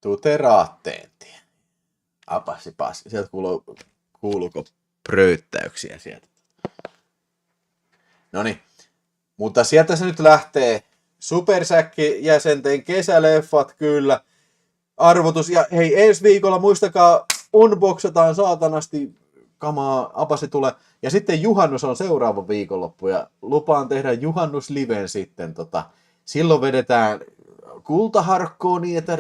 Tute Raatteen tie. Apasi pasi. Sieltä kuuluuko pröyttäyksiä sieltä? Noniin. Mutta sieltä se nyt lähtee. Supersäkki-jäsenten kesäleffat kyllä. Arvotus. Ja hei, ensi viikolla muistakaa, unboxataan saatanasti kamaa. Apasi tulee. Ja sitten juhannus on seuraava viikonloppu. Ja lupaan tehdä juhannusliven sitten. Silloin vedetään kultaharkkoon niin, että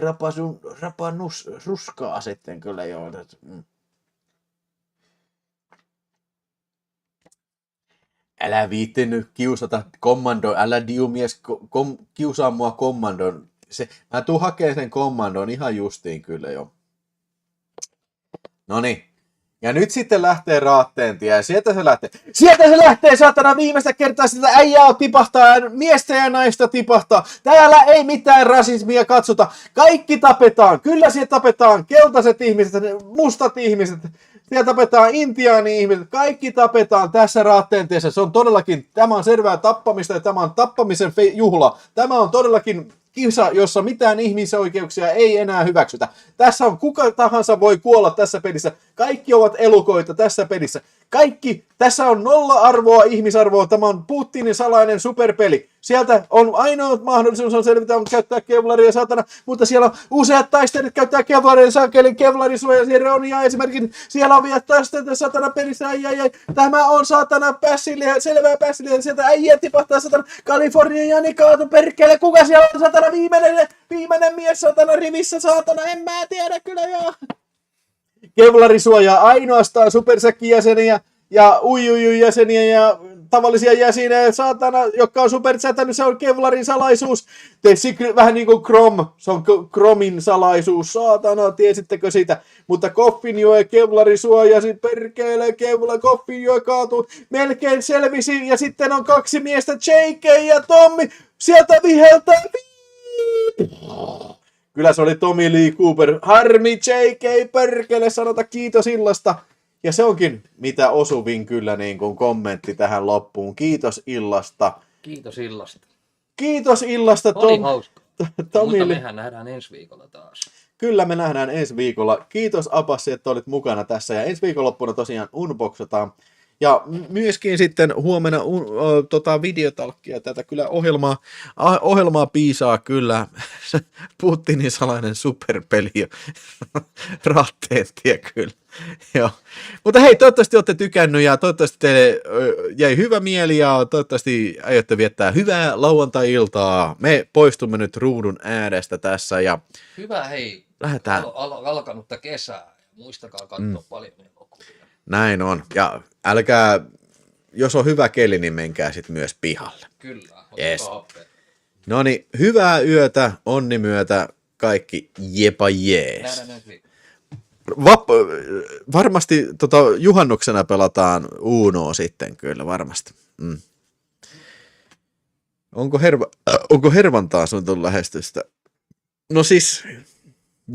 rapannus ruskaa sitten kyllä joo. Älä viitti nyt kiusata kommando, älä diumies kiusaa mua kommandon. Mä tuun hakemaan sen kommandon ihan justiin kyllä jo. Noniin. Ja nyt sitten lähtee Raatteen tie, ja sieltä se lähtee. Sieltä se lähtee, saatana, viimeistä kertaa sitä äijää tipahtaa, miestä ja naista tipahtaa. Täällä ei mitään rasismia katsota. Kaikki tapetaan. Kyllä siellä tapetaan keltaiset ihmiset, mustat ihmiset. Siellä tapetaan intiaani-ihmiset. Kaikki tapetaan tässä Raatteen tiessä. Se on todellakin, tämä on selvää tappamista ja tämä on tappamisen juhla. Tämä on todellakin kisa, jossa mitään ihmisoikeuksia ei enää hyväksytä. Tässä on kuka tahansa voi kuolla tässä pelissä. Kaikki ovat elukoita tässä pelissä. Kaikki, tässä on nolla arvoa, ihmisarvoa. Tämä on Putinin salainen superpeli. Sieltä on ainoa mahdollisuus on selvitä, on käyttää kevlaria saatana, mutta siellä on useat taistelijat käyttää kevlaria, saakelin kevlarisuoja, siellä on ja esimerkiksi siellä on vielä taistelijat saatana pelissä, ai. Tämä on saatana pässiliä, selvää pässiliä, sieltä äijä tipahtaa saatana, Kalifornian Jani kaatu perkele, kuka siellä on saatana viimeinen mies saatana rivissä saatana, en mä tiedä kyllä joo. Kevlari suojaa ainoastaan supersäkkijäseniä ja jäseniä ja tavallisia jäseniä, saatana, jotka on supersätänyt, se on Kevlarin salaisuus. Vähän niin kuin Chrome, se on Chromin salaisuus, saatana, tiesittekö sitä? Mutta Koffinjoe Kevlari suojasi, perkele, Koffinjoe kaatui, melkein selvisi, ja sitten on kaksi miestä, JK ja Tommy, sieltä viheltää. Kyllä se oli Tommy Lee Cooper. Harmi JK perkele, sanota kiitos illasta. Ja se onkin mitä osuvin kyllä niin kuin kommentti tähän loppuun. Kiitos illasta. Kiitos illasta. Kiitos illasta. Oli hauska. Tommy Mutta Lee. mehän nähdään ensi viikolla taas. Kyllä me nähdään ensi viikolla. Kiitos Apassi, että olit mukana tässä. Ja ensi viikonloppuna tosiaan unboxataan. Ja myöskin sitten huomenna videotalkkia tätä kyllä ohjelmaa piisaa kyllä. Putinin salainen superpeli ja Raatteen tie kyllä. Joo. Mutta hei, toivottavasti olette tykännyt ja toivottavasti teille jäi hyvä mieli ja toivottavasti aiotte viettää hyvää lauantai-iltaa. Me poistumme nyt ruudun äärestä tässä ja hyvä hei. Lähdetään. Alkanutta kesää. Muistakaa katsoa paljon elokuvia. Näin on. Ja älkää, jos on hyvä keli, niin menkää sitten myös pihalle. Kyllä. Yes. No niin, hyvää yötä, onnimyötä, kaikki jepa jees. Nähdään ensi viikolla. Varmasti juhannuksena pelataan Unoa sitten kyllä, varmasti. Onko Hervantaa sun tullut lähestystä? No siis,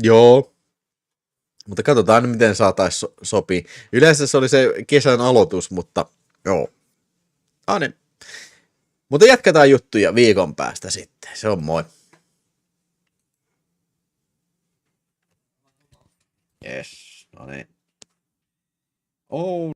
joo. Mutta katsotaan nyt, miten saataisiin sopii. Yleensä se oli se kesän aloitus, mutta joo. Aine. Mutta jatketaan juttuja viikon päästä sitten. Se on moi. Yes, no niin. Oh.